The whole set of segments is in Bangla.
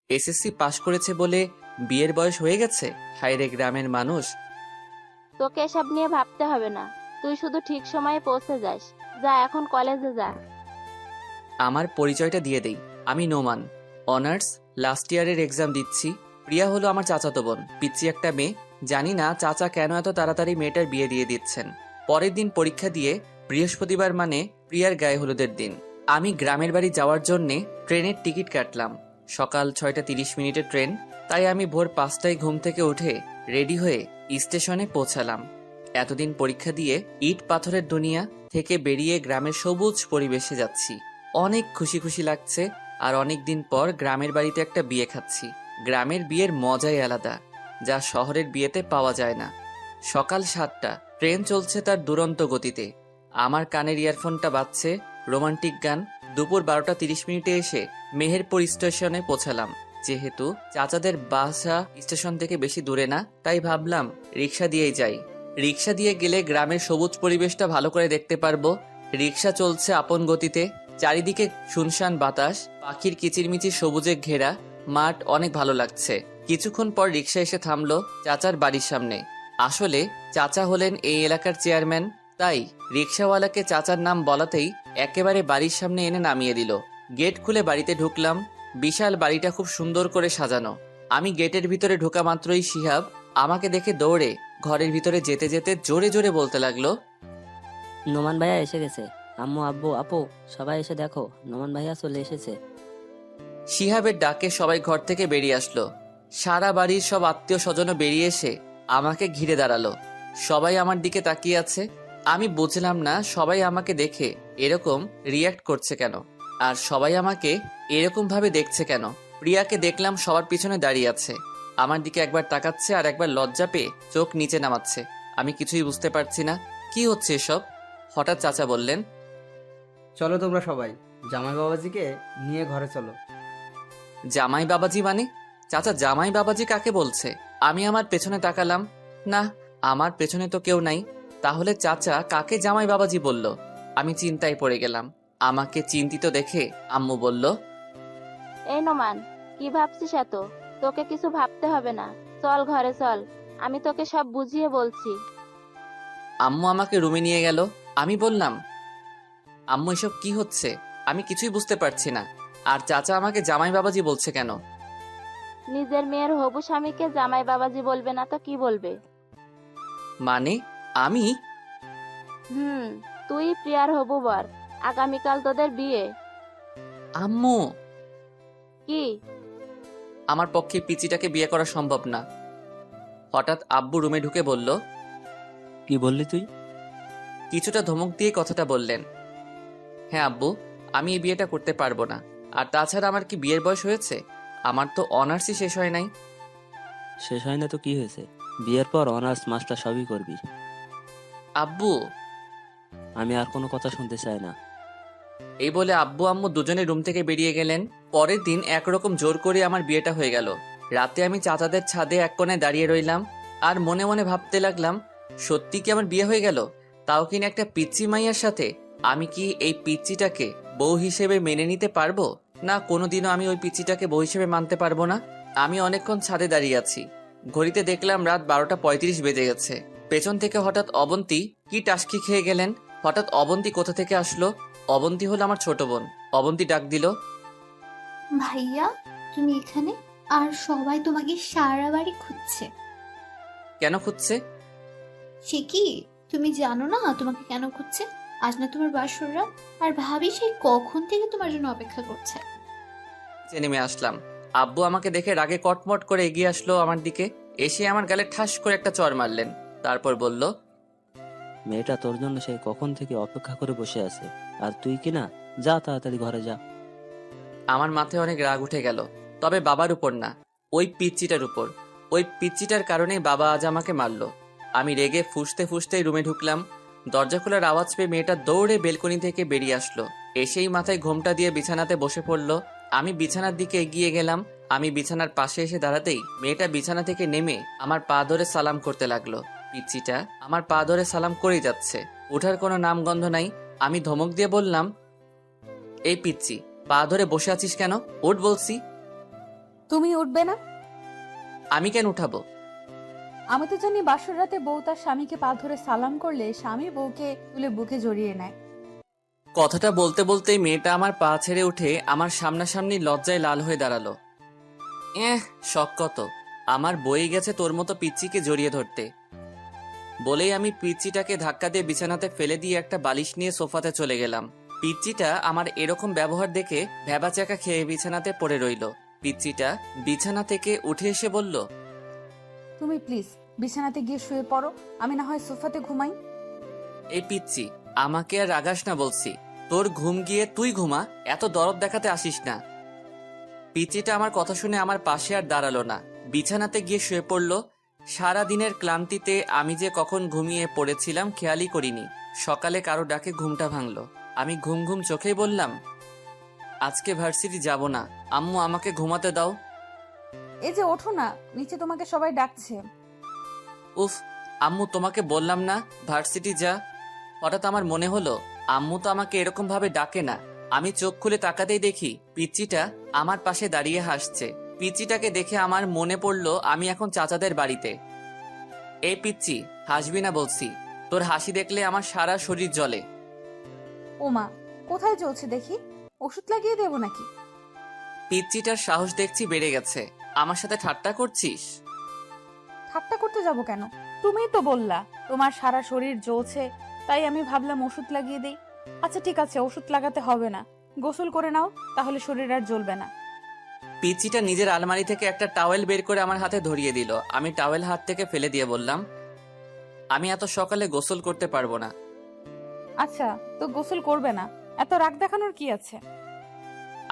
এসএসসি পাশ করেছে বলে বিয়ের বয়স হয়ে গেছে? হায়রে গ্রামের মানুষ। তোকে এসব নিয়ে ভাবতে হবে না, তুই শুধু ঠিক সময়ে পৌঁছে যাস। যা এখন কলেজে যা। আমার পরিচয়টা দিয়ে দেই, আমি নোমান, অনার্স লাস্ট ইয়ারের এক্সাম দিচ্ছি। প্রিয়া হলো আমার চাচাতো বোন, পিচ্ছি একটা মেয়ে। জানি না চাচা কেন এত তাড়াতাড়ি মেয়েটার বিয়ে দিয়ে দিচ্ছেন। পরের দিন পরীক্ষা দিয়ে বৃহস্পতিবার মানে প্রিয়ার গায়ে হলুদের দিন। আমি গ্রামের বাড়ি যাওয়ার জন্যে ট্রেনের টিকিট কাটলাম। সকাল 6:30 ট্রেন, তাই আমি ভোর 5টায় ঘুম থেকে উঠে রেডি হয়ে স্টেশনে পৌঁছালাম। এতদিন পরীক্ষা দিয়ে ইট পাথরের দুনিয়া থেকে বেরিয়ে গ্রামের সবুজ পরিবেশে যাচ্ছি। অনেক খুশি খুশি লাগছে। আর অনেক দিন পর গ্রামের বাড়িতে একটা বিয়ে খাচ্ছি। গ্রামের বিয়ের মজাই আলাদা, যা শহরের বিয়েতে পাওয়া যায় না। সকাল 7টা, ট্রেন চলছে তার দুরন্ত গতিতে। আমার কানের ইয়ারফোনটা বাজছে রোমান্টিক গান। দুপুর 12:30 এসে মেহেরপুর স্টেশনে পৌঁছালাম। যেহেতু চাচাদের বাসা স্টেশন থেকে বেশি দূরে না, তাই ভাবলাম রিক্সা দিয়েই যাই। রিক্সা দিয়ে গেলে গ্রামের সবুজ পরিবেশটা ভালো করে দেখতে পারবো। রিক্সা চলছে আপন গতিতে। চারিদিকে শুনশান বাতাস, পাখির কিচিরমিচির সবুজে ঘেরা মাঠ, অনেক ভালো লাগছে। কিছুক্ষণ পর রিক্সা এসে থামলো চাচার বাড়ির সামনে। আসলে চাচা হলেন এই এলাকার চেয়ারম্যান, তাই রিক্সাওয়ালাকে চাচার নাম বলাতেই একেবারে বাড়ির সামনে এনে নামিয়ে দিল। গেট খুলে বাড়িতে ঢুকলাম। বিশাল বাড়িটা খুব সুন্দর করে সাজানো। আমি গেটের ভিতরে ঢোকা মাত্রই শিহাব আমাকে দেখে দৌড়ে ঘরের ভিতরে যেতে যেতে জোরে জোরে বলতে লাগলো, নোমান ভাইয়া এসে গেছে। আম্মু, আব্বু, আপু, সবাই এসে দেখো, নোমান ভাইয়া চলে এসেছে। শিহাবের ডাকে সবাই ঘর থেকে বেরিয়ে আসলো। সারা বাড়ির সব আত্মীয় স্বজনও বেরিয়ে এসে আমাকে ঘিরে দাঁড়ালো। সবাই আমার দিকে তাকিয়ে আছে। আমি বুঝলাম না সবাই আমাকে দেখে এরকম রিয়্যাক্ট করছে কেন, আর সবাই আমাকে এরকম ভাবে দেখছে কেন। প্রিয়াকে দেখলাম সবার পিছনে দাঁড়িয়ে আছে, আমার দিকে একবার তাকাচ্ছে আর একবার লজ্জা পেয়ে চোখ নিচে নামাচ্ছে। আমি কিছুই বুঝতে পারছি না কি হচ্ছে এসব। হঠাৎ চাচা বললেন, চলো তোমরা সবাই জামাই বাবাজিকে নিয়ে ঘরে চলো। জামাই বাবাজি মানে? চাচা জামাই বাবাজি কাকে বলছে? আমি আমার পেছনে তাকালাম, না, আমার পেছনে তো কেউ নাই। তাহলে চাচা কাকে জামাই বাবাজি বলল? আমি চিন্তায় পড়ে গেলাম। আমাকে চিন্তিত দেখে আম্মু বলল, এই নোমান, কি ভাবছিস এত? তোকে কিছু ভাবতে হবে না, চল ঘরে চল, আমি তোকে সব বুঝিয়ে বলছি। আম্মু আমাকে রুমে নিয়ে গেল। আমি বললাম, আম্মু এসব কি হচ্ছে? আমি কিছুই বুঝতে পারছি না। আর চাচা আমাকে জামাই বাবাজি বলছে কেন? নিজের মেয়ের হবু স্বামীকে জামাই বাবাজি বলবে না তো কি বলবে? মানে আমি? হুম, তুই প্রিয়ার হবু বর। আগামীকাল তোদের বিয়ে। আম্মু, কি? আমার পক্ষে পিচিটাকে বিয়ে করা সম্ভব না। হঠাৎ আব্বু রুমে ঢুকে বলল, কি বললি তুই? কিছুটা ধমক দিয়ে কথাটা বললেন। হ্যাঁ আব্বু, আমি এই বিয়েটা করতে পারবো না। আর তাছাড়া আমার কি বিয়ের বয়স হয়েছে? আমার তো অনার্সই শেষ হয় নাই। শেষ হয় না তো কি হয়েছে? বিয়ের পর অনার্স মাস্টার সবই করবি। আব্বু, আমি আর কোনো কথা শুনতে চাই না। এই বলে আব্বু আম্মু দুজনে রুম থেকে বেরিয়ে গেলেন। পরের দিন একরকম জোর করে আমার বিয়েটা হয়ে গেল। রাতে আমি চাচাদের ছাদে এক কোণে দাঁড়িয়ে রইলাম আর মনে মনে ভাবতে লাগলাম, সত্যি কি আমার বিয়ে হয়ে গেল? তাও কিনা একটা পিচ্চি মাইয়ার সাথে। আমি কি এই পিচ্চিটাকে বউ হিসেবে মেনে নিতে পারবো? না, কোনোদিনও আমি ওই পিচ্চিটাকে বউ হিসেবে মানতে পারবো না। আমি অনেকক্ষণ ছাদে দাঁড়িয়ে আছি। ঘড়িতে দেখলাম রাত 12:35 বেজে গেছে। পেছন থেকে হঠাৎ অবন্তী কি টাসকি খেয়ে গেলেন। হঠাৎ অবন্তী কোথা থেকে আসলো? অবন্তী হলো আমার ছোট বোন। অবন্তী ডাক দিল, ভাইয়া, তুমি এখানে? আর সবাই তোমাকে সারা বাড়ি খুঁজছে। কেন খুঁজছে? সে কি, তুমি জানো না তোমাকে কেন খুঁজছে? আজ না তোমার বাসর রাত, আর ভাবি সেই কখন থেকে তোমার জন্য অপেক্ষা করছে। নেমে আসলাম। আব্বু আমাকে দেখে রাগে কটমট করে এগিয়ে আসলো আমার দিকে। এসে আমার গালে ঠাস করে একটা চড় মারলেন। তারপর বলল, মেয়েটা তোর জন্য সেই কখন থেকে অপেক্ষা করে বসে আছে, আর তুই কি না, যা তাড়াতাড়ি ঘরে যা। আমার মাথায় অনেক রাগ উঠে গেল, তবে বাবার উপর না, ওই পিচ্চিটার উপর। ওই পিচ্চিটার কারণেই বাবা আজ আমাকে মারলো। আমি রেগে ফুঁসতে ফুঁসতেই রুমে ঢুকলাম। দরজা খোলার আওয়াজ পেয়ে মেয়েটা দৌড়ে বেলকনি থেকে বেরিয়ে আসলো। এসেই মাথায় ঘোমটা দিয়ে বিছানাতে বসে পড়লো। আমি বিছানার দিকে এগিয়ে গেলাম। আমি বিছানার পাশে এসে দাঁড়াতেই মেয়েটা বিছানা থেকে নেমে আমার পা ধরে সালাম করতে লাগলো। পিচ্চিটা আমার পা ধরে সালাম করেই যাচ্ছে, ওঠার কোনো নামগন্ধ নাই। আমি ধমক দিয়ে বললাম, এই পিচ্চি, পা ধরে বসে আছিস কেন? উঠ বলছি। তুমি উঠবে না? আমি কেন উঠাবো? আমি তো জানি বাসর রাতে বউ তার স্বামীকে পা ধরে সালাম করলে স্বামী বউকে তুলে বুকে জড়িয়ে নেয়। কথাটা বলতে বলতেই মেয়েটা আমার পা ছেড়ে উঠে আমার সামনাসামনি লজ্জায় লাল হয়ে দাঁড়ালো। শখ কত, আমার বই গেছে তোর মতো পিচ্চিকে জড়িয়ে ধরতে। বলেই আমি পিচ্চিটাকে ধাক্কা দিয়ে বিছানাতে ফেলে দিয়ে একটা বালিশ নিয়ে সোফাতে চলে গেলাম। পিচ্চিটা আমার এরকম ব্যবহার দেখে ভ্যাবাচাকা খেয়ে বিছানাতে পড়ে রইল। পিচ্চিটা বিছানা থেকে উঠে এসে বলল, তুমি প্লিজ বিছানাতে গিয়ে শুয়ে পড়ো, আমি না হয় সোফাতে ঘুমাই। এই পিচ্চি, আমাকে আর রাগাস না বলছি। তোর ঘুম গিয়ে তুই ঘুমা, এত দরদ দেখাতে আসিস না। পিচ্চিটা আমার কথা শুনে আমার পাশে আর দাঁড়ালো না, বিছানাতে গিয়ে শুয়ে পড়ল। সারা দিনের ক্লান্তিতে আমি যে কখন ঘুমিয়ে পড়েছিলাম খেয়ালই করিনি। সকালে কারো ডাকে ঘুমটা ভাঙলো। আমি ঘুম ঘুম চোখেই বললাম, আজকে ভার্সিটি যাব না, আম্মু আমাকে ঘুমাতে দাও। এই যে ওঠো না, নিচে তোমাকে সবাই ডাকছে। উফ, আম্মু তোমাকে বললাম না ভার্সিটি যা। হঠাৎ আমার মনে হলো আম্মু তো আমাকে এরকম ভাবে ডাকে না। আমি চোখ খুলে তাকাতেই দেখি পিচ্চিটা আমার পাশে দাঁড়িয়ে হাসছে। পিচ্চিটাকে দেখে আমার মনে পড়লো আমি এখন চাচাদের বাড়িতে। এই পিচ্চি, হাসবি না বলছি, তোর হাসি দেখলে আমার সারা শরীর জ্বলে। ওমা, কোথায় চলছে দেখি, ওষুধ লাগিয়ে দেবো নাকি? পিচ্চিটার সাহস দেখছি বেড়ে গেছে, আমার সাথে ঠাট্টা করছিস? ঠাট্টা করতে যাব কেন? তুমিই তো বললা তোমার সারা শরীর জ্বলছে, তাই আমি ভাবলাম ওষুধ লাগিয়ে দেই। আচ্ছা ঠিক আছে, ওষুধ লাগাতে হবে না, গোসল করে নাও, তাহলে শরীর আর জ্বলবে না। পিচ্চিটা নিজের আলমারি থেকে একটা টাওয়েল বের করে আমার হাতে ধরিয়ে দিল। আমি টাওয়েল হাত থেকে ফেলে দিয়ে বললাম, আমি এত সকালে গোসল করতে পারবো না। আচ্ছা, তো গোসল করবে না, এত রাগ দেখানোর কি আছে?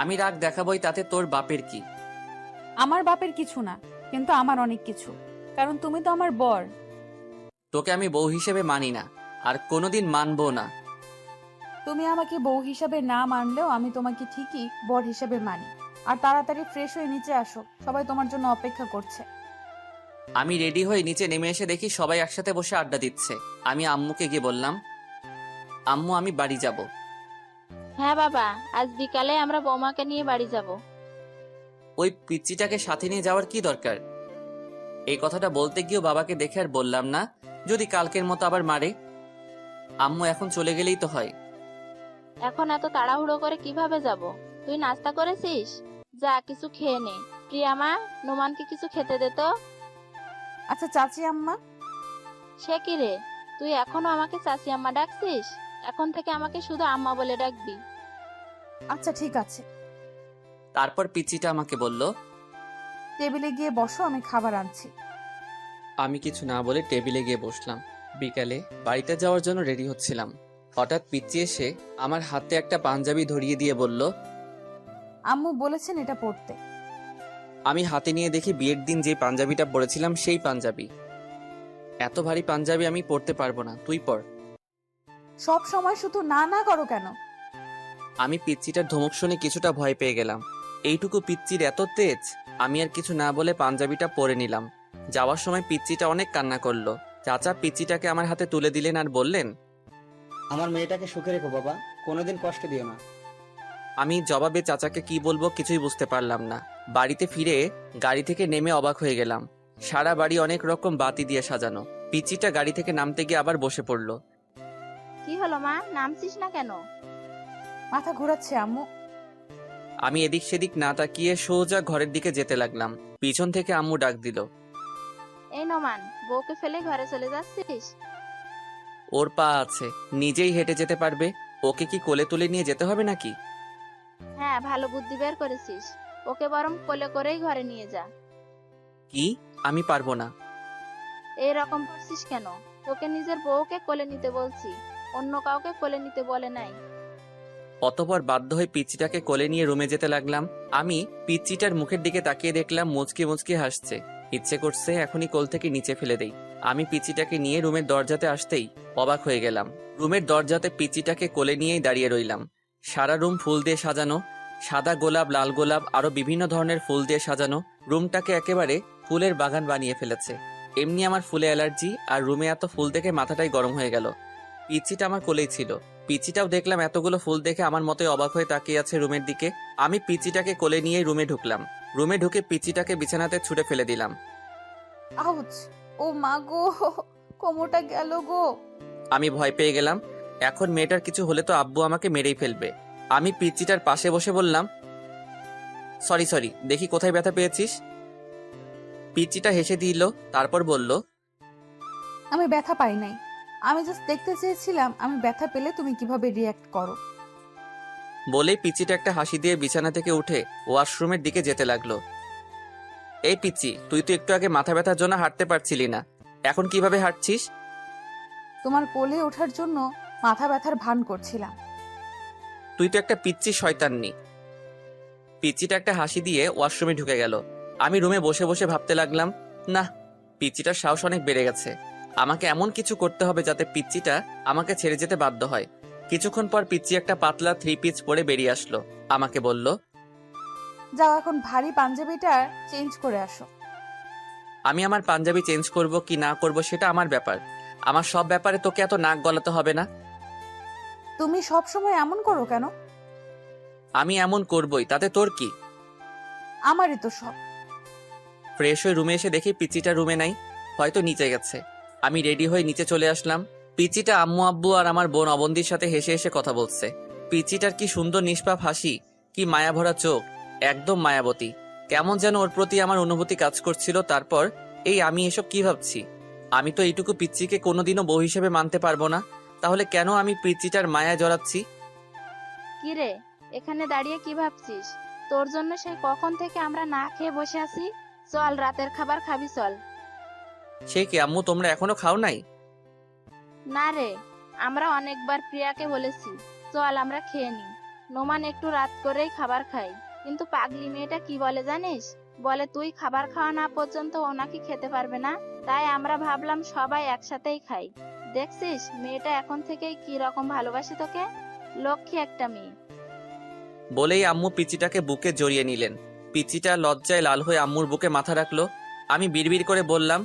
আমি রাগ দেখাবই, তাতে তোর বাপের কি? আমার বাপের কিছু না, কিন্তু আমার অনেক কিছু, কারণ তুমি তো আমার বর। তোকে আমি বউ হিসেবে মানি না, আর কোনোদিন মানবো না। তুমি আমাকে বউ হিসাবে না মানলেও আমি তোমাকে ঠিকই বর হিসেবে মানি। আর তাড়াতাড়ি ফ্রেশ হয়ে নিচে আসো, সবাই তোমার জন্য অপেক্ষা করছে। আমি রেডি হয়ে নিচে নেমে এসে দেখি সবাই একসাথে বসে আড্ডা দিচ্ছে। আমি আম্মুকে গিয়ে বললাম, আম্মু আমি বাড়ি যাব। হ্যাঁ বাবা, আজ বিকালে আমরা বৌমাকে নিয়ে বাড়ি যাব। ওই পিচ্চিটাকে সাথে নিয়ে যাওয়ার কি দরকার? এই কথাটা বলতে গিয়েও বাবাকে দেখে আর বললাম না, যদি কালকের মতো আবার মারে। আম্মু এখন চলে গেলেই তো হয়। এখন এত তাড়াহুড়ো করে কিভাবে যাব? তুই নাস্তা করেছিস? যা কিছু খেয়ে নে। প্রিয়া মা, নোমানকে কিছু খেতে দে তো। আচ্ছা চাচি আম্মা। সে কি রে, তুই এখনো আমাকে চাচি আম্মা ডাকছিস? এখন থেকে আমাকে শুধু আম্মা বলে ডাকবি। আচ্ছা ঠিক আছে, তারপর পিচ্চিটা আমাকে বলল, টেবিলে গিয়ে বসো, আমি খাবার আনছি। আমি কিছু না বলে টেবিলে গিয়ে বসলাম। বিকালে বাড়িতে যাওয়ার জন্য রেডি হচ্ছিলাম। হঠাৎ পিচ্চি এসে আমার হাতে একটা পাঞ্জাবি ধরিয়ে দিয়ে বলল, আম্মু বলেছেন এটা পড়তে। আমি হাতে নিয়ে দেখি বিয়ের দিন যে পাঞ্জাবিটা পরেছিলাম সেই পাঞ্জাবি। এত ভারী পাঞ্জাবি আমি পরতে পারবো না, তুই পর। সব সময় শুধু না না করো কেন? আমি পিচ্চিটার ধমক শুনে কিছুটা ভয় পেয়ে গেলাম। এইটুকু পিচ্চির এত তেজ! আমি আর কিছু না বলে পাঞ্জাবিটা পরে নিলাম। যাওয়ার সময় পিচ্চিটা অনেক কান্না করলো। চাচা পিচ্চিটাকে আমার হাতে তুলে দিলেন আর বললেন, আমার মেয়েটাকে সুখে রেখো বাবা, কোনোদিন কষ্ট দিও না। আমি জবাবে চাচাকে কি বলবো কিছুই বুঝতে পারলাম না। বাড়িতে ফিরে গাড়ি থেকে নেমে অবাক হয়ে গেলাম। সারা বাড়ি অনেক রকম বাতি দিয়ে সাজানো। পিচ্চিটা গাড়ি থেকে নামতে গিয়ে আবার বসে পড়লো। কি হলো মা, নামছিস না কেন? মাথা ঘোরাচ্ছে আম্মু। আমি এদিক সেদিক না তাকিয়ে সোজা ঘরের দিকে যেতে লাগলাম। পিছন থেকে আম্মু ডাক দিল, এই নোমান, বউকে ফেলে ঘরে চলে যাচ্ছিস? ওর পা আছে, নিজেই হেঁটে যেতে পারবে, ওকে কি কোলে তুলে নিয়ে যেতে হবে নাকি? হ্যাঁ, ভালো বুদ্ধি বের করেছিস। ওকে বরং কোলে করেই ঘরে নিয়ে যা। কি? আমি পারবো না। এই রকম করছিস কেন? তোকে নিজের বউকে কোলে নিতে বলছি, অন্য কাউকে কোলে নিতে বলে নাই। অতঃপর বাধ্য হয়ে পিচ্চিটাকে কোলে নিয়ে রুমে যেতে লাগলাম। আমি পিচ্চিটার মুখের দিকে তাকিয়ে দেখলাম মুচকি মুচকি হাসছে। ইচ্ছে করছে এখনই কোল থেকে নিচে ফেলে দেই। আমি পিচ্চিটাকে নিয়ে রুমের দরজাতে আসতেই অবাক হয়ে গেলাম। রুমের দরজাতে পিচ্চিটাকে কোলে নিয়েই দাঁড়িয়ে রইলাম। সারা রুম ফুল দিয়ে সাজানো, সাদা গোলাপ, লাল গোলাপ, আরো বিভিন্ন ধরনের ফুল দিয়ে সাজানো। রুমটাকে একেবারে ফুলের বাগান বানিয়ে ফেলেছে। এমনি আমার ফুলে অ্যালার্জি, আর রুমে এত ফুল দেখে মাথাটাই গরম হয়ে গেল। পিচ্চিটা আমার কোলেই ছিল। পিচিটাও দেখলাম এতগুলো ফুল দেখে আমার মতোই অবাক হয়ে তাকিয়ে আছে রুমের দিকে। আমি পিচিটাকে কোলে নিয়ে রুমে ঢুকলাম। রুমে ঢুকে পিচিটাকে বিছানাতে ছুঁড়ে ফেলে দিলাম। আউচ! ও মা গো, কোমরটা গেল গো। আমি ভয় পেয়ে গেলাম। এখন মেয়েটার কিছু হলে তো আব্বু আমাকে মেরেই ফেলবে। আমি পিচিটার পাশে বসে বললাম, সরি, দেখি কোথায় ব্যথা পেয়েছিস। পিচিটা হেসে দিল, তারপর বলল, আমি ব্যথা পাই নাই, আমি জাস্ট দেখতে চেয়েছিলাম আমি ব্যথা পেলে তুমি কিভাবে রিয়াক্ট করো। বলেই পিচিটা একটা হাসি দিয়ে বিছানা থেকে উঠে ওয়াশরুমের দিকে যেতে লাগলো। এই পিচি, তুই তো একটু আগে মাথা ব্যথার জন্য হাঁটতে পারছিলি না, এখন কিভাবে হাঁটছিস? তোমার কোলে ওঠার জন্য মাথা ব্যথার ভান করছিলাম। তুই তো একটা পিচ্চি শয়তাননি। পিচিটা একটা হাসি দিয়ে ওয়াশরুমে ঢুকে গেল। আমি রুমে বসে বসে ভাবতে লাগলাম, না, পিচিটার সাহস অনেক বেড়ে গেছে। আমাকে এমন কিছু করতে হবে যাতে পিচিটা আমাকে ছেড়ে যেতে বাধ্য হয়। কিছুক্ষণ পর পিচি একটা পাতলা 3 পিস পরে বেরিয়ে আসলো। আমাকে বলল, যাও এখন ভারী পাঞ্জাবিটা চেঞ্জ করে আসো। আমি আমার পাঞ্জাবি চেঞ্জ করব কি না করব সেটা আমার ব্যাপার। আমার সব ব্যাপারে তোকে এত নাক গলাতে হবে না। তুমি সব সময় এমন করো কেন? আমি এমন করবই, তাতে তোর কি? আমারই তো সব। ফ্রেশ হয়ে রুমে এসে দেখি পিচিটা রুমে নাই, হয়তো নিচে গেছে। আমি রেডি হয়ে নিচে চলে আসলাম। পিচিটা আম্মু আব্বু আর আমার বোন অবন্তীর সাথে হেসে হেসে কথা বলছে। পিচিটার কি সুন্দর নিষ্পাপ হাসি, কি মায়া ভরা চোখ, একদম মায়াবতী। কেমন যেন ওর প্রতি আমার অনুভূতি কাজ করছিল। তারপর আমি এসব কি ভাবছি? আমি তো এইটুকু পিচিকে কোনোদিনও বউ হিসেবে মানতে পারবো না, তাহলে কেন আমি পিচিটার মায়ায় জড়াচ্ছি? কি রে, এখানে দাঁড়িয়ে কি ভাবছিস? তোর জন্য সেই কখন থেকে আমরা না খেয়ে বসে আছি। চল, রাতের খাবার খাবি, চল। সে কি আম্মু, তোমরা এখনো খাও নাই? না রে, আমরা অনেকবার প্রিয়াকে বলেছি চল আমরা খেয়ে নি। নোমান একটু রাত করেই খাবার খাই, কিন্তু পাগলি মেয়েটা কি বলে জানিস? বলে তুই খাবার খাওয়া না পর্যন্ত ও নাকি খেতে পারবে না। তাই আমরা ভাবলাম সবাই একসাথেই খাই। দেখছিস মেয়েটা এখন থেকেই কি রকম ভালোবাসে তোকে। লক্ষ্মী একটা মেয়ে। বলেই আম্মু পিচিটাকে বুকে জড়িয়ে নিলেন। পিচিটা লজ্জায় লাল হয়ে আম্মুর বুকে মাথা রাখলো। আমি বিড়বিড় করে বললাম,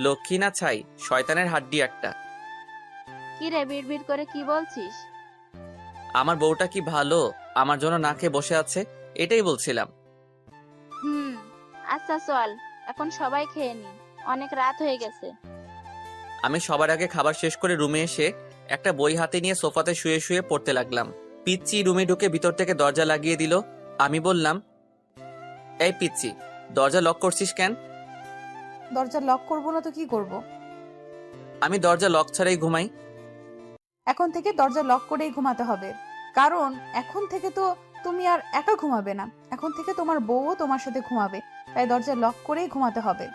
লক্ষ্মী না ছাই, শয়তানের হাড্ডি একটা। কি রে, বিড়বিড় করে কি বলছিস? আমার বউটা কি ভালো, আমার জন্য না খেয়ে বসে আছে, এটাই বলছিলাম। আচ্ছা চল, এখন সবাই খেয়ে নি, অনেক রাত হয়ে গেছে। আমি সবার আগে খাবার শেষ করে রুমে এসে একটা বই হাতে নিয়ে সোফাতে শুয়ে শুয়ে পড়তে লাগলাম। পিচ্চি রুমে ঢুকে ভিতর থেকে দরজা লাগিয়ে দিল। আমি বললাম, এই পিচ্চি, দরজা লক করছিস কেন? দরজা লক করবো না তো কি করব? আমি দরজা লক ছাড়াই ঘুমাই। এখন থেকে দরজা লক করেই ঘুমাতে হবে, কারণ এখন থেকে তো তুমি আর একা ঘুমাবে না, এখন থেকে তোমার বউও তোমার সাথে ঘুমাবে, তাই দরজা লক করেই ঘুমাতে হবে।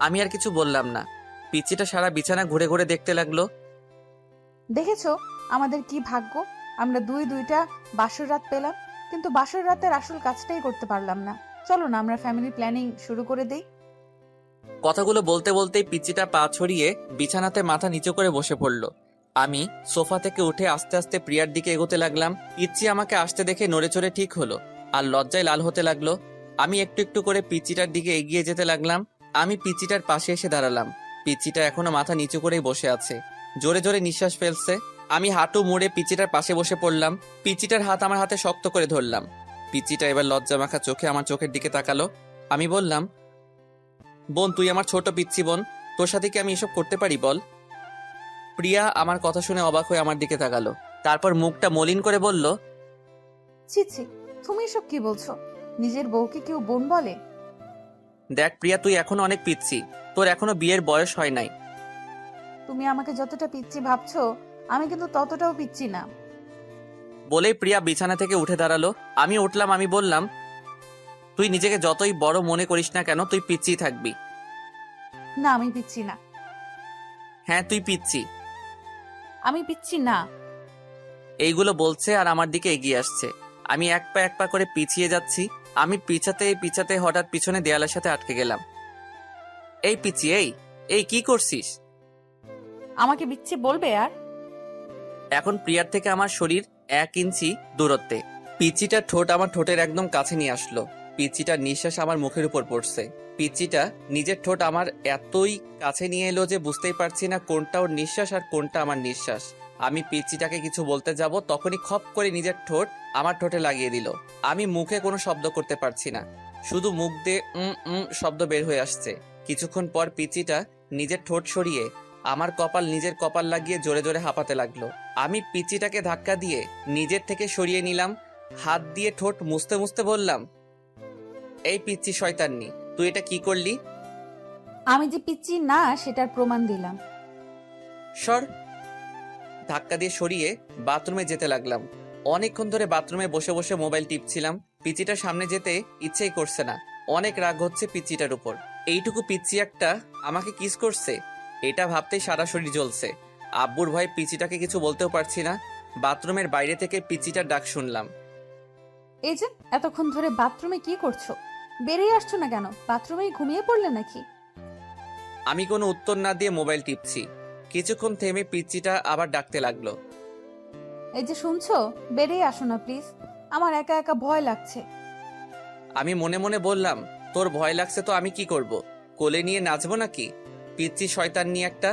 আমি আর কিছু বললাম না। পিচ্চিটা সারা বিছানা ঘুরে ঘুরে দেখতে লাগলো। দেখেছো আমাদের কি ভাগ্য, আমরা দুইটা বাসর রাত পেলাম, কিন্তু বাসর রাতের আসল কাজটাই করতে পারলাম না। চলো না আমরা ফ্যামিলি প্ল্যানিং শুরু করে দেই। কথাগুলো বলতে বলতেই পিচ্চিটা পা ছড়িয়ে বিছানাতে মাথা নিচু করে বসে পড়ল। আমি সোফা থেকে উঠে আস্তে আস্তে প্রিয়ার দিকে এগোতে লাগলাম। পিচ্চি আমাকে আসতে দেখে নড়ে চড়ে ঠিক হলো আর লজ্জায় লাল হতে লাগলো। আমি একটু একটু করে পিচ্চিটার দিকে এগিয়ে যেতে লাগলাম। আমি পিচ্চিটার পাশে এসে দাঁড়ালাম। পিচ্চিটা এখনো মাথা নিচু করেই বসে আছে, জোরে জোরে নিঃশ্বাস ফেলছে। আমি হাঁটু মুড়ে পিচ্চিটার পাশে বসে পড়লাম। পিচ্চিটার হাত আমার হাতে শক্ত করে ধরলাম। পিচ্চিটা এবার লজ্জা মাখা চোখে আমার চোখের দিকে তাকালো। আমি বললাম, বোন, তুই আমার ছোট পিচ্চি বোন, তোর সাথে কি আমি এসব করতে পারি বল? প্রিয়া আমার কথা শুনে অবাক হয়ে আমার দিকে তাকালো, তারপর মুখটা মলিন করে বলল, ছি ছি, তুমি এসব কি বলছো? নিজের বউকে কেউ বোন বলে? দেখ প্রিয়া, তুই এখনো অনেক পিচ্চি, তোর এখনো বিয়ের বয়স হয় নাই। তুমি আমাকে যতটা পিচ্চি ভাবছো আমি কিন্তু ততটাও পিচ্চি না। বলেই প্রিয়া বিছানা থেকে উঠে দাঁড়ালো। আমি উঠলাম। আমি বললাম, তুই নিজেকে যতই বড় মনে করিস না কেন, তুই পিচ্চি থাকবি। না আমি পিচ্চি না। হ্যাঁ তুই পিচ্চি। আমি পিচ্চি না। এইগুলো বলছে আর আমার দিকে এগিয়ে আসছে। আমি এক পা করে পিছিয়ে যাচ্ছি। আমি পিছাতে হঠাৎ পিছনে দেয়ালের সাথে আটকে গেলাম। এই পিচ্চি, এই কি করছিস? আমাকে পিচ্চি বলবে আর? এখন প্রিয়ার থেকে আমার শরীর 1 ইঞ্চি দূরত্বে। পিচিটার ঠোঁট আমার ঠোঁটের একদম কাছে নিয়ে আসলো। পিচিটার নিঃশ্বাস আমার মুখের উপর পড়ছে। পিচিটা নিজের ঠোঁট আমার এতই কাছে নিয়ে এলো যে বুঝতেই পারছি না কোনটা ওর নিঃশ্বাস আর কোনটা আমার নিঃশ্বাস। আমি পিচ্চিটাকে কিছু বলতে যাব তখনই খপ করে নিজের ঠোঁট আমার ঠোঁটে লাগিয়ে দিল। আমি মুখে কোনো শব্দ করতে পারছি না, শুধু মুখ দিয়ে শব্দ বের হয়ে আসছে। কিছুক্ষণ পর পিচ্চিটা নিজের ঠোঁট সরিয়ে আমার কপাল নিজের কপাল লাগিয়ে জোরে জোরে হাঁপাতে লাগলো। আমি পিচ্চিটাকে ধাক্কা দিয়ে নিজের থেকে সরিয়ে নিলাম, হাত দিয়ে ঠোঁট মুছতে মুছতে বললাম, এই পিচ্চি শয়তান্নি, তুই এটা কি করলি? আমি যে পিচ্চি না সেটার প্রমাণ দিলাম। সর। ধাক্কা দিয়ে সরিয়ে বাথরুমে যেতে লাগলাম। অনেকক্ষণ ধরে বাথরুমে বসে বসে মোবাইল টিপছিলাম। পিচ্চিটার সামনে যেতে ইচ্ছেই করছে না, অনেক রাগ হচ্ছে পিচ্চিটার উপর। এইটুকু পিচ্চি একটা আমাকে কিস করছে, এটা ভাবতেই সারা শরীর জ্বলছে। আব্বুর ভয়ে পিচ্চিটাকে কিছু বলতেও পারছি না। বাথরুমের বাইরে থেকে পিচ্চিটার ডাক শুনলাম। এই যে এতক্ষণ ধরে বাথরুমে কি করছো? বেরিয়ে আসছো না কেন? বাথরুমেই ঘুমিয়ে পড়লে নাকি? আমি কোনো উত্তর না দিয়ে মোবাইল টিপছি। কিছুক্ষণ থেমে পিচ্চিটা আবার ডাকতে লাগলো। এই যে শুনছো, বেরিয়ে আসো না প্লিজ, আমার একা একা ভয় লাগছে। আমি মনে মনে বললাম, তোর ভয় লাগছে তো আমি কি করব? কোলে নিয়ে নাচবো নাকি? পিচ্চি শয়তান নিয়ে একটা।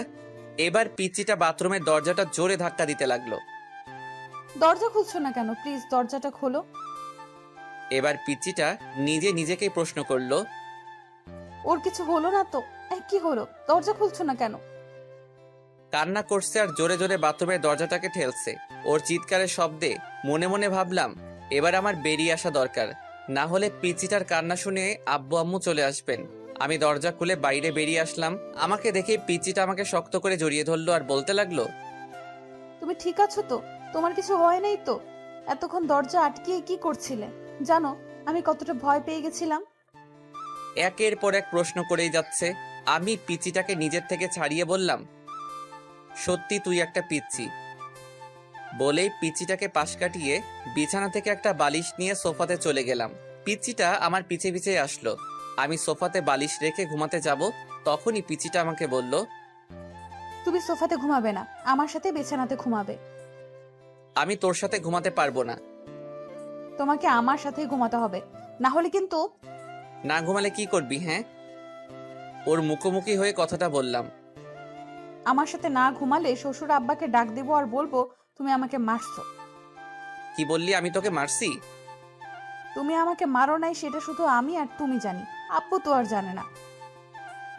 এবার পিচ্চিটা বাথরুমের দরজাটা জোরে ধাক্কা দিতে লাগলো। দরজা খুলছো না কেন? প্লিজ দরজাটা খোলো। এবার পিচ্চিটা নিজে নিজেকেই প্রশ্ন করলো, ওর কিছু হলো না তো? কি হলো? দরজা খুলছো না কেন? কান্না করছে আর জোরে জোরে বাথরুমের দরজাটাকে ঠেলছে। ওর চিৎকারের শব্দে মনে মনে ভাবলাম, এবার আমার বেরিয়ে আসা দরকার, না হলে পিচ্চিটার কান্না শুনে আব্বু আম্মু চলে আসবেন। আমি দরজা খুলে বাইরে বেরিয়ে আসলাম। আমাকে দেখে পিচ্চিটা আমাকে শক্ত করে জড়িয়ে ধরলো আর বলতে লাগলো, তুমি ঠিক আছো তো? তোমার কিছু হয় নাই তো? এতক্ষণ দরজা আটকিয়ে কি করছিলে? জানো আমি কতটা ভয় পেয়ে গেছিলাম। একের পর এক প্রশ্ন করেই যাচ্ছে। আমি পিচ্চিটাকে নিজের থেকে ছাড়িয়ে বললাম, সত্যি তুই একটা পিচ্চি। বলেই পিচ্চিটাকে পাশ কাটিয়ে বিছানা থেকে একটা বালিশ নিয়ে সোফাতে চলে গেলাম। পিচ্চিটা আমার পিছে পিছে আসলো। আমি সোফাতে বালিশ রেখে ঘুমাতে যাব, তখনই পিচ্চিটা আমাকে বলল, তুমি সোফাতে ঘুমাবে না, আমার সাথে বিছানাতে ঘুমাবে। আমি তোর সাথে ঘুমাতে পারবো না। তোমাকে আমার সাথে ঘুমাতে হবে, না হলে কিন্তু। না ঘুমালে কি করবি? হ্যাঁ, ওর মুখোমুখি হয়ে কথাটা বললাম। আমার সাথে না ঘুমালে শ্বশুর আব্বাকে ডাক দেবো আর বলবো তুমি আমাকে মারছো। কি বললি? আমি তোকে মারছি? তুমি আমাকে মারো নাই সেটা শুধু আমি আর তুমি জানি, আব্বু তো আর জানে না।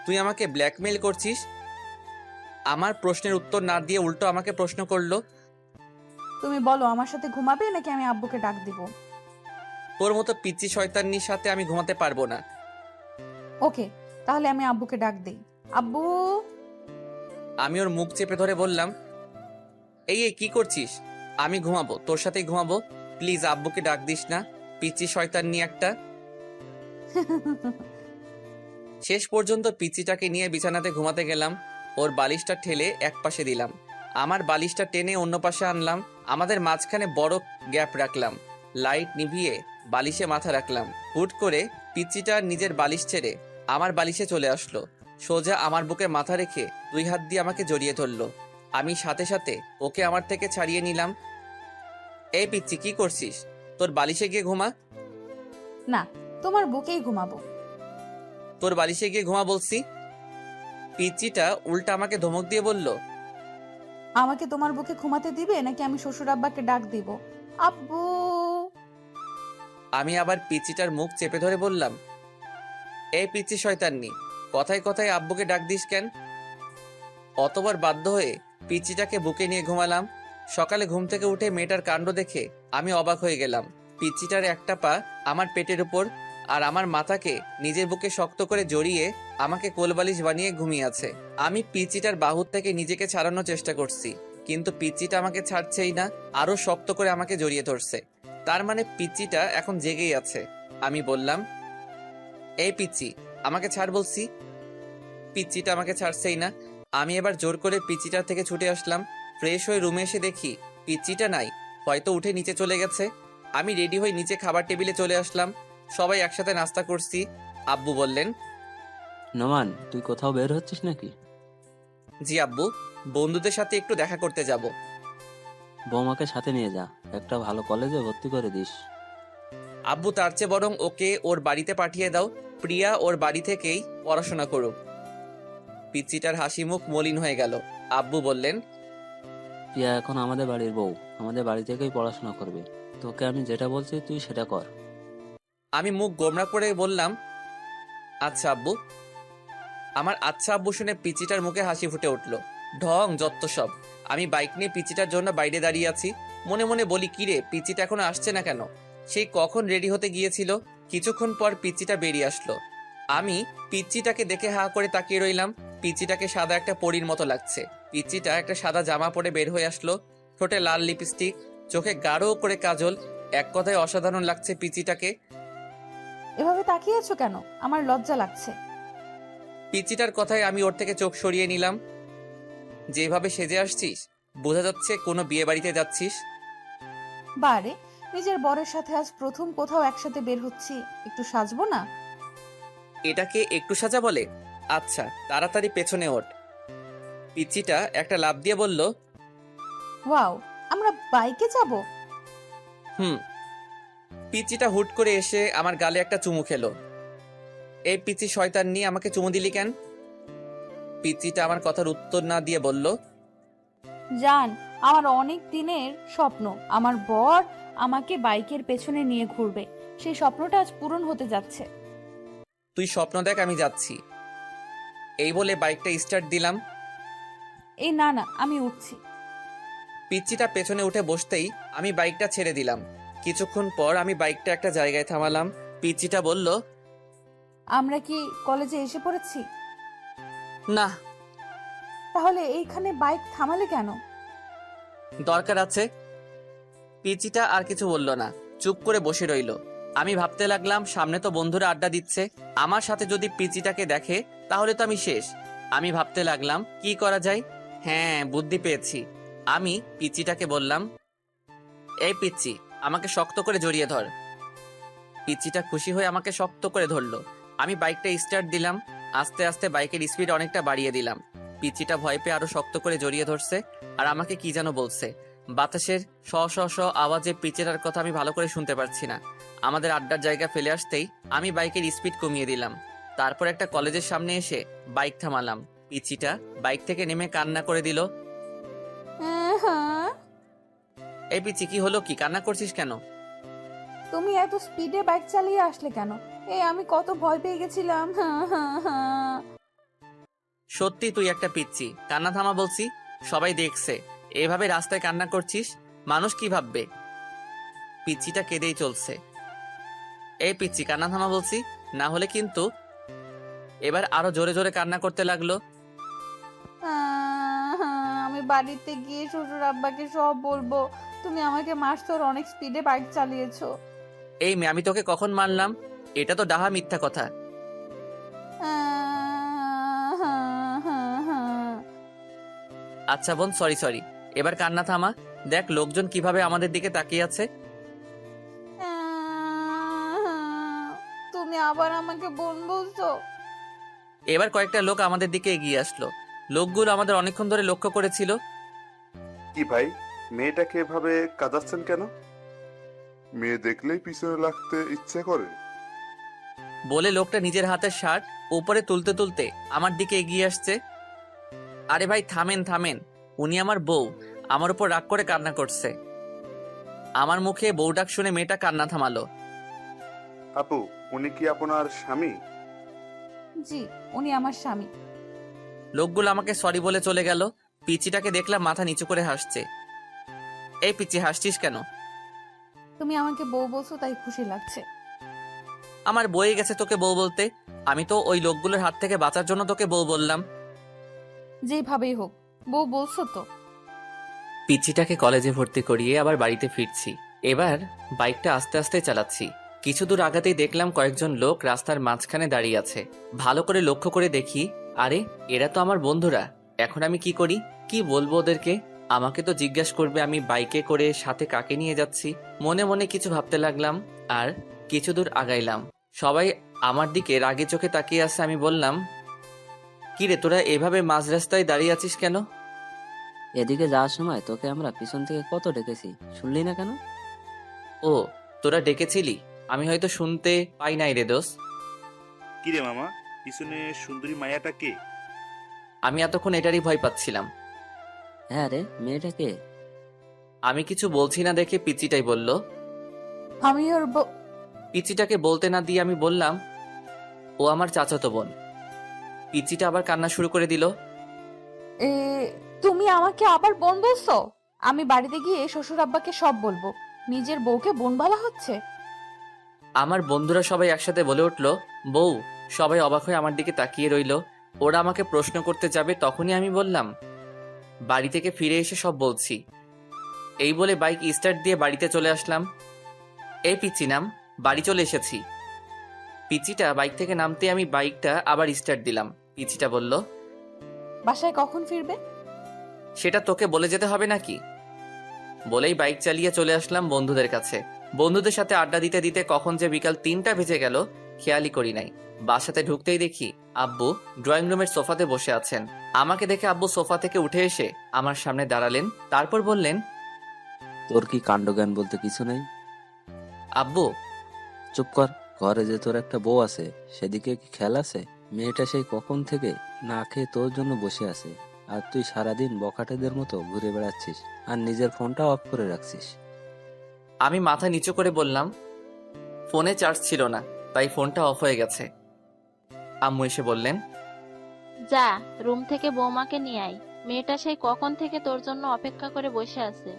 তুই আমাকে ব্ল্যাকমেইল করছিস? আমার প্রশ্নের উত্তর না দিয়ে উল্টো আমাকে প্রশ্ন করলো। তুমি বলো আমার সাথে ঘুমাবে নাকি আমি আব্বুকে ডাক দিব? তোর মতো পিচ্চি শয়তানির সাথে আমি ঘুমাতে পারবো না। ওকে, তাহলে আমি আব্বুকে ডাক দেই। আব্বু। আমি ওর মুখ চেপে ধরে বললাম, এই কি করছিস? আমি ঘুমাবো, তোর সাথেই ঘুমাবো। প্লিজ আব্বুকে ডাক দিস না, পিচ্চি শয়তান নিয়ে একটা। শেষ পর্যন্ত পিচ্চিটাকে নিয়ে বিছানাতে ঘুমাতে গেলাম। ওর বালিশটা ঠেলে এক পাশে দিলাম, আমার বালিশটা টেনে অন্য পাশে আনলাম। আমাদের মাঝখানে বড় গ্যাপ রাখলাম। লাইট নিভিয়ে বালিশে মাথা রাখলাম। হুট করে পিচ্চিটা নিজের বালিশ ছেড়ে আমার বালিশে চলে আসলো। সোজা আমার বুকে মাথা রেখে 2 হাত দিয়ে আমাকে জড়িয়ে ধরলো। আমি সাথে সাথে ওকে আমার থেকে ছাড়িয়ে নিলাম। এই পিচ্চি, কি করছিস? তোর বালিশে গিয়ে ঘুমা। না, তোমার বুকেই ঘুমাবো। তোর বালিশে গিয়ে ঘুমা বলছি। পিচ্চিটা উল্টা আমাকে ধমক দিয়ে বলল, আমাকে তোমার বুকে ঘুমাতে দিবে নাকি আমি শ্বশুর আব্বাকে ডাক দিব? আব্বু। আমি আবার পিচ্চিটার মুখ চেপে ধরে বললাম, এই পিচ্চি শয়তান্নি, কথায় কথায় আব্বুকে ডাক দিস কেন? অতবার বাধ্য হয়ে পিচ্চিটাকে বুকে নিয়ে ঘুমালাম। সকালে ঘুম থেকে উঠে মেয়েটার কাণ্ড দেখে আমি অবাক হয়ে গেলাম। পিচ্চিটার একটা পা আমার পেটের উপর আর আমার মাথাকে নিজের বুকে শক্ত করে জড়িয়ে আমাকে কোলবালিশ বানিয়ে ঘুমিয়ে আছে। আমি পিচ্চিটার বাহুর থেকে নিজেকে ছাড়ানোর চেষ্টা করছি, কিন্তু পিচ্চিটা আমাকে ছাড়ছেই না, আরো শক্ত করে আমাকে জড়িয়ে ধরছে। তার মানে পিচ্চিটা এখন জেগেই আছে। আমি বললাম, এই পিচ্চি, আমাকে ছাড় বলছি। পিচ্চিটা আমাকে ছাড়ছেই না। আমি এবার জোর করে পিচ্চিটার থেকে ছুটে আসলাম। ফ্রেশ হয়ে রুমে এসে দেখি পিচ্চিটা নাই, হয়তো উঠে নিচে চলে গেছে। আমি রেডি হয়ে নিচে খাবার টেবিলে চলে আসলাম। সবাই একসাথে নাস্তা করছি। আব্বু বললেন, নোমান, তুই কোথাও বের হচ্ছিস নাকি? জি আব্বু, বন্ধুদের সাথে একটু দেখা করতে যাব। বৌমাকে সাথে নিয়ে যা, একটা ভালো কলেজে ভর্তি করে দিস। আব্বু, তার চেয়ে বরং ওকে ওর বাড়িতে পাঠিয়ে দাও, প্রিয়া ওর বাড়ি থেকেই পড়াশোনা করুক। পিচ্চিটার হাসি মুখ মলিন হয়ে গেল। আব্বু বললেন, প্রিয়া এখন আমাদের বাড়ির বউ, আমাদের বাড়ি থেকেই পড়াশোনা করবে। তোকে আমি যেটা বলছি তুই সেটা কর। আমি মুখ গোমড়া করে বললাম, আচ্ছা আব্বু। আমার আচ্ছা আব্বু শুনে পিচিটার মুখে হাসি ফুটে উঠল। ঢং যত্ত সব। আমি বাইক নিয়ে পিচিটার জন্য বাইরে দাঁড়িয়ে আছি। মনে মনে বলি, কিরে পিচিটা এখনো আসছে না কেন? সেই কখন রেডি হতে গিয়েছিল। কিছুক্ষণ পর পিচিটা বেরিয়ে আসলো। আমি পিচিটাকে দেখে হা করে তাকিয়ে রইলাম। পিচিটাকে সাদা একটা পরীর মতো লাগছে। পিচিটা একটা সাদা জামা পরে বের হয়ে আসলো, ঠোঁটে লাল লিপস্টিক, চোখে গাঢ় করে কাজল। এক কথায় অসাধারণ লাগছে পিচিটাকে। এভাবে তাকিয়ে আছো কেন? আমার লজ্জা লাগছে। পিচিটার কথায় আমি ওর থেকে চোখ সরিয়ে নিলাম। যেভাবে সেজে আসছিস, বোঝা যাচ্ছে কোনো বিয়ে বাড়িতে যাচ্ছিস। বারে, নিজের বরের সাথে আজ প্রথম কোথাও একসাথে বের হচ্ছি, একটু সাজবো না? এটাকে একটু সাজা বলে? আচ্ছা, তাড়াতাড়ি পেছনে ওঠ। পিচিটা একটা লাফ দিয়ে বলল, ওয়াও, আমরা বাইকে যাব? হুম। পিচিটা হুট করে এসে আমার গালে একটা চুমু খেলো। এই পিচি শয়তান নিয়ে আমাকে চুমু দিলি কেন? পিচিটা আমার কথার উত্তর না দিয়ে বলল, জান, আমার অনেক দিনের স্বপ্ন আমার বর আমাকে বাইকের পেছনে নিয়ে ঘুরবে। সেই স্বপ্নটা আজ পূরণ হতে যাচ্ছে। তুই স্বপ্ন দেখ, আমি যাচ্ছি। এই বলে বাইকটা স্টার্ট দিলাম। এই না না, আমি উঠছি। পিচিটা পেছনে উঠে বসতেই আমি বাইকটা ছেড়ে দিলাম। কিছুক্ষণ পর আমি বাইকটা একটা জায়গায় থামালাম। পিচিটা বলল, আমরা কি কলেজে এসে পড়েছি? না, তাহলে এইখানে বাইক থামালে কেন? দরকার আছে। পিচিটা আর কিছু বলল না, চুপ করে বসে রইল। আমি ভাবতে লাগলাম, সামনে তো বন্ধুরা আড্ডা দিচ্ছে, আমার সাথে যদি পিচিটাকে দেখে তাহলে তো আমি শেষ। আমি ভাবতে লাগলাম কি করা যায়। হ্যাঁ, বুদ্ধি পেয়েছি। আমি পিচিটাকে বললাম, এই পিচি, আমাকে শক্ত করে জড়িয়ে ধর। পিচিটা খুশি হয়ে আমাকে শক্ত করে ধরলো। আমি বাইকটা স্টার্ট দিলাম। আস্তে আস্তে বাইকের স্পিড অনেকটা বাড়িয়ে দিলাম। পিচিটা ভয় পেয়ে আরো শক্ত করে জড়িয়ে ধরছে আর আমাকে কি যেন বলছে। বাতাসের শ শ শ আওয়াজে পিচিটার কথা আমি ভালো করে শুনতে পারছি না। আমাদের আড্ডার জায়গা ফেলে আসতেই আমি বাইকের স্পিড কমিয়ে দিলাম। তারপর একটা কলেজের সামনে এসে বাইক থামালাম। পিচিটা বাইক থেকে নেমে কান্না করে দিল। এই পিচি, কি হলো? কি কান্না করছিস কেন? তুমি এত স্পিডে বাইক চালিয়ে আসলে কেন? এই আমি কত ভয় পেয়ে গেছিলাম। সত্যি তুই একটা পিচ্ছি। কান্না থামা বলছি, সবাই দেখছে। এভাবে রাস্তায় কান্না করছিস, মানুষ কি ভাববে? পিচ্ছিটা কেঁদেই চলছে। এই পিচ্ছি, কান্না থামা বলছি, না হলে কিন্তু। এবার আরো জোরে জোরে কান্না করতে লাগলো। আমি বাড়িতে গিয়ে শ্বশুর আব্বাকে সব বলবো। তুমি আমাকে মারছো, আর অনেক স্পিডে বাইক চালিয়েছো। এই মেয়ে, আমি তোকে কখন মারলাম? এটা তো ডাহা মিথ্যা কথা। আচ্ছা বোন, সরি সরি। এবার কান্না থামা। দেখ লোকজন কিভাবে আমাদের দিকে তাকিয়ে আছে। তুমি আবার আমাকে বোন বলছো? এবার কয়েকটা লোক আমাদের দিকে এগিয়ে আসলো। লোকগুলো আমাদের অনেকক্ষণ ধরে লক্ষ্য করেছিল। কি ভাই, মেয়েটাকে এভাবে কাঁদাচ্ছেন কেন? মেয়ে দেখলেই পিছনে লাগতে ইচ্ছে করে। বলে লোকটা নিজের হাতের শার্ট উপরে তুলতে তুলতে আমার দিকে এগিয়ে আসছে। আরে ভাই, থামেন থামেন, উনি আমার বউ। আমার উপর রাগ করে কান্না করছে। আমার মুখে বউ ডাক শুনে মেয়েটা কান্না থামালো। আপু, উনি কি আপনার স্বামী? জি, উনি আমার স্বামী। লোকগুলো আমাকে সরি বলে চলে গেল। পিচিটাকে দেখলাম মাথা নিচু করে হাসছে। এই পিচি, হাসছিস কেন? তুমি আমাকে বউ বলছো তাই খুশি লাগছে। আমার বয়ে গেছে তোকে বউ বলতে। আমি তো ওই লোকগুলোর হাত থেকে বাঁচার জন্য তোকে বউ বললাম। যেভাবেই হোক, বউ বলছো তো। পিচিটাকে কলেজে ভর্তি করিয়ে আবার বাড়িতে ফিরছি। এবার বাইকটা আস্তে আস্তে চালাচ্ছি। কিছু দূর আগাতেই দেখলাম কয়েকজন লোক রাস্তার মাঝখানে দাঁড়িয়ে আছে। ভালো করে লক্ষ্য করে দেখি, আরে এরা তো আমার বন্ধুরা। এখন আমি কি করি? কি বলবো ওদেরকে? আমাকে তো জিজ্ঞাসা করবে আমি বাইকে করে সাথে কাকে নিয়ে যাচ্ছি। মনে মনে কিছু ভাবতে লাগলাম আর কিছু দূর আগাইলাম। সবাই আমার দিকে রাগে চোখে তাকিয়ে আছে। আমি বললাম, কি রে, তোরা এভাবে মাঝ রাস্তায় দাঁড়িয়ে আছিস কেন? এদিকে যাওয়ার সময় তোকে আমরা পিছন থেকে কত ডেকেছি, শুনলি না কেন? ও, তোরা ডেকেছিলি? আমি হয়তো শুনতে পাই নাই রে দোষ। কিরে মামা, পিছনে সুন্দরী মায়াটা কে? আমি এতক্ষণ এটারই ভয় পাচ্ছিলাম। হ্যাঁ রে, মেয়েটাকে? আমি কিছু বলছি না দেখে পিচিটাই বলল। আমি ওর পিচিটাকে বলতে না দিয়ে আমি বললাম, ও আমার চাচাতো বোন। পিচিটা আবার কান্না শুরু করে দিল। এ, তুমি আমাকে আবার বোন বলছো? আমি বাড়িতে গিয়ে শ্বশুর আব্বাকে সব বলবো। নিজের বউকে বোন বলা হচ্ছে? আমার বন্ধুরা সবাই একসাথে বলে উঠল, বউ। সবাই অবাক হয়ে আমার দিকে তাকিয়ে রইল। ওরা আমাকে প্রশ্ন করতে যাবে, তখনই আমি বললাম, বাড়ি থেকে ফিরে এসে সব বলছি। এই বলে বাইক স্টার্ট দিয়ে বাড়িতে চলে আসলাম। এই পিচি নাম, বাড়ি চলে এসেছি। পিচিটা বাইক থেকে নামতে আমি বাইকটা আবার স্টার্ট দিলাম। পিচিটা বলল, বাসায় কখন ফিরবে? সেটা তোকে বলে যেতে হবে নাকি? বলেই বাইক চালিয়ে চলে আসলাম বন্ধুদের কাছে। বন্ধুদের সাথে আড্ডা দিতে দিতে কখন যে বিকাল 3টা বেজে গেল খেয়ালই করি নাই। বাসাতে ঢুকতেই দেখি আব্বু ড্রয়িং রুমের সোফাতে বসে আছেন। আমাকে দেখে আব্বু সোফা থেকে উঠে এসে আমার সামনে দাঁড়ালেন, তারপর বললেন, তোর কি কাণ্ডজ্ঞান বলতে কিছু নেই? আব্বু। চুপ কর। ঘরে যে তোর একটা বউ আছে, সেদিকে কি খেয়াল আছে? মেয়েটা সেই কখন থেকে না খেয়ে তোর জন্য বসে আছে, আর তুই সারাদিন বখাটেদের মতো ঘুরে বেড়াচ্ছিস আর নিজের ফোনটা অফ করে রাখছিস। আমি মাথা নিচু করে বললাম, ফোনে চার্জ ছিল না, তাই ফোনটা অফ হয়ে গেছে। আম্মু এসে বললেন, যা রুম থেকে বৌমাকে নিয়ে আয়, মেয়েটা সেই কখন থেকে তোর জন্য অপেক্ষা করে বসে আছে।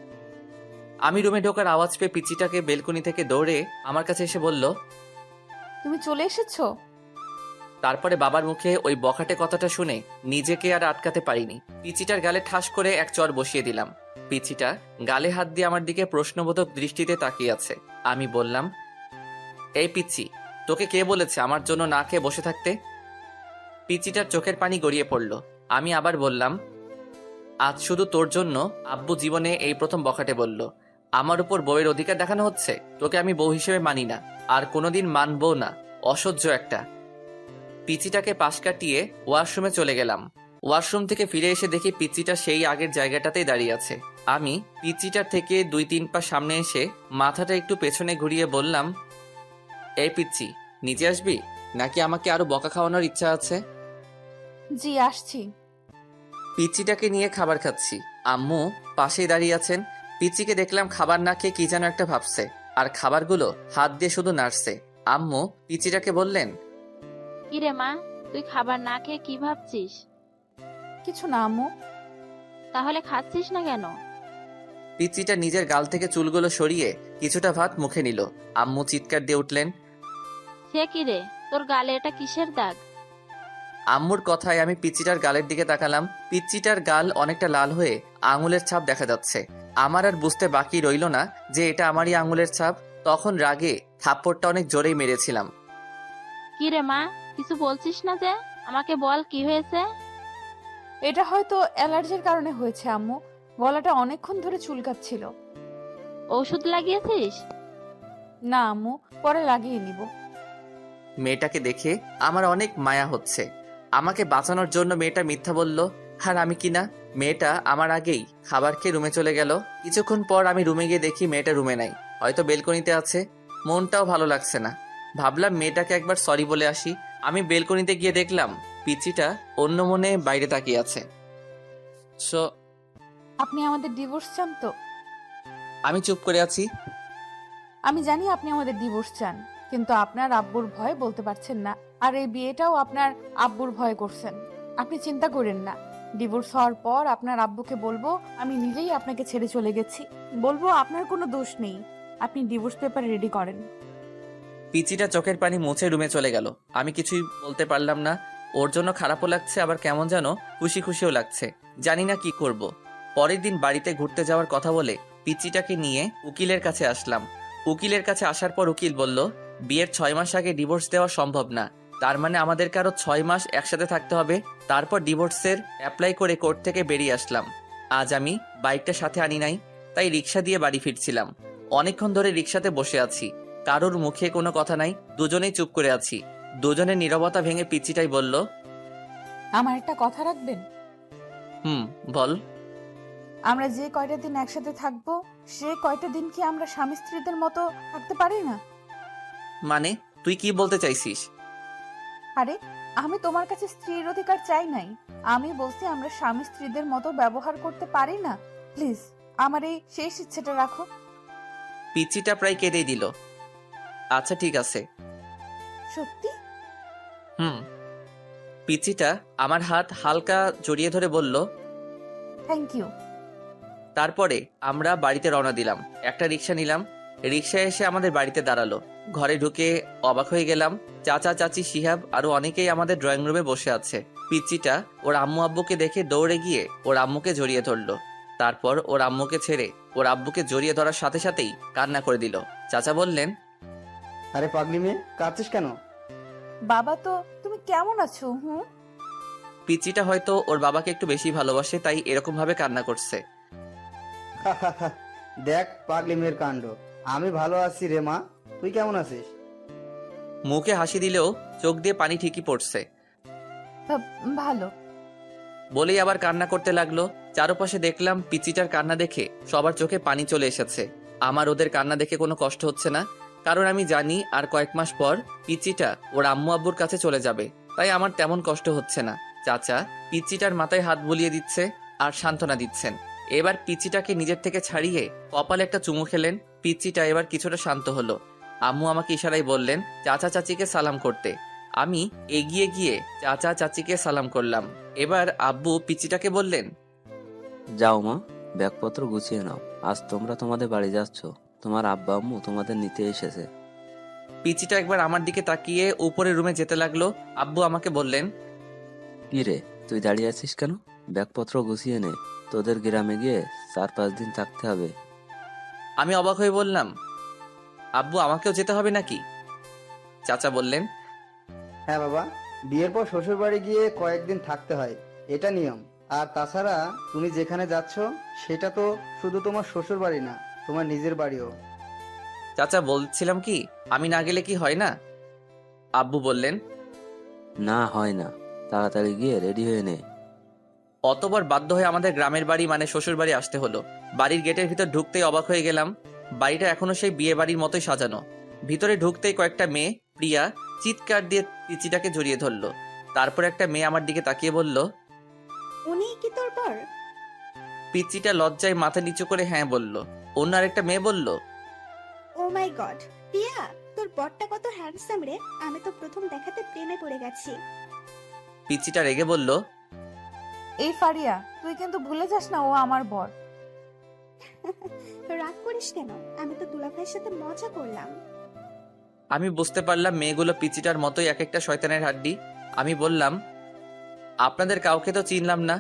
আমি রুমে ঢোকার আওয়াজ পেয়ে পিচিটাকে বেলকনি থেকে দৌড়ে আমার কাছে এসে বলল। তুমি চলে এসেছো? তারপরে বাবার মুখে ওই বখাটে কথাটা শুনে নিজেকে আর আটকাতে পারিনি। পিচিটার গালে ঠাস করে এক চর বসিয়ে দিলাম। পিচিটা গালে হাত দিয়ে আমার দিকে প্রশ্নবোধক দৃষ্টিতে তাকিয়ে আছে। আমি বললাম, এই পিচি, তোকে কে বলেছে আমার জন্য না খেয়ে বসে থাকতে? পিচিটার চোখের পানি গড়িয়ে পড়ল। আমি আবার বললাম, আজ শুধু তোর জন্য আব্বু জীবনে এই প্রথম বখাটে বলল। আমার উপর বউয়ের অধিকার দেখানো হচ্ছে। তোকে আমি বউ হিসেবে মানি না, আর কোনোদিন মানবো না। অসহ্য একটা। পিচিটাকে পাশ কাটিয়ে ওয়াশরুমে চলে গেলাম। ওয়াশরুম থেকে ফিরে এসে দেখি পিচিটা সেই আগের জায়গাটাতেই দাঁড়িয়ে আছে। আমি পিচিটার থেকে 2-3 পা সামনে এসে মাথাটা একটু পেছনে ঘুরিয়ে বললাম, এই পিচি, নিচে আসবি নাকি আমাকে আরো বকা খাওয়ানোর ইচ্ছা আছে? জি, আসছি। পিচিটাকে নিয়ে খাবার খাচ্ছি। আম্মু পাশেই দাঁড়িয়ে আছেন। পিচিকে দেখলাম খাবার না খেয়ে কি যেন একটা ভাবছে, আর খাবারগুলো হাত দিয়ে শুধু নাড়ছে। আম্মু পিচিটাকে বললেন, কিরে মা, তুই খাবার না খেয়ে কি ভাবছিস? কিছু না আম্মু। তাহলে খাচ্ছিস না কেন? পিচিটা নিজের গাল থেকে চুলগুলো সরিয়ে কিছুটা ভাত মুখে নিল। আম্মু চিৎকার দিয়ে উঠলেন। সে কিরে, তোর গালে এটা কিসের দাগ? আম্মুর কথায় আমি পিচিটার গালের দিকে তাকালাম। পিচিটার গাল অনেকটা লাল হয়ে আঙুলের ছাপ দেখা যাচ্ছে। আমার আর বুঝতে বাকি রইল না যে এটা আমারই আঙুলের ছাপ। তখন রাগে থাপ্পড়টা অনেক জোরেই মেরেছিলাম। কিরে মা, কিছু বলছিস না যে? আমাকে বল কি হয়েছে? এটা হয়তো অ্যালার্জির কারণে হয়েছে আম্মু। গলাটা অনেকক্ষণ ধরে চুলকাচ্ছিল। ওষুধ লাগিয়েছিস? না আম্মু, পরে লাগিয়ে নিব। মেয়েটাকে দেখে আমার অনেক মায়া হচ্ছে। আমাকে বাঁচানোর জন্য মেয়েটা মিথ্যা বলল, আর আমি কিনা। মেয়েটা আমার আগেই খাবার খেয়ে রুমে চলে গেল। কিছুক্ষণ পর আমি রুমে গিয়ে দেখি মেয়েটা রুমে নাই, হয়তো বেলকনিতে আছে। মনটাও ভালো লাগছে না। ভাবলাম মেয়েটাকে একবার সরি বলে আসি। আমি বেলকনিতে গিয়ে দেখলাম পিচিটা অন্য মনে বাইরে তাকিয়ে আছে। সো আপনি আমাদের ডিভোর্স চান তো? আমি চুপ করে আছি। আমি জানি আপনি আমাদের ডিভোর্স চান, কিন্তু আপনার আব্বুর ভয় বলতে পারছেন না। আর এই বিয়েটাও আপনার আব্বুর ভয় করছেন। আপনি চিন্তা করেন না, ডিভোর্স হওয়ার পর আপনার আব্বুকে বলবো আমি নিজেই আপনাকে ছেড়ে চলে গেছি। বলবো আপনার কোনো দোষ নেই। আপনি ডিভোর্স পেপার রেডি করেন। পিচিটা চোখের পানি মুছে রুমে চলে গেল। আমি কিছুই বলতে পারলাম না। ওর জন্য খারাপও লাগছে, আবার কেমন যেন খুশি খুশিও লাগছে। জানি না কি করব। পরের দিন বাড়িতে ঘুরতে যাওয়ার কথা বলে পিচিটাকে নিয়ে উকিলের কাছে আসলাম। উকিলের কাছে আসার পর উকিল বলল, বিয়ের 6 মাস আগে ডিভোর্স দেওয়া সম্ভব না। তার মানে আমাদেরকে আরো 6 মাস একসাথে থাকতে হবে। তারপর ডিভোর্সের অ্যাপ্লাই করে কোর্ট থেকে বেরিয়ে আসলাম। আজ আমি বাইকটা সাথে আনি নাই, তাই রিক্সা দিয়ে বাড়ি ফিরছিলাম। অনেকক্ষণ ধরে রিক্সাতে বসে আছি, কারোর মুখে কোনো কথা নাই। দুজনেই চুপ করে আছি। দুজনের নীরবতা ভেঙে পিচিটাই বলল, আমার একটা কথা রাখবেন? বল। আমরা যে কয়টা দিন একসাথে থাকবো, সে কয়টা দিন কি আমরা স্বামী স্ত্রীদের মতো থাকতে পারি না? মানে তুই কি বলতে চাইছিস? আরে আমি তোমার কাছে স্ত্রীর অধিকার চাই নাই। আমি বলছি আমরা স্বামী স্ত্রীদের মতো ব্যবহার করতে পারি না। প্লিজ আমার এই শেষ ইচ্ছেটা রাখো। পিচ্চিটা প্রায় কেঁদেই দিল। আচ্ছা ঠিক আছে। সত্যি? হুম। পিচ্চিটা আমার হাত হালকা জড়িয়ে ধরে বলল। Thank you. তারপরে আমরা বাড়িতে রওনা দিলাম। একটা রিক্সা নিলাম। রিক্সায় এসে আমাদের বাড়িতে দাঁড়ালো। ঘরে ঢুকে অবাক হয়ে গেলাম। চাচা চাচি শিহাব আরো অনেকেই আমাদের ড্রয়িং রুমে বসে আছে। পিচ্চিটা ওর আম্মু আব্বুকে দেখে দৌড়ে গিয়ে ওর আম্মুকে জড়িয়ে ধরলো। তারপর ওর আম্মুকে ছেড়ে ওর আব্বুকে জড়িয়ে ধরার সাথে সাথেই কান্না করে দিল। চাচা বললেন, আরে পাগলি মেয়ে, কাঁদছিস কেন? বাবা তো তুমি কেমন আছো? হুম। পিচ্চিটা হয়তো ওর বাবাকে একটু বেশি ভালোবাসে, তাই এরকম ভাবে কান্না করছে। দেখ পাগলি মেয়ের কাণ্ড। আমি ভালো আছি রে মা, তুই কেমন আছিস? মুখে হাসি দিলেও চোখ দিয়ে পানি ঠিকই পড়ছে। ভালো। বলেই আবার কান্না করতে লাগলো। চারপাশে দেখলাম পিচ্চিটার কান্না দেখে সবার চোখে পানি চলে এসেছে। আমার ওদের কান্না দেখে কোনো কষ্ট হচ্ছে না, কারণ আমি জানি আর কয়েক মাস পর পিচ্চিটা ওর আম্মু আব্বুর কাছে চলে যাবে, তাই আমার তেমন কষ্ট হচ্ছে না। চাচা পিচ্চিটার মাথায় হাত বুলিয়ে দিচ্ছে আর সান্ত্বনা দিচ্ছেন। এবার পিচ্চিটাকে নিজের থেকে ছাড়িয়ে কপালে একটা চুমু খেলেন। পিচ্চিটা এবার কিছুটা শান্ত হলো। আম্মু আমাকে ইশারায় বললেন চাচা চাচিকে সালাম করতে। আমি এগিয়ে গিয়ে চাচা চাচিকে সালাম করলাম। এবার আব্বু পিচ্চিটাকে বললেন, যাও মা, ব্যাগপত্র গুছিয়ে নাও, আজ তোমরা তোমাদের বাড়ি যাচ্ছ, তোমার আব্বা আম্মু তোমাদের নিতে এসেছে। পিচ্চিটা একবার আমার দিকে তাকিয়ে উপরের রুমে যেতে লাগলো। আব্বু আমাকে বললেন, কি রে, তুই দাঁড়িয়ে আছিস কেন? ব্যাগপত্র গুছিয়ে নে, তোদের গ্রামে গিয়ে 4-5 দিন থাকতে হবে। আমি অবাক হয়ে বললাম, আব্বু আমাকেও যেতে হবে নাকি? চাচা বললেন, হ্যাঁ বাবা, বিয়ের পর শ্বশুর বাড়ি গিয়ে কয়েকদিন থাকতে হয়, এটা নিয়ম। আর তাছাড়া তুমি যেখানে যাচ্ছ সেটা তো শুধু তোমার শ্বশুর বাড়ি না, তোমার নিজের বাড়িও। চাচা বলছিলাম কি আমি না গেলে কি হয় না? আব্বু বললেন, না হয় না, তাড়াতাড়ি গিয়ে রেডি হয়ে নে। অতবার বাধ্য হয়ে আমাদের গ্রামের বাড়ি মানে শ্বশুর বাড়ি আসতে হলো। বাড়ির গেটের ভিতর ঢুকতেই অবাক হয়ে গেলাম। বাড়িটা এখনো সেই বিয়ে বাড়ির মতোই সাজানো। ভিতরে ঢুকতেই কয়েকটা মেয়ে প্রিয়া চিৎকার দিয়ে পিচিটাকে জড়িয়ে ধরলো। তারপর একটা মেয়ে আমার দিকে তাকিয়ে বলল, উনি কি তোর বর? পিচিটা লজ্জায় মাথা নিচু করে হ্যাঁ বলল। অন্য আরেকটা মেয়ে বলল, ও মাই গড, পিয়া তোর বরটা কত হ্যান্ডসাম রে, আমি তো প্রথম দেখাতে প্রেমে পড়ে গেছি। পিচিটা রেগে বলল, এই ফারিয়া, তুই কিন্তু ভুলে যাস না ও আমার বর। রাগ করিস কেন, আমি তো দুলাভাইয়ের সাথে মজা করলাম। আমি বুঝতে পারলাম মেয়েগুলো পিচিটার মতোই এক একটা শয়তানের হাড্ডি। আমি বললাম, আপনাদের কাউকে তো চিনলাম না।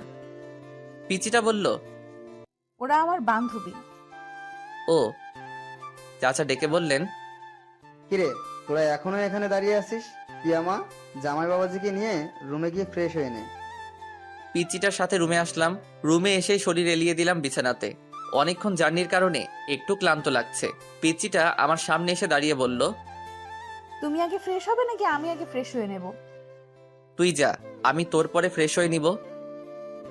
পিচিটা বলল, ওরা আমার বান্ধবী। ও। চাচা ডেকে বললেন, কিরে, তোরা এখনো এখানে দাঁড়িয়ে আছিস? পিয়ামা, জামাই বাবাজিকে নিয়ে রুমে গিয়ে ফ্রেশ হয়ে নে। পিচিটার সাথে রুমে আসলাম। রুমে এসেই শরীর এলিয়ে দিলাম বিছানাতে। অনেকক্ষণ জার্নির কারণে একটু ক্লান্ত লাগছে। পিচিটা আমার সামনে এসে দাঁড়িয়ে বলল, তুমি আগে ফ্রেশ হবে নাকি আমি আগে ফ্রেশ হয়ে নেব? তুই যা, আমি তোর পরে ফ্রেশ হয়ে নিব।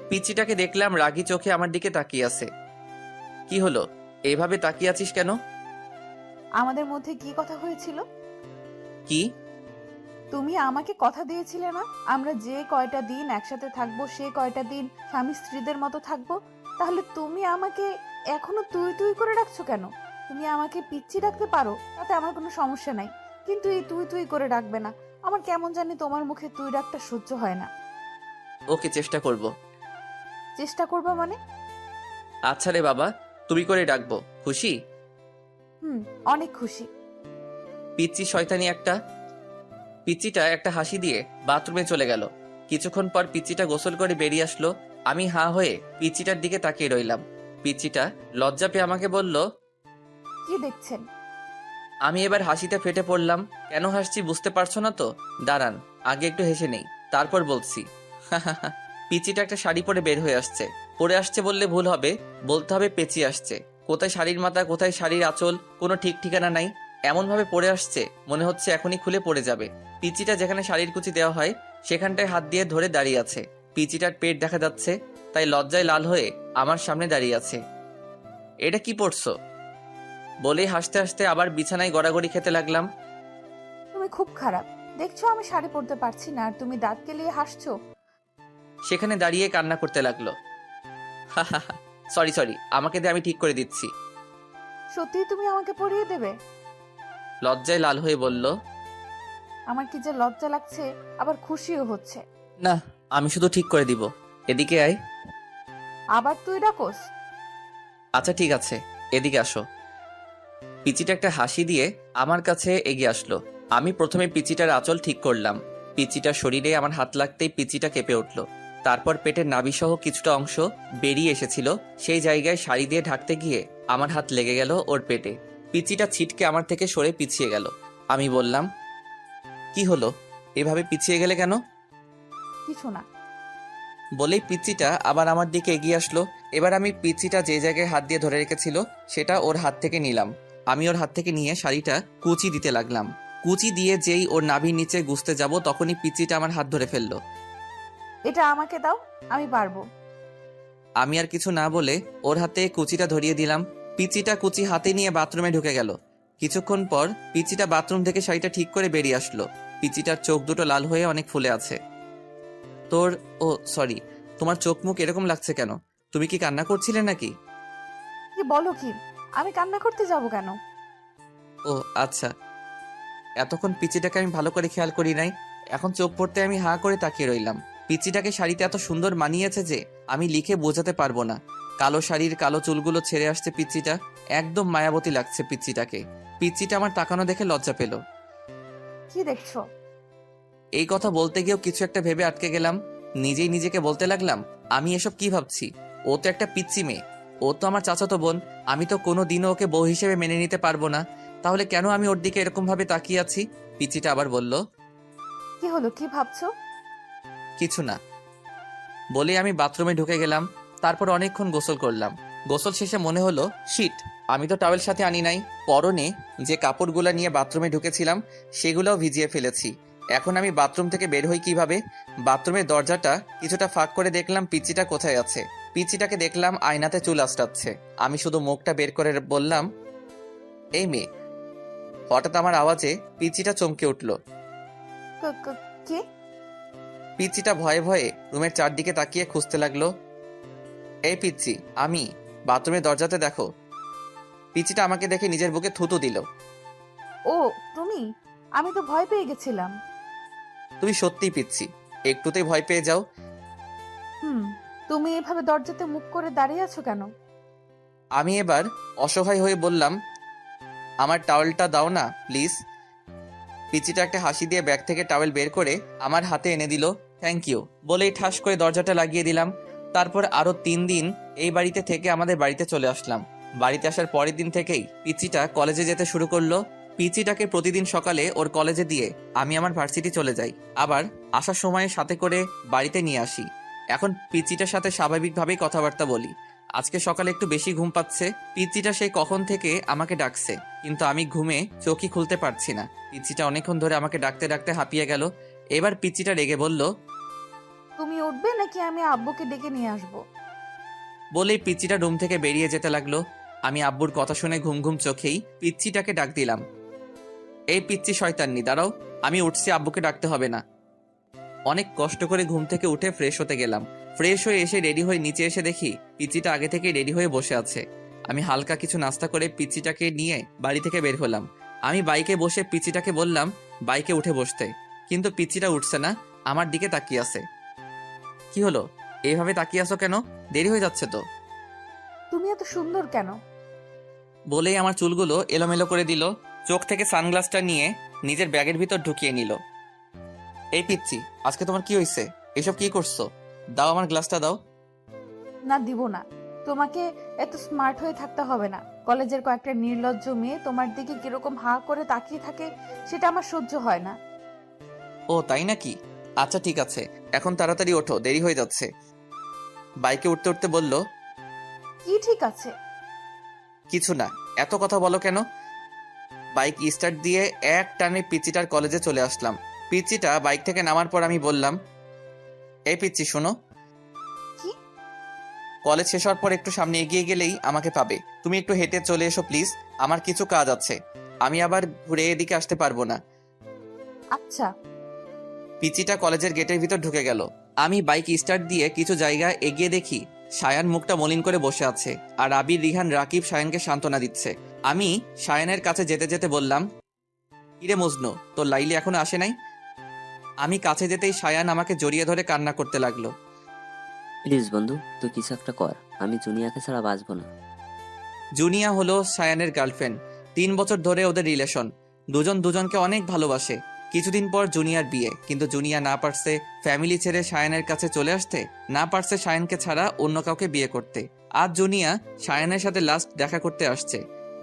পিচিটাকে দেখলাম রাগী চোখে আমার দিকে তাকিয়ে আছে। কি হলো, এইভাবে তাকিয়ে আছিস কেন? আমাদের মধ্যে কি কথা হয়েছিল? কি? তুমি আমাকে কথা দিয়েছিলে না আমরা যে কয়টা দিন একসাথে থাকবো সে কয়টা দিন স্বামী স্ত্রীদের মতো থাকবো। তাহলে তুমি আমাকে এখনো তুই তুই করে ডাকছো কেন? তুমি আমাকে পিচ্ছি ডাকতে পারো, তাতে আমার কোনো সমস্যা নাই, কিন্তু এই তুই তুই করে ডাকবে না। আমার কেমন জানি তোমার মুখে তুই ডাকটা সহ্য হয় না। ওকে, চেষ্টা করব। চেষ্টা করবা মানে? আচ্ছা রে বাবা, তুমি করে ডাকবো, খুশি? অনেক খুশি। পিচ্চি শয়তানি একটা। পিচ্চিটা একটা হাসি দিয়ে বাথরুমে চলে গেল। কিছুক্ষণ পর পিচ্চিটা গোসল করে বেরিয়ে আসলো। আমি হাঁ হয়ে পিচ্চিটার দিকে তাকিয়ে রইলাম। পিচ্চিটা লজ্জা পেয়ে আমাকে বলল, কি দেখছেন? আমি এবার হাসিতে ফেটে পড়লাম। কেন হাসছি বুঝতে পারছো না তো? দাঁড়ান, আগে একটু হেসে নেই, তারপর বলছি। পিচ্চিটা একটা শাড়ি পরে বের হয়ে আসছে। পরে আসছে বললে ভুল হবে, বলতে হবে পেঁচিয়ে আসছে। কোথায় শাড়ির মাথা, কোথায় শাড়ির আঁচল, কোনো ঠিক ঠিকানা নাই। এমন ভাবে পরে আসছে মনে হচ্ছে এখনই খুলে পড়ে যাবে। পিচিটা যেখানে শাড়ির কুচি দেওয়া হয় সেখানটায় হাত দিয়ে ধরে দাঁড়িয়ে আছে। পিচিটার পেট দেখা যাচ্ছে, তাই লজ্জায় লাল হয়ে আমার সামনে দাঁড়িয়ে আছে। এটা কি পড়ছো? বলেই হাসতে হাসতে আবার বিছানায় গড়াগড়ি খেতে লাগলাম। তুমি খুব খারাপ, দেখছো আমি শাড়ি পরতে পারছি না আর তুমি দাঁত কেলিয়ে হাসছো। সেখানে দাঁড়িয়ে কান্না করতে লাগলো। সরি সরি, আমাকে দিয়ে আমি ঠিক করে দিচ্ছি। সত্যি তুমি আমাকে পরিয়ে দেবে? লজ্জায় লাল হয়ে বলল, আমার কি যে লজ্জা লাগছে, আবার খুশিও হচ্ছে। না, আমি শুধু ঠিক করে দিব। এদিকে আয়। আবার তুই ডাকোস? আচ্ছা ঠিক আছে, এদিকে আসো। পিচিটা একটা হাসি দিয়ে আমার কাছে এগিয়ে আসলো। আমি প্রথমে পিচিটার আঁচল ঠিক করলাম। পিচিটার শরীরে আমার হাত লাগতেই পিচিটা কেঁপে উঠল। তারপর পেটের নাভিসহ কিছুটা অংশ বেরিয়ে এসেছিল, সেই জায়গায় শাড়ি দিয়ে ঢাকতে গিয়ে আমার হাত লেগে গেল ওর পেটে। পিচিটা ছিটকে আমার থেকে সরে পিছিয়ে গেল। আমি বললাম, কি হলো, এভাবে পিছিয়ে গেলে কেন? কিছু না। বলেই পিচিটা আবার আমার দিকে এগিয়ে আসলো। এবার আমি পিচিটা যে জায়গায় হাত দিয়ে ধরে রেখেছিল সেটা ওর হাত থেকে নিলাম। আমি ওর হাত থেকে নিয়ে শাড়িটা কুচি দিতে লাগলাম। কুচি দিয়ে যেই ওর নাভির নিচে গুছতে যাব তখনই পিচিটা আমার হাত ধরে ফেললো। এটা আমাকে দাও, আমি পারবো। আমি আর কিছু না বলে ওর হাতে কুচিটা ধরিয়ে দিলাম। পিচিটা কুচি হাতে নিয়ে বাথরুমে ঢুকে গেল। কিছুক্ষণ পর পিচিটা বাথরুম থেকে শাড়িটা ঠিক করে বেরিয়ে আসলো। পিচিটার চোখ দুটো লাল হয়ে অনেক ফুলে আছে। ও সরি, তোমার চোখ মুখ এরকম লাগছে কেন? তুমি কি কান্না করছিলে নাকি? কি বলো কি? আমি কান্না করতে যাব কেন? ও আচ্ছা, এতক্ষণ পিচিটাকে আমি ভালো করে খেয়াল করি নাই। এখন চোখ পড়তে আমি হাঁ করে তাকিয়ে রইলাম। পিচিটাকে শাড়িতে এত সুন্দর মানিয়েছে যে আমি লিখে বোঝাতে পারবো না। কালো শাড়ির কালো চুলগুলো ছেড়ে আসছে পিচিটা, একদম মায়াবতী লাগছে পিচিটাকে। পিচিটা আমার তাকানো দেখে লজ্জা পেল। কি দেখছো? এই কথা বলতে গিয়েও কিছু একটা ভেবে আটকে গেলাম। নিজেই নিজেকে বলতে লাগলাম, আমি এসব কি ভাবছি? ও তো একটা পিচ্চি মেয়ে, ও তো আমার চাচাতো বোন। আমি তো কোনো দিনও ওকে বউ হিসেবে মেনে নিতে পারবো না। তাহলে কেন আমি ওর দিকে এরকম ভাবে তাকিয়ে আছি? পিচিটা আবার বলল, কি হলো, কি ভাবছো? কিছু না। বলে আমি বাথরুমে ঢুকে গেলাম। তারপর অনেকক্ষণ গোসল করলাম। গোসল শেষে মনে হলো, শিট, আমি তো টাওয়েল সাথে আনি নাই। পরনে যে কাপড়গুলো নিয়ে বাথরুমে ঢুকেছিলাম সেগুলোও ভিজিয়ে ফেলেছি। এখন আমি বাথরুম থেকে বের হই কিভাবে? বাথরুমের দরজাটা কিছুটা ফাঁক করে দেখলাম পিচিটা কোথায় আছে। পিচিটাকে দেখলাম আয়নাতে চুল আঁচড়াচ্ছে। আমি শুধু মুখটা বের করে বললাম, এই মেয়ে। হঠাৎ আমার আওয়াজে পিচিটা চমকে উঠল। কে? পিচিটা ভয়ে ভয়ে রুমের চারদিকে তাকিয়ে খুঁজতে লাগলো। এই পিচ্চি, আমি। বাথরুমের দরজাতে দেখো। পিচিটা আমাকে দেখে নিজের বুকে থুতু দিল। ও তুমি? আমি তো ভয় পেয়ে গেছিলাম। তুমি সত্যিই পিচ্চি, একটুতেই ভয় পেয়ে যাও। তুমি এভাবে দরজাতে মুখ করে দাঁড়িয়ে আছো কেন? আমি এবার অসহায় হয়ে বললাম, আমার টাওয়েলটা দাও না প্লিজ। পিচিটা একটা হাসি দিয়ে ব্যাগ থেকে টাওয়েল বের করে আমার হাতে এনে দিল। থ্যাংক ইউ বলেই ঠাস করে দরজাটা লাগিয়ে দিলাম। তারপর আরো 3 দিন এই বাড়িতে থেকে আমাদের বাড়িতে চলে আসলাম। বাড়িতে আসার পরের দিন থেকেই পিচিটা কলেজে যেতে শুরু করলো। পিচিটাকে প্রতিদিন সকালে ওর কলেজে দিয়ে আমি আমার ভার্সিটি চলে যাই, আবার আসার সময় সাথে করে বাড়িতে নিয়ে আসি। এখন পিচিটার সাথে স্বাভাবিকভাবেই কথাবার্তা বলি। আজকে সকালে একটু বেশি ঘুম পাচ্ছে। পিচিটা সেই কখন থেকে আমাকে ডাকছে, কিন্তু আমি ঘুমে চোখই খুলতে পারছি না। পিচিটা অনেকক্ষণ ধরে আমাকে ডাকতে ডাকতে হাঁপিয়ে গেল। এবার পিচিটা রেগে বলল, তুমি উঠবে নাকি আমি আব্বুকে ডেকে নিয়ে আসবো? বলেই পিচিটা রুম থেকে বেরিয়ে যেতে লাগলো। আমি আব্বুর কথা শুনে ঘুম ঘুম চোখেই পিচ্চিটাকে ডাক দিলাম, এই পিচ্চি শয়তান্নি, দাঁড়াও, আমি উঠছি, আব্বুকে ডাকতে হবে না। অনেক কষ্ট করে ঘুম থেকে উঠে ফ্রেশ হতে গেলাম। ফ্রেশ হয়ে এসে রেডি হয়ে নিচে এসে দেখি পিচ্চিটা আগে থেকে রেডি হয়ে বসে আছে। আমি হালকা কিছু নাস্তা করে পিচ্চিটাকে নিয়ে বাড়ি থেকে বের হলাম। আমি বাইকে বসে পিচ্চিটাকে বললাম বাইকে উঠে বসতে, কিন্তু পিচ্চিটা উঠছে না, আমার দিকে তাকিয়ে আছে। কি হলো, এইভাবে তাকিয়ে আছো কেন? দেরি হয়ে যাচ্ছে তো। তুমি এত সুন্দর কেন? বলেই আমার চুলগুলো এলোমেলো করে দিল। চোখ থেকে সানগ্লাসটা নিয়ে নিজের ব্যাগের ভিতর ঢুকিয়ে নিল। এই পিচ্চি, আজকে তোমার কি হয়েছে? এসব কি করছো? দাও, আমার গ্লাসটা দাও। না, দিব না। তোমাকে এত স্মার্ট হয়ে থাকতে হবে না। কলেজের কয়েকটা নির্লজ্জ মেয়ে তোমার দিকে কিরকম হাঁ করে তাকিয়ে থাকে সেটা আমার সহ্য হয় না। ও তাই নাকি? আচ্ছা ঠিক আছে, এখন তাড়াতাড়ি ওঠো, দেরি হয়ে যাচ্ছে। বাইকে উঠতে উঠতে বলল, কি ঠিক আছে? কিছু না, এত কথা বলো কেন? বাইক স্টার্ট দিয়ে এক টানে পিচ্চিটার কলেজে চলে আসলাম। পিচ্চিটা বাইক থেকে নামার পর আমি বললাম, এই পিচ্চি শোনো। কি? কলেজ শেষ হওয়ার পর একটু সামনে এগিয়ে গেলেই আমাকে পাবে। তুমি একটু হেঁটে চলে এসো প্লিজ, আমার কিছু কাজ আছে। আমি আবার ঘুরে এদিকে আসতে পারবো না। আচ্ছা, পিচিটা কলেজের গেটের ভিতর ঢুকে গেল। আমি বাইক স্টার্ট দিয়ে কিছু জায়গা এগিয়ে দেখি সায়ান মুখটা মলিন করে বসে আছে, আর আবির, রিহান, রাকিব সায়ানকে সান্ত্বনা দিচ্ছে। আমি সায়ানের কাছে যেতে যেতে বললাম, কিরে মজনু, তোর লাইলি এখনো আসে নাই? আমি কাছে যেতেই সায়ান আমাকে জড়িয়ে ধরে কান্না করতে লাগলো। প্লিজ বন্ধু, তুই কিছু একটা কর, আমি জুনিয়াকে ছাড়া বাঁচবো না। জুনিয়া হলো সায়ানের গার্লফ্রেন্ড। 3 বছর ধরে ওদের রিলেশন। দুজন দুজনকে অনেক ভালোবাসে। কিছুদিন পর জুনিয়ার বিয়ে, কিন্তু জুনিয়া না পারছে ফ্যামিলি ছেড়ে সায়ানের কাছে চলে আসতে, না পারছে সায়ানকে ছাড়া অন্য কাউকে বিয়ে করতে। আজ জুনিয়া সায়ানের সাথে লাস্ট দেখা করতে আসছে।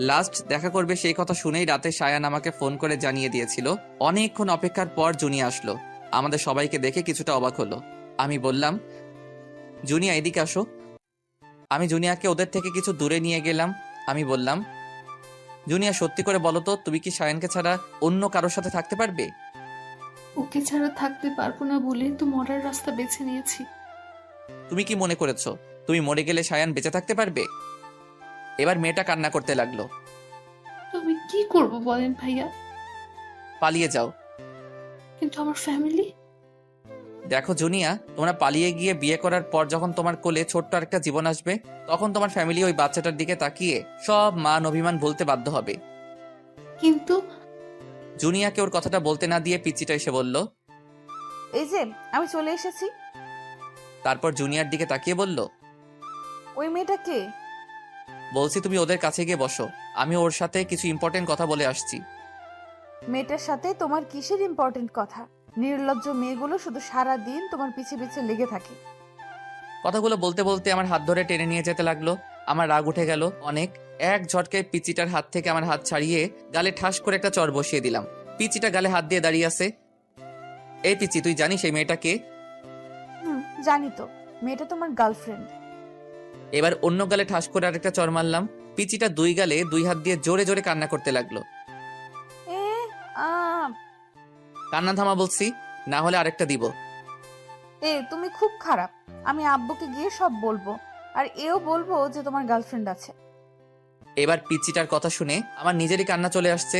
লাস্ট দেখা করবে সেই কথা শুনেই রাতে সায়ান আমাকে ফোন করে জানিয়ে দিয়েছিল। অনেকক্ষণ অপেক্ষার পর জুনিয়া আসলো। আমাদের সবাইকে দেখে কিছুটা অবাক হলো। আমি বললাম, জুনিয়া এদিকে আসো। আমি জুনিয়াকে ওদের থেকে কিছু দূরে নিয়ে গেলাম। আমি বললাম, জুনিয়া সত্যি করে বলো তো, তুমি কি সায়ানকে ছাড়া অন্য কারোর সাথে থাকতে পারবে? ওকে ছাড়া থাকতে পারবো না বলেই তো মরার রাস্তা বেছে নিয়েছি। তুমি কি মনে করেছো তুমি মরে গেলে সায়ান বেঁচে থাকতে পারবে? এবার মেয়েটা কান্না করতে লাগলো। তো আমি কি করব বলেন ভাইয়া? পালিয়ে যাও। কিন্তু আমার ফ্যামিলি। দেখো জুনিয়া, তোমরা পালিয়ে গিয়ে বিয়ে করার পর যখন তোমার কোলে ছোট্ট আরেকটা জীবন আসবে, তখন তোমার ফ্যামিলি ওই বাচ্চাটার দিকে তাকিয়ে সব মান অভিমান ভুলতে বাধ্য হবে। কিন্তু জুনিয়াকে ওর কথাটা বলতে না দিয়ে পিচ্চিটা এসে বলল। এই যে আমি চলে এসেছি। তারপর জুনিয়ার দিকে তাকিয়ে বলল, ওই মেয়েটা কে? বলছি তুমি ওদের কাছে গিয়ে বসো, আমি ওর সাথে কিছু ইম্পর্টেন্ট কথা বলে আসছি। মেয়েটার সাথে তোমার কিসের ইম্পর্টেন্ট কথা? নির্লজ্জ মেয়েগুলো শুধু সারা দিন তোমার পিছে পিছে লেগে থাকে। কথাগুলো বলতে বলতে আমার হাত ধরে টেনে নিয়ে যেতে লাগলো। আমার রাগ উঠে গেল অনেক। এক ঝটকায় পিচিটার হাত থেকে আমার হাত ছাড়িয়ে গালে ঠাস করে একটা চড় বসিয়ে দিলাম। পিচিটা গালে হাত দিয়ে দাঁড়িয়ে আছে। এই পিচি, তুই জানিস এই মেয়েটা কে? জানি তো, মেয়েটা তোমার গার্লফ্রেন্ড। এবার অন্য গালে ঠাস করে আরেকটা চড় মারলাম। পিচিটা 2 গালে 2 হাত দিয়ে জোরে জোরে কান্না করতে লাগলো। এ আ কান্না থামা বলছি, না হলে আরেকটা দিব। তুমি খুব খারাপ। আমি আব্বুকে গিয়ে সব বলবো, আর এও বলবো যে তোমার গার্লফ্রেন্ড আছে। এবার পিচিটার কথা শুনে আমার নিজেরই কান্না চলে আসছে।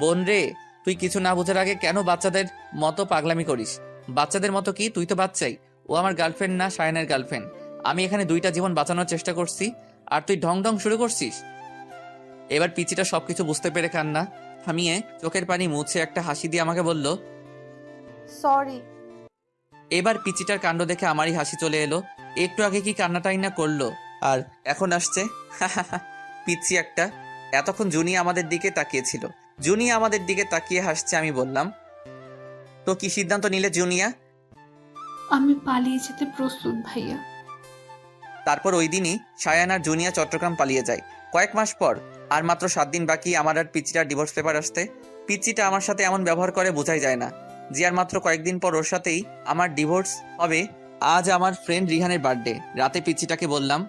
বোন রে, তুই কিছু না বোঝার আগে কেন বাচ্চাদের মতো পাগলামি করিস? বাচ্চাদের মতো কি, তুই তো বাচ্চাই। ও আমার গার্লফ্রেন্ড না, সায়নের গার্লফ্রেন্ড। আমি এখানে 2টা জীবন বাঁচানোর চেষ্টা করছি, আর তুই ঢং ঢং শুরু করছিস। এবার পিচিটা সবকিছু বুঝতে পেরে কান্না থামিয়ে চোখের পানি মুছে একটা হাসি দিয়ে আমাকে বলল, সরি। এবার পিচিটার কাণ্ড দেখে আমারই হাসি চলে এলো। একটু আগে কি কান্নাটাই না করলো, আর এখন আসছে। পিচ্ছি একটা। এতক্ষণ জুনিয়া আমাদের দিকে তাকিয়েছিল। জুনিয়া আমাদের দিকে তাকিয়ে হাসছে। আমি বললাম, তো কি সিদ্ধান্ত নিলে জুনিয়া? আমি পালিয়ে যেতে প্রস্তুত ভাইয়া। তারপর ওই দিনই সায়ান আর জুনিয়া চট্টগ্রাম পালিয়ে যায়। কয়েক মাস পর, আর মাত্র 7 দিন বাকি আমার আর পিচিটার ডিভোর্স পেপার আসতে। পিচিটা আমার সাথে এমন ব্যবহার করে বোঝাই যায় না। যে আর মাত্র কয়েকদিন পর ওর সাথেই আমার ডিভোর্স হবে। আজ আমার ফ্রেন্ড রিহানের বার্থডে। রাতে পিচিটাকে বললাম,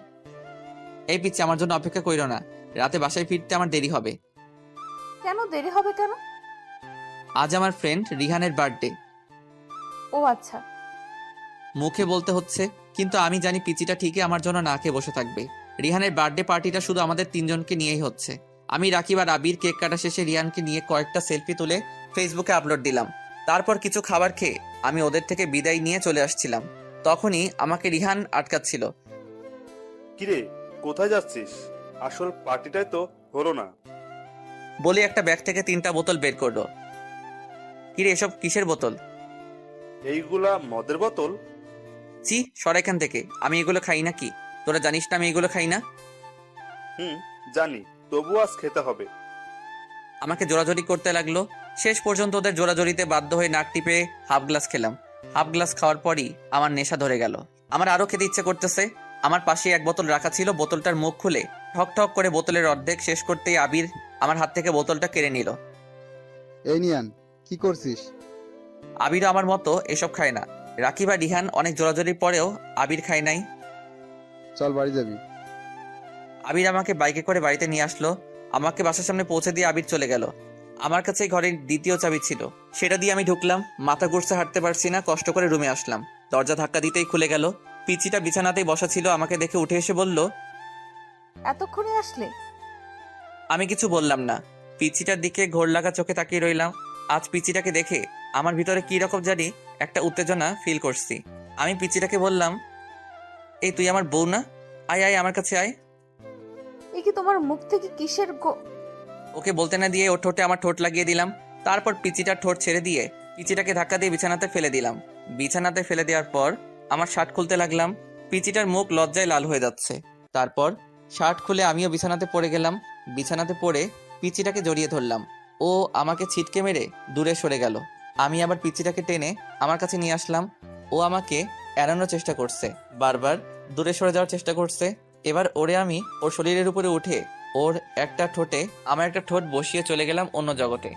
এই পিচি, আমার জন্য অপেক্ষা কইরো না, রাতে বাসায় ফিরতে আমার দেরি হবে। কেন দেরি হবে কেন? আজ আমার ফ্রেন্ড রিহানের বার্থডে। ও আচ্ছা। মুখে বলতে হচ্ছে, কিন্তু আমি জানি পিচিটা ঠিকই আমার জন্য না খেয়ে বসে থাকবে। রিহানের বার্থডে পার্টিটা শুধু আমাদের 3 জনকে নিয়েই হচ্ছে। আমি, রাকিব আর আবির কেক কাটা শেষে রিহানকে নিয়ে কয়েকটা সেলফি তুলে ফেসবুকে আপলোড দিলাম। তারপর কিছু খাবার খেয়ে আমি ওদের থেকে বিদায় নিয়ে চলে আসছিলাম। তখনই আমাকে রিহান আটকাচ্ছিল। কিরে, কোথায় যাচ্ছিস? আসল পার্টিটাই তো হলো না। বলে একটা ব্যাগ থেকে 3টা বোতল বের করলো। কিরে, এসব কিসের বোতল? এইগুলা মদের বোতল? চি, সর এখান থেকে। আমি এগুলো খাই না। কি তোরা জানিস না আমি এগুলো খাই না? জানি, তবু আজ খেতে হবে। আমাকে জোরাজোরি করতে লাগলো। শেষ পর্যন্ত ওদের জোরাজোরিতে বাধ্য হয়ে নাক টিপে হাফ গ্লাস খেলাম। হাফ গ্লাস খাওয়ার পরই আমার নেশা ধরে গেল। আমার আরো খেতে ইচ্ছে করতেছে। আমার পাশে 1 বোতল রাখা ছিল। বোতলটার মুখ খুলে ঠক ঠক করে বোতলের অর্ধেক শেষ করতেই আবির আমার হাত থেকে বোতলটা কেড়ে নিল। এই নিয়ান, কি করছিস? আবিরও আমার মতো এসব খায় না। রাকিব আর রিহান অনেক জোরাজোরির পরেও আবির খায় নাই। চল বাড়ি যাবি। আবির আমাকে বাইকে করে বাড়িতে নিয়ে আসলো। আমাকে বাসার সামনে পৌঁছে দিয়ে আবির চলে গেল। আমার কাছে ঘরের 2য় চাবি ছিল, সেটা দিয়ে আমি ঢুকলাম। মাথা ঘুরছে, হাঁটতে পারছি না। কষ্ট করে রুমে আসলাম। দরজা ধাক্কা দিতেই খুলে গেল। পিচিটা বিছানাতেই বসা ছিল। আমাকে দেখে উঠে এসে বলল, এতক্ষণে আসলে? আমি কিছু বললাম না। পিচিটার দিকে ঘোর লাগা চোখে তাকিয়ে রইলাম। আজ পিচিটাকে দেখে আমার ভিতরে কি রকম জানি একটা উত্তেজনা ফিল করছি। আমি পিচিটাকে বললাম, এই তুই আমার বউ না? আয় আয় আমার কাছে আয়। এ কি তোমার মুখ থেকে কিসের ওকে বলতে না দিয়ে ওর ঠোঁটে আমার ঠোঁট লাগিয়ে দিলাম। তারপর পিচিটার ঠোঁট ছেড়ে দিয়ে পিচিটাকে ধাক্কা দিয়ে বিছানাতে ফেলে দিলাম। বিছানাতে ফেলে দেওয়ার পর আমার শার্ট খুলতে লাগলাম। পিচিটার মুখ লজ্জায় লাল হয়ে যাচ্ছে। তারপর শার্ট খুলে আমিও বিছানাতে পড়ে গেলাম। বিছানাতে পড়ে পিচিটাকে জড়িয়ে ধরলাম। ও আমাকে ছিটকে মেরে দূরে সরে গেল। আমি আবার পিচিটাকে টেনে আমার কাছে নিয়ে আসলাম। ও আমাকে এড়ানোর চেষ্টা করছে, বারবার দূরে সরে যাওয়ার চেষ্টা করছে। এবার ওরে আমি ওর শরীরের উপরে উঠে ওর একটা ঠোঁটে আমার একটা ঠোঁট বসিয়ে চলে গেলাম অন্য জগতে।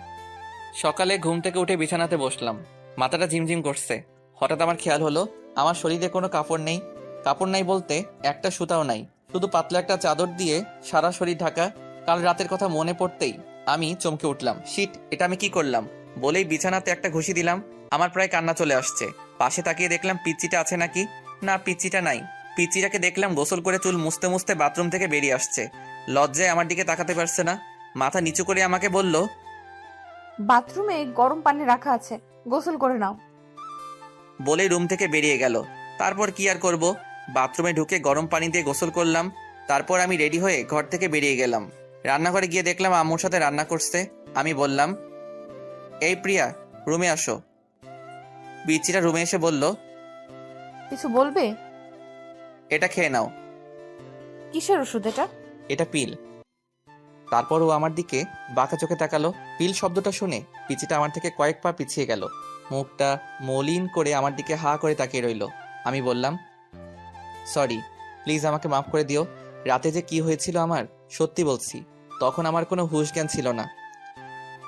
সকালে ঘুম থেকে উঠে বিছানাতে বসলাম, মাথাটা ঝিমঝিম করছে। হঠাৎ আমার খেয়াল হলো আমার শরীরে কোনো কাপড় নেই। কাপড় নাই বলতে একটা সুতাও নাই, শুধু পাতলা একটা চাদর দিয়ে সারা শরীর ঢাকা। কাল রাতের কথা মনে পড়তেই আমি চমকে উঠলাম। শিট, এটা আমি কি করলাম বলেই বিছানাতে একটা ঘুষি দিলাম। আমার প্রায় কান্না চলে আসছে। পাশে তাকিয়ে দেখলাম পিচ্চিটা আছে নাকি। না, পিচ্চিটা নাই। পিচ্চিটাকে দেখলাম গোসল করে চুল মুছতে মুছতে বাথরুম থেকে বেরিয়ে আসছে। লজ্জায় আমার দিকে তাকাতে পারছে না। মাথা নিচু করে আমাকে বলল, বাথরুমে গরম পানি রাখা আছে, গোসল করে নাও। বলে রুম থেকে বেরিয়ে গেল। তারপর কি আর করব, বাথরুমে ঢুকে গরম পানি দিয়ে গোসল করলাম। তারপর আমি রেডি হয়ে ঘর থেকে বেরিয়ে গেলাম। রান্নাঘরে গিয়ে দেখলাম আম্মুর সাথে রান্না করছে। আমি বললাম, এই প্রিয়া, রুমে আসো। পিচিটা রুমে এসে বলল, কিছু বলবে? এটা খেয়ে নাও। কিসের ওষুধ এটা? এটা পিল। তারপর ও আমার দিকে বাঁকা চোখে তাকালো। পিল শব্দটা শুনে পিচিটা আমার থেকে কয়েক পা পিছিয়ে গেল। মুখটা মলিন করে আমার দিকে হা করে তাকিয়ে রইল। আমি বললাম, সরি, প্লিজ আমাকে মাফ করে দিও। রাতে যে কি হয়েছিল আমার, সত্যি বলছি, তখন আমার কোনো হুঁশ জ্ঞান ছিল না।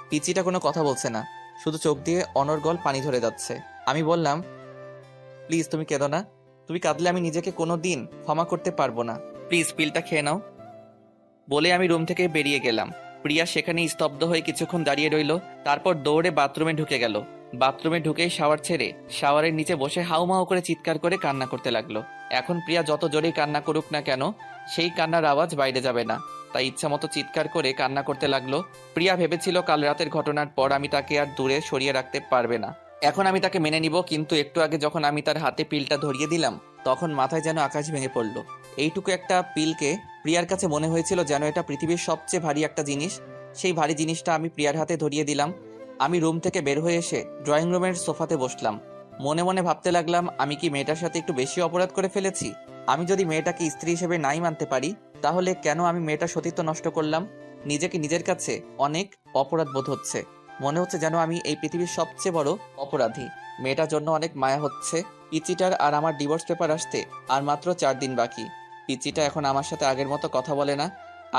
পিচিটা কোনো কথা বলছে না, শুধু চোখ দিয়ে অনর্গল পানি ধরে যাচ্ছে। আমি বললাম, প্লিজ তুমি কেঁদো না। তুমি কাঁদলে আমি নিজেকে কোনো দিন ক্ষমা করতে পারবো না। প্লিজ পিলটা খেয়ে নাও। বলে আমি রুম থেকে বেরিয়ে গেলাম। প্রিয়া সেখানেই স্তব্ধ হয়ে কিছুক্ষণ দাঁড়িয়ে রইল। তারপর দৌড়ে বাথরুমে ঢুকে গেল। বাথরুমে ঢুকেই শাওয়ার ছেড়ে শাওয়ারের নিচে বসে হাউমাউ করে চিৎকার করে কান্না করতে লাগলো। এখন প্রিয়া যত জোরেই কান্না করুক না কেন, সেই কান্নার আওয়াজ বাইরে যাবে না, তাই ইচ্ছামতো চিৎকার করে কান্না করতে লাগলো। প্রিয়া ভেবেছিল কাল রাতের ঘটনার পর আমি তাকে আর দূরে সরিয়ে রাখতে পারবে না। এখন আমি তাকে মেনে নিব, কিন্তু একটু আগে যখন আমি তার হাতে পিলটা ধরিয়ে দিলাম, তখন মাথায় যেন আকাশ ভেঙে পড়ল। এইটুকু একটা পিলকে প্রিয়ার কাছে মনে হয়েছিল যেন এটা পৃথিবীর সবচেয়ে ভারী একটা জিনিস। সেই ভারী জিনিসটা আমি প্রিয়ার হাতে ধরিয়ে দিলাম। আমি রুম থেকে বের হয়ে এসে ড্রয়িং রুমের সোফাতে বসলাম। মনে মনে ভাবতে লাগলাম, আমি কি মেয়েটার সাথে একটু বেশি অপরাধ করে ফেলেছি? আমি যদি মেয়েটাকে স্ত্রী হিসেবে নাই মানতে পারি, তাহলে কেন আমি মেয়েটার সতীত্ব নষ্ট করলাম? নিজেকে নিজের কাছে অনেক অপরাধ বোধ হচ্ছে। মনে হচ্ছে যেন আমি এই পৃথিবীর সবচেয়ে বড় অপরাধী। মেয়েটার জন্য অনেক মায়া হচ্ছে। পিচিটার আর আমার ডিভোর্স পেপার আসতে আর মাত্র 4 দিন বাকি। পিচিটা এখন আমার সাথে আগের মতো কথা বলে না,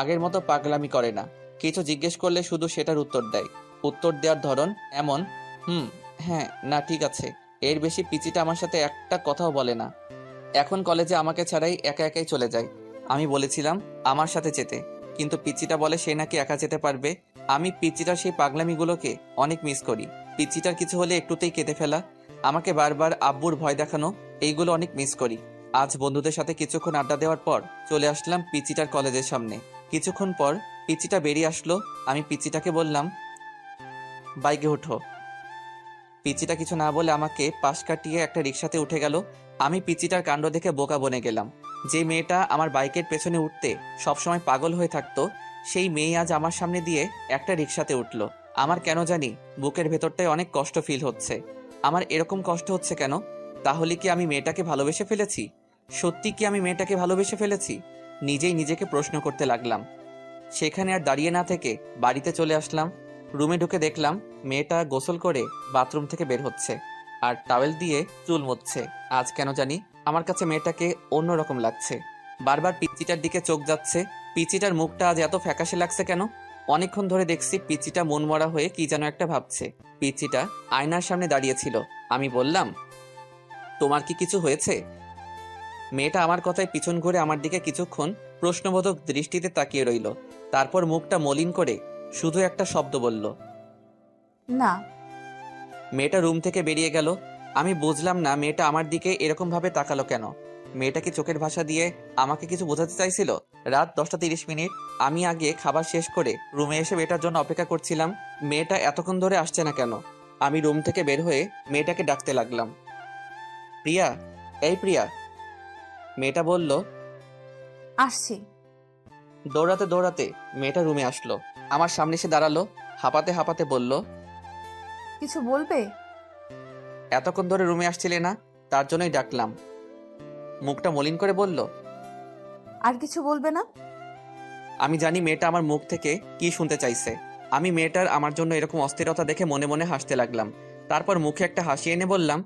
আগের মতো পাগলামি করে না। কিছু জিজ্ঞেস করলে শুধু সেটার উত্তর দেয়। উত্তর দেওয়ার ধরন এমন, হ্যাঁ, না, ঠিক আছে, এর বেশি পিচিটা আমার সাথে একটা কথাও বলে না। এখন কলেজে আমাকে ছাড়াই একা একাই চলে যায়। আমি বলেছিলাম আমার সাথে যেতে, কিন্তু পিচিটা বলে সে নাকি একা যেতে পারবে। আমি পিচিটার সেই পাগলামিগুলোকে অনেক মিস করি। পিচিটার কিছু হলে একটুতেই কেঁদে ফেলা, আমাকে বারবার আব্বুর ভয় দেখানো, এইগুলো অনেক মিস করি। আজ বন্ধুদের সাথে কিছুক্ষণ আড্ডা দেওয়ার পর চলে আসলাম পিচিটার কলেজের সামনে। কিছুক্ষণ পর পিচিটা বেরিয়ে আসলো। আমি পিচিটাকে বললাম, বাইকে উঠো। পিচিটা কিছু না বলে আমাকে পাশ কাটিয়ে একটা রিক্সাতে উঠে গেল। আমি পিচিটার কাণ্ড দেখে বোকা বনে গেলাম। যে মেয়েটা আমার বাইকের পেছনে উঠতে সবসময় পাগল হয়ে থাকতো, সেই মেয়ে আজ আমার সামনে দিয়ে একটা রিক্সাতে উঠলো। আমার কেন জানি বুকের ভেতরটায় অনেক কষ্ট ফিল হচ্ছে। আমার এরকম কষ্ট হচ্ছে কেন? তাহলে কি আমি মেয়েটাকে ভালোবেসে ফেলেছি? সত্যি কি আমি মেয়েটাকে ভালোবেসে ফেলেছি? নিজেই নিজেকে প্রশ্ন করতে লাগলাম। সেখানে আর দাঁড়িয়ে না থেকে বাড়িতে চলে আসলাম। রুমে ঢুকে দেখলাম মেয়েটা গোসল করে বাথরুম থেকে বের হচ্ছে আর টাওয়েল দিয়ে চুল মুছছে। আজ কেন জানি আমার কাছে মেয়েটাকে অন্যরকম লাগছে। বারবার পিচিটার দিকে চোখ যাচ্ছে। পিচিটার মুখটা আজ এত ফ্যাকাশে লাগছে কেন? অনেকক্ষণ ধরে দেখছি পিচিটা মনমরা হয়ে কি যেন একটা ভাবছে। পিচিটা আয়নার সামনে দাঁড়িয়েছিল। আমি বললাম, তোমার কি কিছু হয়েছে? মেয়েটা আমার কথায় পিছন ঘুরে আমার দিকে কিছুক্ষণ প্রশ্নবোধক দৃষ্টিতে তাকিয়ে রইল। তারপর মুখটা মলিন করে শুধু একটা শব্দ বলল, না। মেয়েটা রুম থেকে বেরিয়ে গেল। আমি বুঝলাম না মেয়েটা আমার দিকে এরকম ভাবে তাকালো কেন। মেয়েটা কি চোখের ভাষা দিয়ে আমাকে কিছু বোঝাতে চাইছিল? রাত 10:30। আমি আগে খাবার শেষ করে রুমে এসে মেয়েটার জন্য অপেক্ষা করছিলাম। মেয়েটা এতক্ষণ ধরে আসছে না কেন? আমি রুম থেকে বের হয়ে মেয়েটাকে ডাকতে লাগলাম, প্রিয়া, এই প্রিয়া। মেয়েটা বলল, আসছি। দৌড়াতে দৌড়াতে মেয়েটা রুমে আসলো, আমার সামনে এসে দাঁড়ালো, হাঁপাতে হাঁপাতে বলল, কিছু বলবে? এতক্ষণ ধরে রুমে আসছিলে না, তার জন্যই ডাকলাম। মুখটা মলিন করে বলল, আর কিছু বলবে না? আমি জানি মেয়েটা আমার মুখ থেকে কি শুনতে চাইছে। আমি মেয়েটার আমার জন্য এরকম অস্থিরতা দেখে মনে মনে হাসতে লাগলাম। তারপর মুখে একটা হাসি এনে বললাম,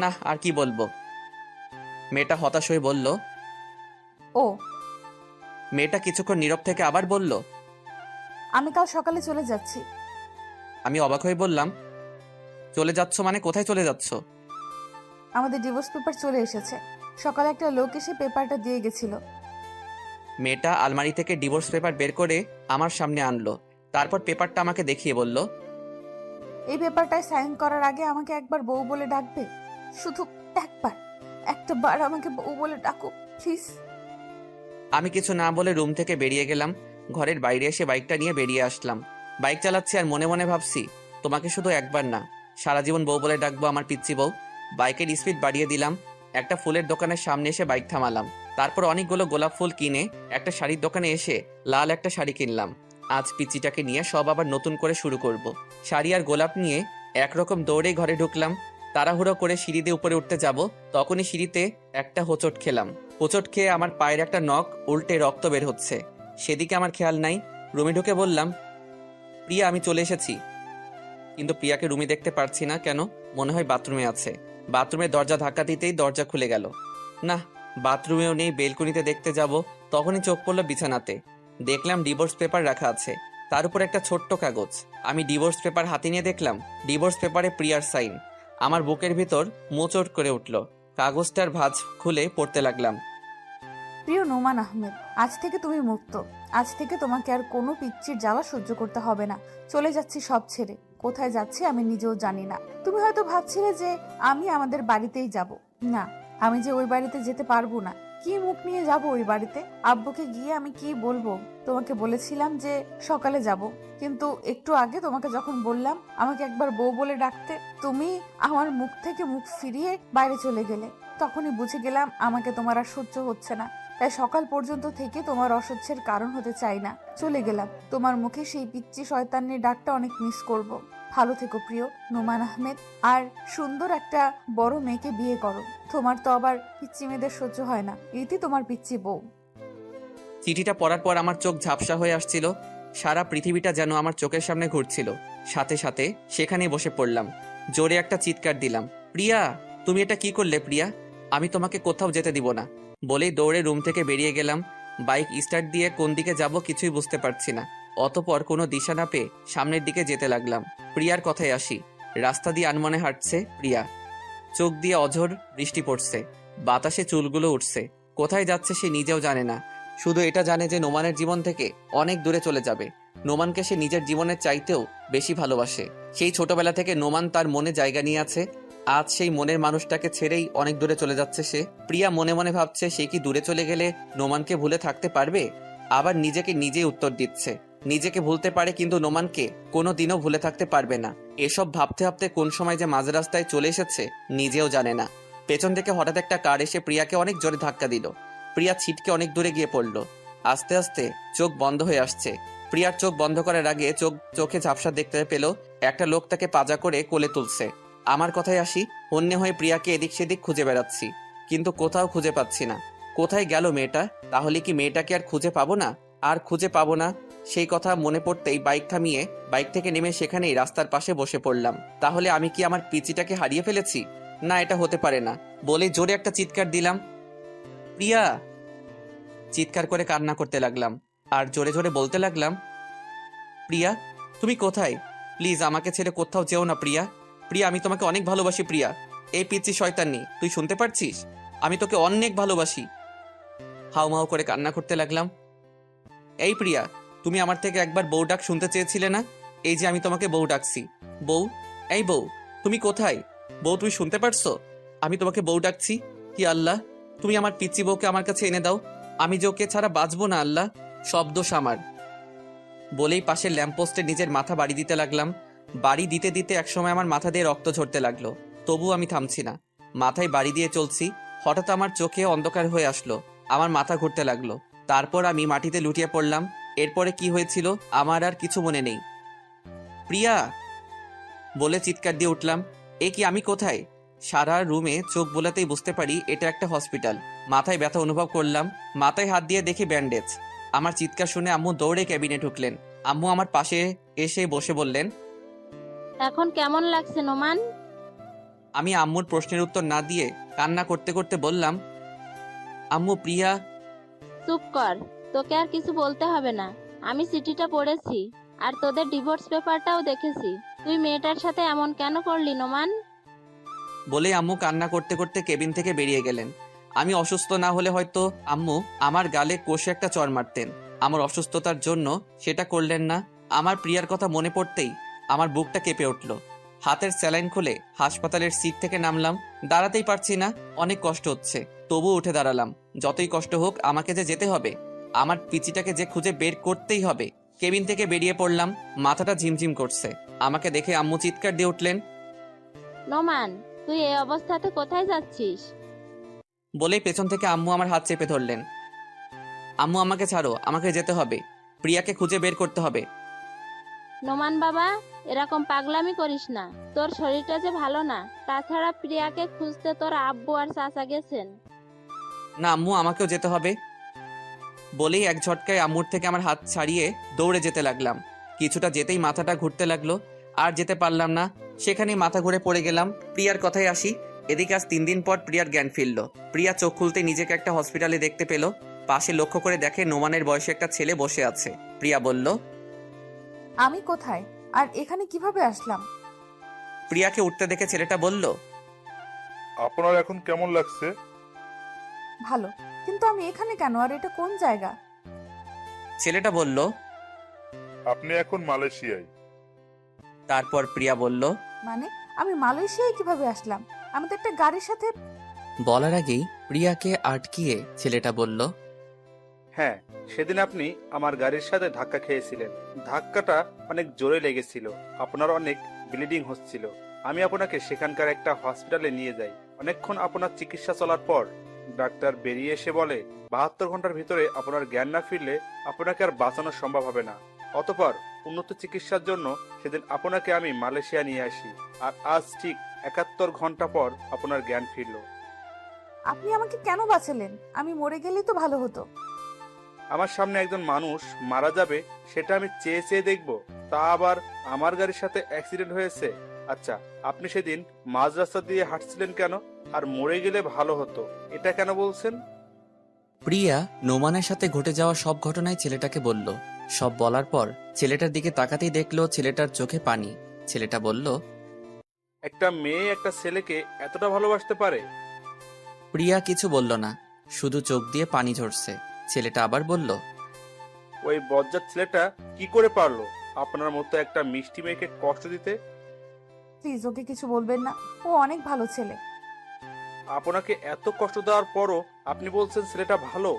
না আর কি বলবো। মেয়েটা হতাশ হয়ে বলল, ও, মেয়েটা কিছুক্ষণ নীরব থেকে আবার বলল, আমি কাল সকালে চলে যাচ্ছি। আমি অবাক হয়ে বললাম, চলে যাচ্ছ মানে কোথায় চলে যাচ্ছ? আমাদের ডিভোর্স পেপার চলে এসেছে। সকালে একটা লোক এসে পেপারটা দিয়ে গেছিল। মেয়েটা আলমারি থেকে ডিভোর্স পেপার বের করে আমার সামনে আনলো। তারপর পেপারটা আমাকে দেখিয়ে বলল, এই পেপারটায় সাইন করার আগে আমাকে একবার বউ বলে ডাকবে। শুধু একবার, একটা বার আমাকে বউ বলে ডাকো প্লিজ। আমি কিছু না বলে রুম থেকে বেরিয়ে গেলাম। ঘরের বাইরে এসে বাইকটা নিয়ে বেরিয়ে আসলাম। বাইক চালাচ্ছি আর মনে মনে ভাবছি, তোমাকে শুধু একবার না, সারা জীবন বউ বলে ডাকবো আমার পিচ্চি বউ। বাইকের স্পিড বাড়িয়ে দিলাম। একটা ফুলের দোকানের সামনে এসে বাইক থামালাম। তারপর অনেকগুলো গোলাপ ফুল কিনে একটা শাড়ির দোকানে এসে লাল একটা শাড়ি কিনলাম। আজ পিচ্চিটাকে নিয়ে সব আবার নতুন করে শুরু করব। শাড়ি আর গোলাপ নিয়ে একরকম দৌড়ে ঘরে ঢুকলাম। তাড়াহুড়ো করে সিঁড়ি দিয়ে উপরে উঠতে যাব, তখনই সিঁড়িতে একটা হোঁচট খেলাম। হোঁচট খেয়ে আমার পায়ের একটা নখ উল্টে রক্ত বের হচ্ছে। সেদিকে আমার খেয়াল নাই। রুমে ঢুকে বললাম, প্রিয়া, আমি চলে এসেছি। কিন্তু প্রিয়াকে রুমে দেখতে পারছি না কেন, মনে হয় বাথরুমে আছে। বাথরুমের দরজা ধাক্কা দিতেই দরজা খুলে গেল। না, বাথরুমেও নেই। বেলকনিতে দেখতে যাব, তখনই চোখ পড়ল বিছানাতে। দেখলাম ডিভোর্স পেপার রাখা আছে, তার উপর একটা ছোট্ট কাগজ। আমি ডিভোর্স পেপার হাতে নিয়ে দেখলাম ডিভোর্স পেপারে প্রিয়ার সাইন। আমার বুকের ভিতর মোচড় করে উঠল। কাগজটার ভাঁজ খুলে পড়তে লাগলাম, প্রিয় নোমান আহমেদ, আজ থেকে তুমি মুক্ত। আজ থেকে তোমাকে আর কোনো পিচ্চির জ্বালা সহ্য করতে হবে না। চলে যাচ্ছি সব ছেড়ে। কোথায় যাচ্ছি আমি নিজেও জানি না। তুমি হয়তো ভাবছিলে যে আমি আমাদের বাড়িতেই যাব। না, আমি যে ওই বাড়িতে যেতে পারবো না। কি মুখ নিয়ে যাব ওই বাড়িতে? আব্বুকে গিয়ে আমি কি বলবো? তোমাকে বলেছিলাম যে সকালে যাব, কিন্তু একটু আগে তোমাকে যখন বললাম আমাকে একবার বউ বলে ডাকতে, তুমি আমার মুখ থেকে মুখ ফিরিয়ে বাইরে চলে গেলে। তখনই বুঝে গেলাম আমাকে তোমার আর সহ্য হচ্ছে না। তাই সকাল পর্যন্ত থেকে তোমার অসহ্যের কারণ হতে চাই না। চলে গেলাম। তোমার মুখে সেই পিচ্চি শয়তানের ডাকটা অনেক মিস করব। ভালো থেকো প্রিয় নোমান আহমেদ, আর সুন্দর একটা বড় মেয়েকে বিয়ে করো। তোমার তো আবার পিচ্চি মেয়েদের সহ্য হয় না। এটি তোমার পিচ্চি বউ। চিঠিটা পড়ার পর আমার চোখ ঝাপসা হয়ে আসছিল। সারা পৃথিবীটা যেন আমার চোখের সামনে ঘুরছিল। সাথে সাথে সেখানে বসে পড়লাম। জোরে একটা চিৎকার দিলাম, প্রিয়া, তুমি এটা কি করলে প্রিয়া? আমি তোমাকে কোথাও যেতে দিব না বলেই দৌড়ে রুম থেকে বেরিয়ে গেলাম। বাইক স্টার্ট দিয়ে কোন দিকে যাব কিছুই বুঝতে পারছি না। অতপর কোনো দিশা না পেয়ে সামনের দিকে যেতে লাগলাম। প্রিয়ার কথায় আসি। রাস্তা দিয়ে আনমনে হাঁটছে প্রিয়া। চোখ দিয়ে অঝোর বৃষ্টি পড়ছে, বাতাসে চুলগুলো উঠছে। কোথায় যাচ্ছে সে নিজেও জানে না। শুধু এটা জানে যে নোমানের জীবন থেকে অনেক দূরে চলে যাবে। নোমানকে সে নিজের জীবনের চাইতেও বেশি ভালোবাসে। সেই ছোটবেলা থেকে নোমান তার মনে জায়গা নিয়ে আছে। আজ সেই মনের মানুষটাকে ছেড়েই অনেক দূরে চলে যাচ্ছে সে। প্রিয়া মনে মনে ভাবছে, সে কি দূরে চলে গেলে নোমানকে ভুলে থাকতে পারবে? আবার নিজেকে নিজেই উত্তর দিচ্ছে, নিজেকে ভুলতে পারে কিন্তু নোমানকে কোনোদিনও ভুলে থাকতে পারবে না। এসব ভাবতে ভাবতে কোন সময় যে মাঝ রাস্তায় চলে এসেছে নিজেও জানে না। পেছন থেকে হঠাৎ একটা কার এসে প্রিয়াকে অনেক জোরে ধাক্কা দিল। প্রিয়া ছিটকে অনেক দূরে গিয়ে পড়ল। আস্তে আস্তে চোখ বন্ধ হয়ে আসছে। প্রিয়ার চোখ বন্ধ করার আগে চোখে ঝাপসা দেখতে পেল একটা লোক তাকে পাজা করে কোলে তুলছে। আমার কথায় আসি, হন্যে হয়ে প্রিয়াকে এদিক সেদিক খুঁজে বেড়াচ্ছি, কিন্তু কোথাও খুঁজে পাচ্ছি না। কোথায় গেল মেয়েটা? তাহলে কি মেয়েটাকে আর খুঁজে পাবো না? আর খুঁজে পাবো না, সেই কথা মনে পড়তেই বাইক থামিয়ে বাইক থেকে নেমে সেখানেই রাস্তার পাশে বসে পড়লাম। তাহলে আমি কি আমার পিচিটাকে হারিয়ে ফেলেছি? না, এটা হতে পারে না বলে জোরে একটা চিৎকার দিলাম, প্রিয়া। চিৎকার করে কান্না করতে লাগলাম আর জোরে জোরে বলতে লাগলাম, প্রিয়া, তুমি কোথায়? প্লিজ আমাকে ছেড়ে কোথাও যেও না প্রিয়া। প্রিয়া, আমি তোমাকে অনেক ভালোবাসি প্রিয়া। এই পিচ্চি শয়তানি, তুই শুনতে পারছিস? আমি তোকে অনেক ভালোবাসি। হাউমাউ করে কান্না করতে লাগলাম। এই প্রিয়া, তুমি আমার থেকে একবার বউ ডাক শুনতে চেয়েছিলে না? এই যে আমি তোমাকে বউ ডাকছি। বউ, এই বউ, তুমি কোথায়? বউ, তুমি শুনতে পারছো? আমি তোমাকে বউ ডাকছি। কি আল্লাহ, তুমি আমার পিচ্চি বউকে আমার কাছে এনে দাও। আমি যে ওকে ছাড়া বাঁচবো না আল্লাহ, সব দোষ আমার। বলেই পাশের ল্যাম্পপোস্টে নিজের মাথা বাড়ি দিতে লাগলাম। বাড়ি দিতে দিতে একসময় আমার মাথা দিয়ে রক্ত ঝরতে লাগলো, তবু আমি থামছি না। মাথায় বাড়ি দিয়ে চলছি, হঠাৎ আমার চোখে অন্ধকার হয়ে আসলো, আমার মাথা ঘুরতে লাগলো। তারপর আমি মাটিতে লুটিয়ে পড়লাম। এরপরে কি হয়েছিল আমার আর কিছু মনে নেই। প্রিয়া বলে চিৎকার দিয়ে উঠলাম। এ কি, আমি কোথায়? সারা রুমে চোখ বোলাতেই বুঝতে পারি এটা একটা হসপিটাল। মাথায় ব্যথা অনুভব করলাম, মাথায় হাত দিয়ে দেখি ব্যান্ডেজ। আমার চিৎকার শুনে আম্মু দৌড়ে ক্যাবিনে ঢুকলেন। আম্মু আমার পাশে এসে বসে বললেন। এখন কেমন লাগছে নোমান? আমি আম্মুর প্রশ্নের উত্তর না দিয়ে কান্না করতে করতে বললাম, আম্মু প্রিয়া। চুপ কর, তোকে আর কিছু বলতে হবে না। আমি চিঠিটা পড়েছি আর তোদের ডিভোর্স পেপারটাও দেখেছি। তুই মেয়েটার সাথে এমন কেন করলি নোমান? বলে আম্মু কান্না করতে করতে কেবিন থেকে বেরিয়ে গেলেন। আমি অসুস্থ না হলে হয়তো আম্মু আমার গালে কষে একটা চড় মারতেন। আমার অসুস্থতার জন্য সেটা করলেন না। আমার প্রিয়ার কথা মনে পড়তেই আমার বুকটা কেঁপে উঠল। হাতের স্যালাইন খুলে হাসপাতালের সিট থেকে নামলাম। দাঁড়াতেই পারছি না, অনেক কষ্ট হচ্ছে, তবু উঠে দাঁড়ালাম। যতই কষ্ট হোক আমাকে যে যেতে হবে, আমার পিচিটাকে যে খুঁজে বের করতেই হবে। কেবিন থেকে বেরিয়ে পড়লাম, মাথাটা ঝিমঝিম করছে। আমাকে দেখে আম্মু চিৎকার দিয়ে উঠলেন। নোমান, তুই এই অবস্থাতে কোথায় যাচ্ছিস? বলেই পেছন থেকে আম্মু আমার হাত চেপে ধরলেন। আম্মু আমাকে ছাড়ো, আমাকে যেতে হবে, প্রিয়াকে খুঁজে বের করতে হবে। নোমান বাবা, এরকম পাগলামি করিস না। তোর শরীরটা যে ভালো না, তাছাড়া প্রিয়াকে খুঁজতে তোর আব্বু আর চাচা গেছেন। না আম্মু, আমাকেও যেতে হবে। বলেই এক ঝটকায় আম্মুর থেকে আমার হাত ছাড়িয়ে দৌড়ে যেতে লাগলাম। কিছুটা যেতেই মাথাটা ঘুরতে লাগলো, আর যেতে পারলাম না। সেখানেই মাথা ঘুরে পড়ে গেলাম। প্রিয়ার কথায় আসি। এদিকে আজ 3 দিন পর প্রিয়ার জ্ঞান ফিরল। প্রিয়া চোখ খুলতে নিজেকে একটা হসপিটালে দেখতে পেল। পাশে লক্ষ্য করে দেখে নোমানের বয়সে একটা ছেলে বসে আছে। প্রিয়া বলল, আমি কোথায় আর এখানে কিভাবে আসলাম? প্রিয়াকে উঠতে দেখে ছেলেটা বলল, আপনার এখন কেমন লাগছে? ভালো, কিন্তু আমি এখানে কেন আর এটা কোন জায়গা? ছেলেটা বলল। আপনি এখন মালয়েশিয়ায়। তারপর প্রিয়া বলল, মানে আমি মালয়েশিয়ায় কিভাবে আসলাম? আমি তো একটা গাড়ির সাথে। বলার আগেই প্রিয়াকে আটকিয়ে ছেলেটা বলল, হ্যাঁ, সেদিন আপনি আমার গাড়ির সাথে ধাক্কা খেয়েছিলেন। ধাক্কাটা অনেক জোরে লেগেছিল, আপনার অনেক ব্লিডিং হচ্ছিল। আমি আপনাকে সেখানকার একটা হসপিটালে নিয়ে যাই। অনেকক্ষণ আপনার চিকিৎসা চলার পর ডাক্তার বেরিয়ে এসে বলে 72 ঘন্টার ভিতরে আপনার জ্ঞান না ফিরলে আপনাকে আর বাঁচানো সম্ভব হবে না। অতঃপর উন্নত চিকিৎসার জন্য সেদিন আপনাকে আমি মালয়েশিয়া নিয়ে আসি, আর আজ ঠিক 71 ঘন্টা পর আপনার জ্ঞান ফিরল। আপনি আমাকে কেন বাঁচালেন? আমি মরে গেলেই তো ভালো হতো। আমার সামনে একজন মানুষ মারা যাবে সেটা আমি চেয়ে চেয়ে দেখব, তা আবার আমার গাড়ির সাথে অ্যাক্সিডেন্ট হয়েছে। আচ্ছা, আপনি সেদিন মাঝ রাস্তা দিয়ে হাঁটছিলেন কেন? আর মরে গেলে ভালো হতো এটা কেন বলছেন? প্রিয়া নোমানের সাথে ঘটে যাওয়া সব ঘটনাই ছেলেটাকে বলল। সব বলার পর ছেলেটার দিকে তাকাতেই দেখলো ছেলেটার চোখে পানি। ছেলেটা বলল, একটা মেয়ে একটা ছেলেকে এতটা ভালোবাসতে পারে? প্রিয়া কিছু বলল না, শুধু চোখ দিয়ে পানি ঝরছে। ছেলেটা আবার বলল, ওই বজ্জাত ছেলেটা কি করে পারলো আপনার মতো একটা মিষ্টি মেয়েকে কষ্ট দিতে? প্লিজ ওকে কিছু বলবেন না, ও অনেক ভালো ছেলে। আপনাকে এত কষ্ট দেওয়ার পরও আপনি বলছেন ছেলেটা ভালো?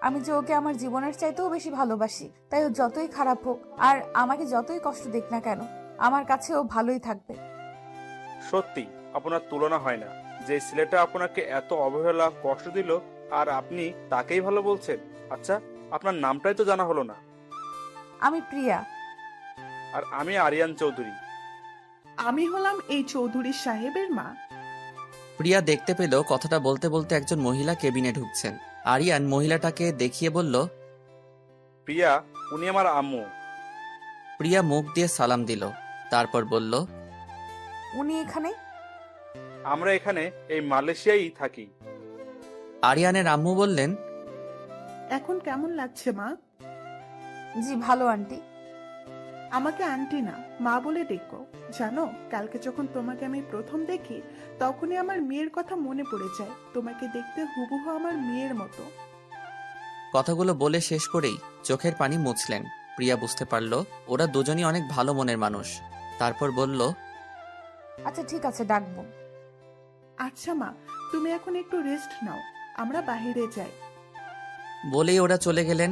আমি যে ওকে আমার জীবনের চাইতেও বেশি ভালোবাসি, তাই ও যতই খারাপ হোক আর আমাকে যতই কষ্ট দিক না কেন, আমার কাছে ও ভালোই থাকবে। সত্যি আপনার তুলনা হয় না। যে ছেলেটা আপনাকে এত অবহেলা কষ্ট দিল আর আপনি তাকেই ভালো বলছেন। আচ্ছা, আপনার নামটাই তো জানা হলো না। আমি প্রিয়া। আর আমি আরিয়ান চৌধুরী। আমি হলাম এই চৌধুরী সাহেবের মা। প্রিয়া দেখতে পেল কথাটা বলতে বলতে একজন মহিলা কেবিনে ঢুকছেন। আরিয়ান মহিলাটাকে দেখিয়ে বলল, প্রিয়া, উনি আমার আম্মু। প্রিয়া মুখ দিয়ে সালাম দিল, তারপর বলল, উনি এখানে? আমরা এখানে এই মালয়েশিয়ায় থাকি। আরিয়ানের আম্মু বললেন, এখন কেমন লাগছে মা? জি ভালো আন্টি। আমাকে আন্টি না, মা বলে ডেকো। জানো, কালকে যখন তোমাকে আমি প্রথম দেখি তখনই আমার মেয়ের কথা মনে পড়ে যায়। তোমাকে দেখতে হুবহু আমার মেয়ের মতো। কথাগুলো বলে শেষ করেই চোখের পানি মুছলেন। প্রিয়া বুঝতে পারল ওরা দুজনই অনেক ভালো মনের মানুষ। তারপর বলল, আচ্ছা ঠিক আছে, ডাকবো। আচ্ছা মা, তুমি এখন একটু রেস্ট নাও, আমরা বাইরে যাই। বলেই ওরা চলে গেলেন।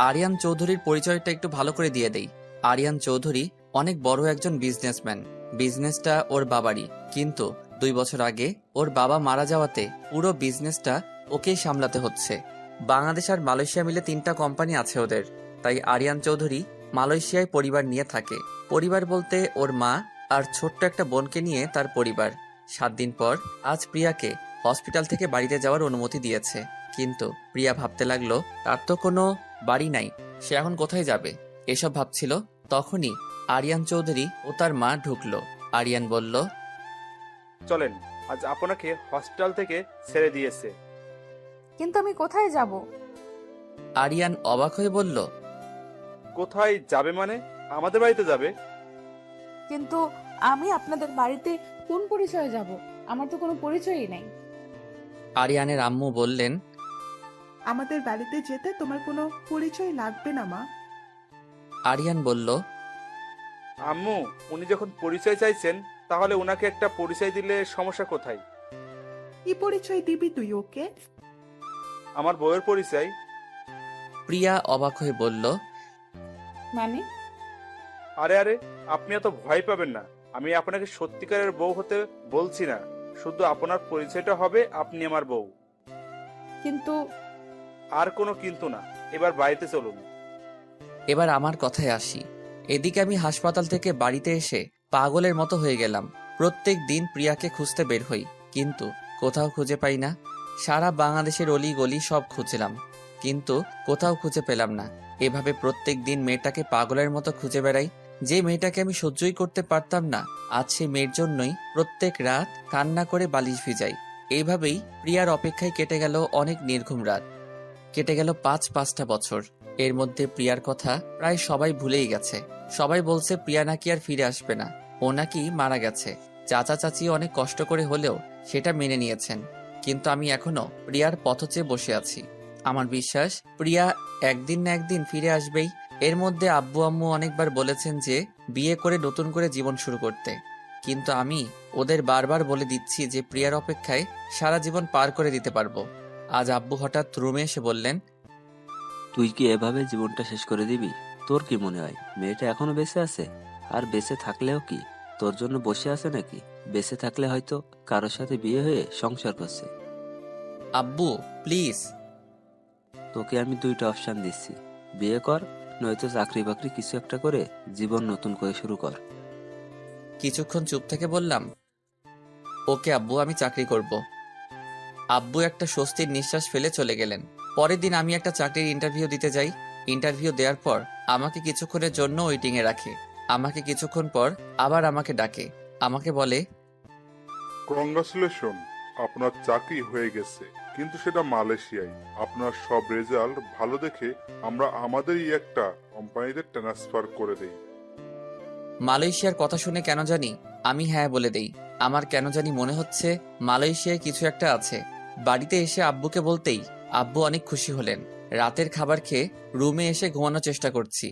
আরিয়ান চৌধুরীর পরিচয়টা একটু ভালো করে দিয়ে দেই। আরিয়ান চৌধুরী অনেক বড় একজন বিজনেসম্যান। বিজনেসটা ওর বাবারই, কিন্তু 2 বছর আগে ওর বাবা মারা যাওয়াতে পুরো বিজনেসটা ওকেই সামলাতে হচ্ছে। বাংলাদেশ আর মালয়েশিয়া মিলে 3টা কোম্পানি আছে ওদের। তাই আরিয়ান চৌধুরী মালয়েশিয়ায় পরিবার নিয়ে থাকে। পরিবার বলতে ওর মা আর ছোট্ট একটা বোনকে নিয়ে তার পরিবার। 7 দিন পর আজ প্রিয়াকে হসপিটাল থেকে বাড়িতে যাওয়ার অনুমতি দিয়েছে। কিন্তু প্রিয়া ভাবতে লাগলো তার তো কোনো বাড়ি নাই, সে এখন কোথায় যাবে। এসব ভাবছিল, তখনই আরিয়ান চৌধুরী ও তার মা ঢুকলো। আরিয়ান বলল, চলেন, আজ আপনাকে হসপিটাল থেকে ছেড়ে দিয়েছে। কিন্তু আমি কোথায় যাব? আরিয়ান অবাক হয়ে বলল, কোথায় যাবে মানে? আমাদের বাড়িতে যাবে। কিন্তু আমি আপনাদের বাড়িতে কোন পরিচয়ে যাব? আমার তো কোনো পরিচয়ই নাই। আরিয়ানের আম্মু বললেন, আমাদের বাড়িতে যেতে তোমার কোনো পরিচয় লাগবে না মা। আরিয়ান বলল, আম্মু, উনি যখন পরিচয় চাইছেন তাহলে ওনাকে একটা পরিচয় দিলে সমস্যা কোথায়? কি পরিচয় দিবি তুই ওকে? আমার বউয়ের পরিচয়। প্রিয়া অবাক হয়ে বলল, মানে? আরে আরে, আপনি এত ভয় পাবেন না। আমি আপনাকে সত্যিকারের বউ হতে বলছি না, শুধু আপনার পরিচয়টা হবে আপনি আমার বউ। কিন্তু আর কোনো কিন্তু না, এবার বাড়িতে চলুন। এবার আমার কথায় আসি। এদিকে আমি হাসপাতাল থেকে বাড়িতে এসে পাগলের মতো হয়ে গেলাম। প্রত্যেক দিন প্রিয়াকে খুঁজতে বের হই, কিন্তু কোথাও খুঁজে পাই না। সারা বাংলাদেশের অলি গলি সব খুঁজলাম, কিন্তু কোথাও খুঁজে পেলাম না। এভাবে প্রত্যেক দিন মেয়েটাকে পাগলের মতো খুঁজে বেড়াই। যে মেয়েটাকে আমি সহ্যই করতে পারতাম না, আজ সেই মেয়ের জন্যই প্রত্যেক রাত কান্না করে বালিশ ভিজাই। এইভাবেই প্রিয়ার অপেক্ষায় কেটে গেল অনেক নির্ঘুম রাত। কেটে গেল 5-5টা বছর। এর মধ্যে প্রিয়ার কথা প্রায় সবাই ভুলেই গেছে। সবাই বলছে প্রিয়া নাকি আর ফিরে আসবে না, ও নাকি মারা গেছে। চাচা চাচি অনেক কষ্ট করে হলেও সেটা মেনে নিয়েছেন, কিন্তু আমি এখনো প্রিয়ার পথ চেয়ে বসে আছি। আমার বিশ্বাস প্রিয়া একদিন না একদিন ফিরে আসবেই। এর মধ্যে আব্বু আম্মু অনেকবার বলেছেন যে বিয়ে করে নতুন করে জীবন শুরু করতে, কিন্তু আমি ওদের বারবার বলে দিচ্ছি যে প্রিয়ার অপেক্ষায় সারা জীবন পার করে দিতে পারবো। আজ আব্বু হঠাৎ রুমে এসে বললেন, তুই কি এভাবে জীবনটা শেষ করে দিবি? তোর কি মনে হয় মেয়েটা এখনো বেঁচে আছে? আর বেঁচে থাকলেও কি তোর জন্য বসে আছে নাকি? বেঁচে থাকলে হয়তো কারোর সাথে বিয়ে হয়ে সংসার করছে। আব্বু প্লিজ। তোকে আমি 2টা অপশন দিচ্ছি, বিয়ে কর, নয়তো চাকরি বাকরি কিছু একটা করে জীবন নতুন করে শুরু কর। কিছুক্ষণ চুপ থেকে বললাম, ওকে আব্বু, আমি চাকরি করব। আব্বু একটা স্বস্তির নিঃশ্বাস ফেলে চলে গেলেন। পরের দিন আমি একটা চাকরির ইন্টারভিউ দিতে যাই। ইন্টারভিউ দেওয়ার পর আমাকে কিছুক্ষণের জন্য ওয়েটিং এ রাখে। আমাকে কিছুক্ষণ পর আবার আমাকে ডাকে। আমাকে বলে, কংগ্রাচুলেশন, আপনার চাকরি হয়ে গেছে, কিন্তু সেটা মালয়েশিয়ায়। আপনার সব রেজাল্ট ভালো দেখে আমরা আমাদেরই একটা কোম্পানিতে ট্রান্সফার করে দেই। মালয়েশিয়ার কথা শুনে কেন জানি আমি হ্যাঁ বলে দেই। আমার কেন জানি মনে হচ্ছে মালয়েশিয়ায় কিছু একটা আছে। বাড়িতে এসে আব্বুকে বলতেই আব্বু অনেক খুশি হলেন। রাতের খাবার খেয়ে রুমে এসে ঘুমানোর চেষ্টা করছি,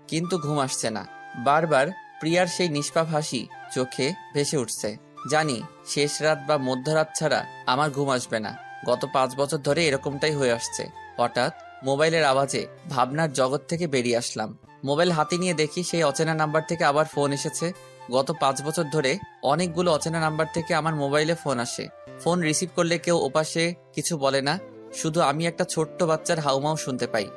কিন্তু ঘুম আসছে না। বারবার প্রিয়ার সেই নিষ্পাপ হাসি চোখে ভেসে উঠছে। জানি শেষ রাত বা মধ্যরাত ছাড়া আমার ঘুম আসবে না। গত 5 বছর ধরে এরকমটাই হয়ে আসছে। হঠাৎ মোবাইলের আওয়াজে ভাবনার জগৎ থেকে বেরিয়ে আসলাম। মোবাইল হাতে নিয়ে দেখি সেই অচেনা নাম্বার থেকে আবার ফোন এসেছে। গত 5 বছর ধরে অনেকগুলো অচেনা নাম্বার থেকে আমার মোবাইলে ফোন আসে। ফোন রিসিভ করলে কেউ ওপাশে কিছু বলে না, শুধু আমি একটা ছোট্ট বাচ্চার হাউমাউ শুনতে পাই।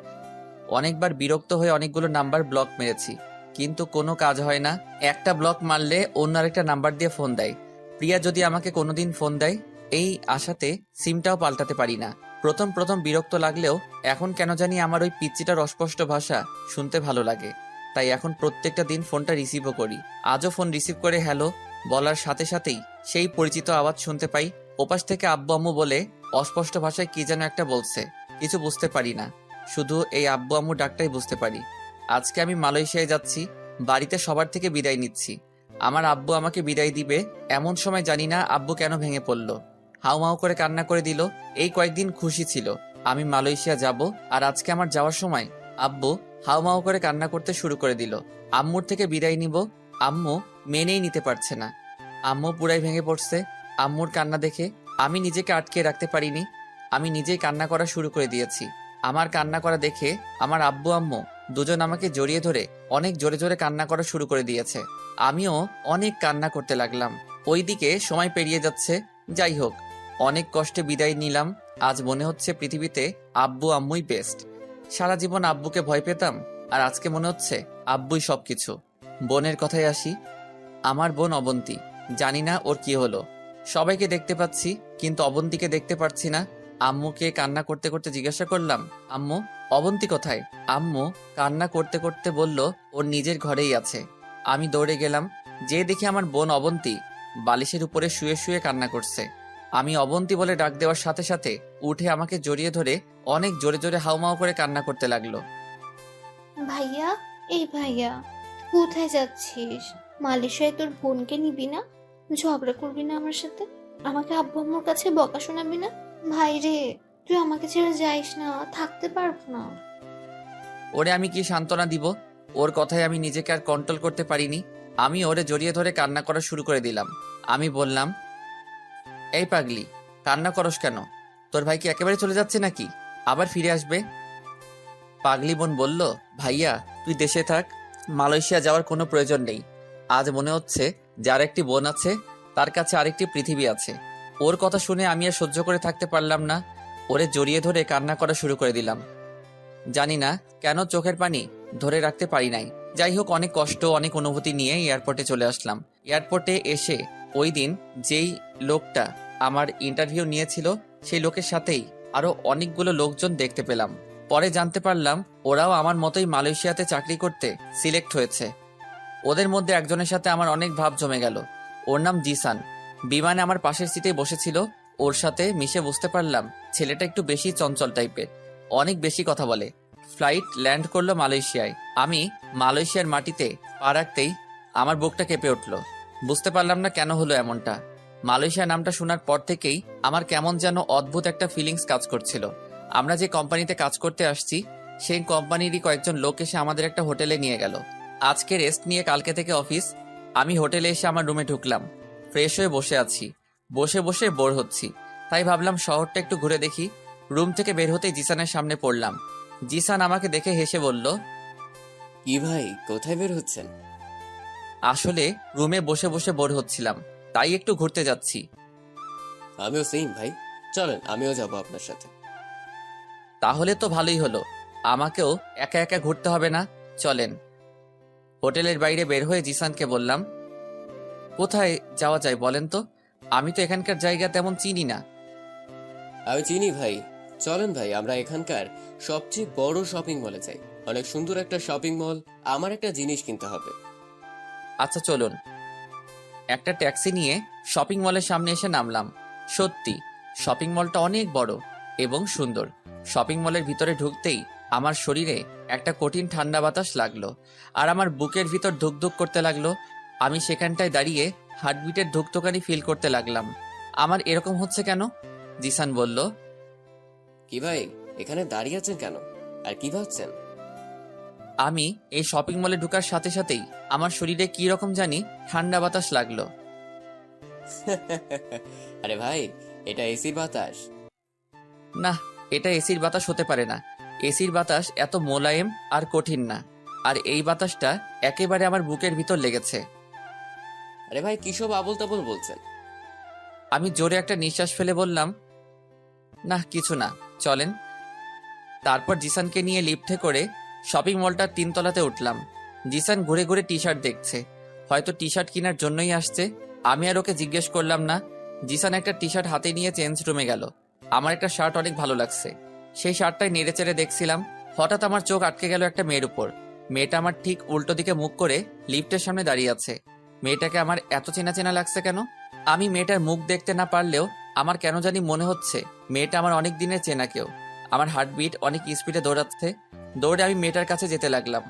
অনেকবার বিরক্ত হয়ে অনেকগুলো নাম্বার ব্লক মেরেছি, কিন্তু কোনো কাজ হয় না। একটা ব্লক মারলে অন্য আরেকটা নাম্বার দিয়ে ফোন দেয়। প্রিয়া যদি আমাকে কোনোদিন ফোন দেয়, এই আশাতে সিমটাও পাল্টাতে পারি না। প্রথম প্রথম বিরক্ত লাগলেও এখন কেন জানি আমার ওই পিচ্চিটার অস্পষ্ট ভাষা শুনতে ভালো লাগে। তাই এখন প্রত্যেকটা দিন ফোনটা রিসিভও করি। আজও ফোন রিসিভ করে হ্যালো বলার সাথে সাথেই সেই পরিচিত আওয়াজ শুনতে পাই। ওপাশ থেকে আব্বু আম্মু বলে অস্পষ্ট ভাষায় কি যেন একটা বলছে, কিছু বুঝতে পারি না। শুধু এই আব্বু আম্মু ডাকটাই বুঝতে পারি। আজকে আমি মালয়েশিয়ায় যাচ্ছি, বাড়িতে সবার থেকে বিদায় নিচ্ছি। আমার আব্বু আমাকে বিদায় দিবে এমন সময় জানি না আব্বু কেন ভেঙে পড়ল, হাউমাউ করে কান্না করে দিল। এই কয়েকদিন খুশি ছিল আমি মালয়েশিয়া যাব, আর আজকে আমার যাওয়ার সময় আব্বু হাউমাউ করে কান্না করতে শুরু করে দিল। আম্মুর থেকে বিদায় নিব, আম্মু মেনেই নিতে পারছে না। আম্মু পুরাই ভেঙে পড়ছে। আম্মুর কান্না দেখে আমি নিজেকে আটকে রাখতে পারিনি, আমি নিজেই কান্না করা শুরু করে দিয়েছি। আমার কান্না করা দেখে আমার আব্বু আম্মু দুজন আমাকে জড়িয়ে ধরে অনেক জোরে জোরে কান্না করা শুরু করে দিয়েছে। আমিও অনেক কান্না করতে লাগলাম। ওইদিকে সময় পেরিয়ে যাচ্ছে। যাই হোক, অনেক কষ্টে বিদায় নিলাম। আজ মনে হচ্ছে পৃথিবীতে আব্বু আম্মুই বেস্ট। সারা জীবন আব্বুকে ভয় পেতাম, আর আজকে মনে হচ্ছে আব্বুই সবকিছু। বোনের কথায় আসি। আমার বোন অবন্তী, জানি না ওর কি হলো। সবাইকে দেখতে পাচ্ছি, কিন্তু অবন্তীকে দেখতে পারছি না। আম্মুকে কান্না করতে করতে জিজ্ঞাসা করলাম, আম্মু, অবন্তী কোথায়? আম্মু কান্না করতে করতে বলল, ওর নিজের ঘরেই আছে। আমি দৌড়ে গেলাম, যে দেখি আমার বোন অবন্তী বালিশের উপরে শুয়ে শুয়ে কান্না করছে। আমি অবন্তী বলে ডাক দেওয়ার সাথে সাথে উঠে আমাকে জড়িয়ে ধরে অনেক জোরে জোরে হাউমাউ করে কান্না করতে লাগলো। ভাইয়া, এই ভাইয়া, কোথায় যাচ্ছিস? মালয়েশিয়ায় তোর বোনকে নিবি না? ঝগড়া করবি না আমার সাথে? আমাকে আব্বু আম্মুর কাছে বকা শোনাবি না? ভাই রে, তুই আমাকে ছেড়ে যাইস না, থাকতে পারবো না। ওরে আমি কি সান্ত্বনা দিব? ওর কথায় আমি নিজেকে আর কন্ট্রোল করতে পারিনি। আমি ওরে জড়িয়ে ধরে কান্না করা শুরু করে দিলাম। আমি বললাম, এই পাগলি, কান্না করস কেন? তোর ভাই কি একেবারে চলে যাচ্ছে নাকি? আবার ফিরে আসবে? পাগলি বোন বলল, ভাইয়া তুই দেশে থাক, মালয়েশিয়া যাওয়ার কোনো প্রয়োজন নেই। আজ মনে হচ্ছে যার একটি বোন আছে তার কাছে আরেকটি পৃথিবী আছে। ওর কথা শুনে আমি আর সহ্য করে থাকতে পারলাম না। ওরে জড়িয়ে ধরে কান্না করা শুরু করে দিলাম। জানি না কেন চোখের পানি ধরে রাখতে পারি নাই। যাই হোক, অনেক কষ্ট অনেক অনুভূতি নিয়ে এয়ারপোর্টে চলে আসলাম। এয়ারপোর্টে এসে ওই দিন যেই লোকটা আমার ইন্টারভিউ নিয়েছিল সেই লোকের সাথেই আরো অনেকগুলো লোকজন দেখতে পেলাম। পরে জানতে পারলাম ওরাও আমার মতোই মালয়েশিয়াতে চাকরি করতে সিলেক্ট হয়েছে। ওদের মধ্যে একজনের সাথে আমার অনেক ভাব জমে গেল। ওর নাম জিসান। বিমানে আমার পাশের সিটে বসেছিল। ওর সাথে মিশে বুঝতে পারলাম ছেলেটা একটু বেশি চঞ্চল টাইপের, অনেক বেশি কথা বলে। ফ্লাইট ল্যান্ড করলো মালয়েশিয়ায়। আমি মালয়েশিয়ার মাটিতে পা রাখতেই আমার বুকটা কেঁপে উঠল। বুঝতে পারলাম না কেন হলো এমনটা। মালয়েশিয়া নামটা শোনার পর থেকেই আমার কেমন যেন অদ্ভুত একটা ফিলিংস কাজ করছিল। আমরা যে কোম্পানিতে কাজ করতে আসছি সেই কোম্পানিরই কয়েকজন লোক এসে আমাদের একটা হোটেলে নিয়ে গেল। আজকে রেস্ট নিয়ে কালকে থেকে অফিস। আমি হোটেলে এসে আমার রুমে ঢুকলাম। ফ্রেশ হয়ে বসে আছি। বসে বসে বোর হচ্ছি, তাই ভাবলাম শহরটা একটু ঘুরে দেখি। রুম থেকে বের হতেই জিসানের সামনে পড়লাম। জিসান আমাকে দেখে হেসে বলল, কি ভাই, কোথায় বের হচ্ছেন? আসলে রুমে বসে বসে বোর হচ্ছিলাম, তাই একটু ঘুরতে যাচ্ছি। আমিও সেম ভাই, চলেন আমিও যাব আপনার সাথে। তাহলে তো ভালোই হলো, আমাকেও একা একা ঘুরতে হবে না, চলেন। হোটেলের বাইরে বের হয়ে জিসানকে বললাম, কোথায় যাওয়া যায় বলেন তো? আমি তো এখানকার জায়গা তেমন চিনি না। আমি চিনি ভাই, চলেন ভাই আমরা এখানকার সবচেয়ে বড় শপিং মলে যাই। অনেক সুন্দর একটা শপিং মল, আমার একটা জিনিস কিনতে হবে। আচ্ছা চলুন। একটা ট্যাক্সি নিয়ে শপিং মলের সামনে এসে নামলাম। সত্যি শপিং মলটা অনেক বড় এবং সুন্দর। শপিং মলের ভিতরে ঢুকতেই আমার শরীরে একটা কঠিন ঠান্ডা বাতাস লাগলো, আর আমার বুকের ভিতর ধুকধুক করতে লাগলো। আমি সেখানটায় দাঁড়িয়ে হার্টবিটের ধুকধুকানি ফিল করতে লাগলাম। আমার এরকম হচ্ছে কেন? জিসান বলল, কি ভাই, এখানে দাঁড়িয়ে আছেন কেন আর কি ভাবছেন? আমি এই শপিং মলে ঢোকার সাথে সাথেই আমার শরীরে কি রকম জানি ঠান্ডা বাতাস লাগলো। আরে ভাই, এটা এসির বাতাস। না, এটা এসির বাতাস হতে পারে না। এসির বাতাস এত মোলায়েম আর কঠিন না, আর এই বাতাসটা একেবারে আমার বুকের ভিতর লেগেছে। আরে ভাই, কিসব আবল তাবল বলছেন? আমি জোরে একটা নিঃশ্বাস ফেলে বললাম, না কিছু না, চলেন। তারপর জিসানকে নিয়ে লিফটে করে শপিং মলটার 3 তলাতে উঠলাম। জিসান ঘুরে ঘুরে টি শার্ট দেখছে, হয়তো টি শার্ট কেনার জন্যই আসছে। আমি আর ওকে জিজ্ঞেস করলাম না। জিসান একটা টি শার্ট হাতে নিয়ে চেঞ্জ রুমে গেল। আমার একটা শার্ট অনেক ভালো লাগছে, সেই শার্টটাই নেড়ে চেড়ে দেখছিলাম। হঠাৎ আমার চোখ আটকে গেল একটা মেয়ের উপর। মেয়েটা আমার ঠিক উল্টো দিকে মুখ করে লিফটের সামনে দাঁড়িয়ে আছে। মেয়েটাকে আমার এত চেনা চেনা লাগছে কেন? আমি মেয়েটার মুখ দেখতে না পারলেও আমার কেন জানি মনে হচ্ছে মেয়েটা আমার অনেক দিনের চেনা কেউ। আমার হার্টবিট অনেক স্পিডে দৌড়াচ্ছে। দৌড়ে আমি মেয়েটার কাছে যেতে লাগলাম।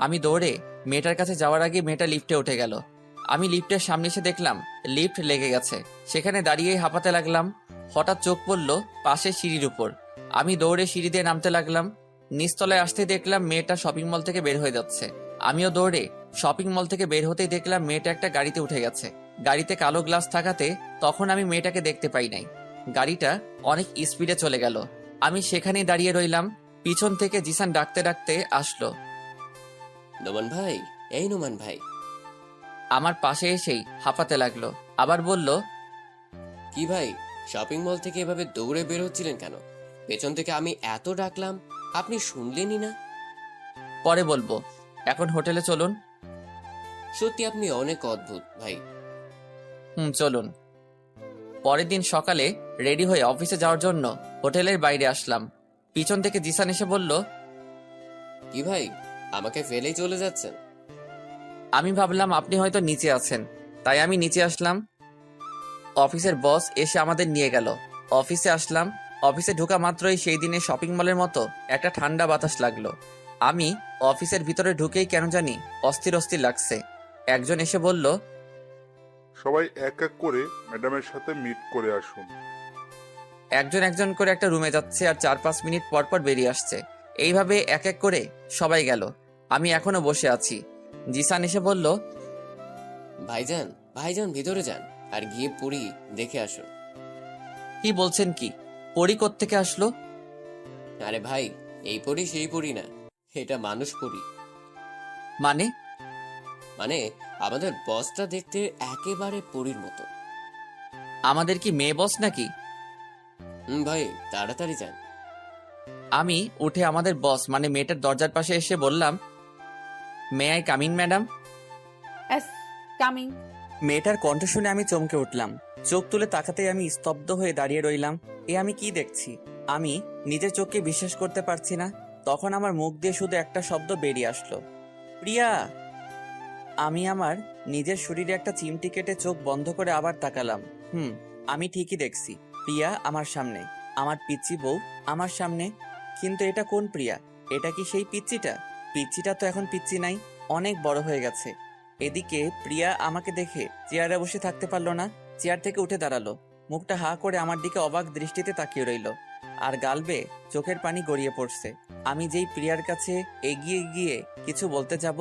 আমি দৌড়ে মেয়েটার কাছে যাওয়ার আগে মেয়েটা লিফটে উঠে গেল। আমি লিফটের সামনে এসে দেখলাম লিফট লেগে গেছে। সেখানে দাঁড়িয়েই হাঁপাতে লাগলাম। হঠাৎ চোখ পড়ল পাশে সিঁড়ির উপর। আমি দৌড়ে সিঁড়ি দিয়ে নামতে লাগলাম। নিচতলায় আসতে দেখলাম মেয়েটা শপিং মল থেকে বের হয়ে যাচ্ছে। আমিও দৌড়ে শপিং মল থেকে বের হতেই দেখলাম মেয়েটা একটা গাড়িতে উঠে গেছে। গাড়িতে কালো গ্লাস থাকাতে তখন আমি মেয়েটাকে দেখতে পাই নাই। গাড়িটা অনেক স্পিডে চলে গেল। আমি সেখানেই দাঁড়িয়ে রইলাম। পিছন থেকে জিসান ডাকতে ডাকতে আসলো। নোমান ভাই, এই নোমান ভাই। আমার পাশে এসেই হাঁপাতে লাগলো, আবার বলল, কি ভাই, শপিং মল থেকে এভাবে দৌড়ে বের হচ্ছিলেন কেন? পেছন থেকে আমি এত ডাকলাম, আপনি শুনলেনই না। পরে বলবো, এখন হোটেলে চলুন। সত্যি আপনি অনেক অদ্ভুত ভাই। চলুন। পরের দিন সকালে রেডি হয়ে অফিসে যাওয়ার জন্য হোটেলের বাইরে আসলাম। পিছন থেকে জিসান এসে বলল, কি ভাই, আমাকে ফেলেই চলে যাচ্ছেন? আমি ভাবলাম আপনি হয়তো নিচে আছেন, তাই আমি নিচে আসলাম। অফিসের বস এসে আমাদের নিয়ে গেল। অফিসে আসলাম। অফিসে ঢোকা মাত্রই সেই দিনে শপিং মলের মতো একটা ঠান্ডা বাতাস লাগলো। আমি অফিসের ভিতরে ঢুকেই কেন জানি অস্থির অস্থির লাগছে। একজন এসে বলল, সবাই এক এক করে ম্যাডামের সাথে মিট করে আসুন। একজন একজন করে একটা রুমে যাচ্ছে আর 4-5 মিনিট পর পর বেরিয়ে আসছে। এইভাবে এক এক করে সবাই গেল। আমি এখনো বসে আছি। জিসান এসে বলল, ভাইজান, ভাইজান ভিতরে যান আর গিয়ে পড়ি দেখে আসুন। কি বলছেন কি? পরি কোত্থেকে আসলো? আরে ভাই, এই পড়ি সেই পড়ি না, এটা মানুষ পড়ি। মানে? মানে আমাদের বসটা দেখতে একেবারে পরীর মতো। আমাদের কি মেয়ে বস নাকি? ভাই তাড়াতাড়ি যান। আমি উঠে আমাদের বস মানে মেয়েটার দরজার পাশে এসে বললাম, may I coming madam? S coming. মেয়েটার কণ্ঠ শুনে আমি চমকে উঠলাম। চোখ তুলে তাকাতেই আমি স্তব্ধ হয়ে দাঁড়িয়ে রইলাম। আমি কি দেখছি? আমি নিজের চোখকে বিশ্বাস করতে পারছি না। তখন আমার মুখ দিয়ে শুধু একটা শব্দ বেরিয়ে আসলো, প্রিয়া। আমি আমার নিজের শরীরে একটা চিমটি কেটে চোখ বন্ধ করে আবার তাকালাম। আমি ঠিকই দেখছি, প্রিয়া আমার সামনে, আমার পিচ্চি বউ আমার সামনে। কিন্তু এটা কোন প্রিয়া? এটা কি সেই পিচ্চিটা? পিচ্চিটা তো এখন পিচ্চি নাই, অনেক বড় হয়ে গেছে। এদিকে প্রিয়া আমাকে দেখে চেয়ারে বসে থাকতে পারলো না, চেয়ার থেকে উঠে দাঁড়ালো। মুখটা হা করে আমার দিকে অবাক দৃষ্টিতে তাকিয়ে রইল, আর গাল বেয়ে চোখের পানি গড়িয়ে পড়ছে। আমি যেই প্রিয়ার কাছে এগিয়ে গিয়ে কিছু বলতে যাব,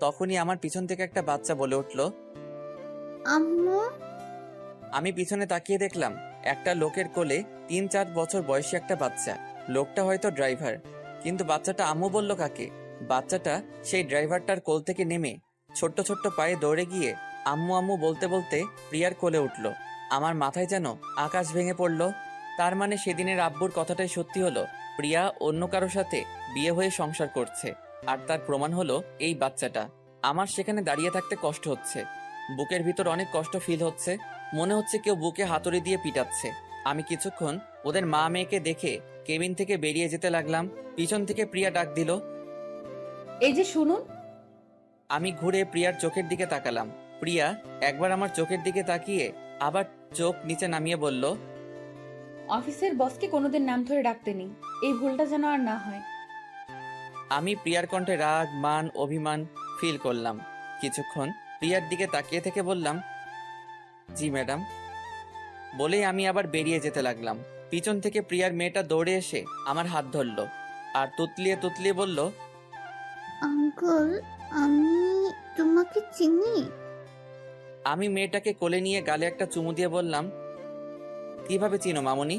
তখনই আমার পিছন থেকে একটা বাচ্চা বলে উঠল, আম্মু। আমি পিছনে তাকিয়ে দেখলাম একটা লোকের কোলে 3-4 বছর বয়সী একটা বাচ্চা। লোকটা হয়তো ড্রাইভার, কিন্তু বাচ্চাটা আম্মু বলল কাকে? বাচ্চাটা সেই ড্রাইভারটার কোল থেকে নেমে ছোট্ট ছোট্ট পায়ে দৌড়ে গিয়ে আম্মু আম্মু বলতে বলতে প্রিয়ার কোলে উঠল। আমার মাথায় যেন আকাশ ভেঙে পড়ল। তার মানে সেদিনের আব্বুর কথাটাই সত্যি হলো, প্রিয়া অন্য কারোর সাথে বিয়ে হয়ে সংসার করছে। আর তার প্রমাণ হলো এই বাচ্চাটা। আমার সেখানে দাঁড়িয়ে থাকতে কষ্ট হচ্ছে, বুকের ভিতর অনেক কষ্ট ফিল হচ্ছে। মনে হচ্ছে কেউ বুকে হাতুড়ি দিয়ে পিটাচ্ছে। আমি কিছুক্ষণ ওদের মা মেয়েকে দেখে কেবিন থেকে বেরিয়ে যেতে লাগলাম। পিছন থেকে প্রিয়া ডাক দিল, এই যে শুনুন। আমি ঘুরে প্রিয়ার চোখের দিকে তাকালাম। প্রিয়া একবার আমার চোখের দিকে তাকিয়ে আবার চোখ নিচে নামিয়ে বলল, অফিসের বসকে কোনোদিন নাম ধরে ডাকতে নেই, এই ভুলটা যেন আর না হয়। আমি প্রিয়ার কণ্ঠে রাগ, মান, অভিমান ফিল করলাম। কিছুক্ষণ প্রিয়ার দিকে তাকিয়ে থেকে বললাম, জি ম্যাডাম। বলেই আমি আবার বেরিয়ে যেতে লাগলাম। পিছন থেকে প্রিয়ার মেয়েটা দৌড়ে এসে আমার হাত ধরলো আর তুতলিয়ে তুতলিয়ে বলল, আঙ্কেল, আমি তোমাকে চিনি। আমি মেয়েটাকে কোলে নিয়ে গালে একটা চুমু দিয়ে বললাম, কিভাবে চিনো মামনি?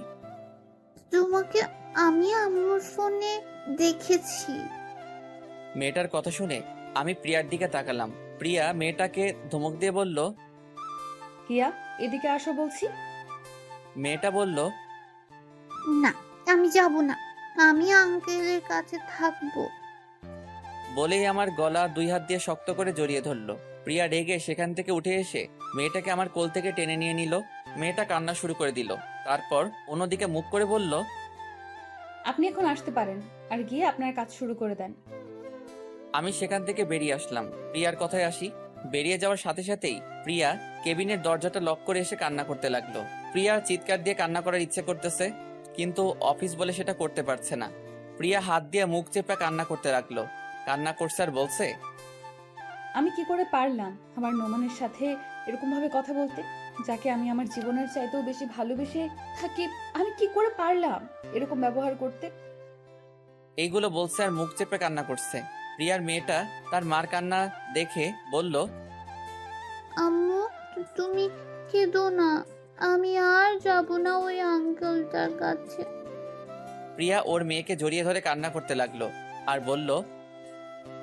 তোমাকে আমি আম্মুর ফোনে দেখেছি। মেয়েটার কথা শুনে আমি প্রিয়ার দিকে তাকালাম। প্রিয়া মেয়েটাকে ধমক দিয়ে বলল, কিয়া, এদিকে আসো বলছি। মেয়েটা বলল, না, আমি যাব না, আমি আঙ্কেলের কাছে থাকবো। বলেই আমার গলা 2 হাত দিয়ে শক্ত করে জড়িয়ে ধরলো। প্রিয়া রেগে সেখান থেকে উঠে এসে মেয়েটাকে আমার কোল থেকে টেনে নিয়ে নিল। মেয়েটা কান্না শুরু করে দিল। তারপর অন্যদিকে মুখ করে বলল, আপনি এখন আসতে পারেন, আর গিয়ে আপনার কাজ শুরু করে দেন। আমি সেখান থেকে বেরিয়ে আসলাম। প্রিয়ার কথায় আসি, বেরিয়ে যাওয়ার সাথে সাথেই প্রিয়া কেবিনের দরজাটা লক করে এসে কান্না করতে লাগলো। প্রিয়া চিৎকার দিয়ে কান্না করার ইচ্ছে করতেছে, কিন্তু অফিস বলে সেটা করতে পারছে না। প্রিয়া হাত দিয়ে মুখ চেপে কান্না করতে লাগলো। কান্না করছে আর বলছে, আমি কি করে পারলাম আমার নোমানের সাথে এরকম ভাবে কথা বলতে, যাকে আমি আমার জীবনের চাইতেও বেশি ভালোবেসে থাকি? আমি কি করে পারলাম এরকম ব্যবহার করতে? এইগুলো বলছে আর মুখ চেপে কান্না করছে। প্রিয়ার মেয়েটা তার মার কান্না দেখে বলল, আম্মু, তুমি কেঁদো না, আমি আর যাব না ওই আঙ্কেলটার কাছে। প্রিয়া ওর মেয়েকে জড়িয়ে ধরে কান্না করতে লাগলো আর বলল,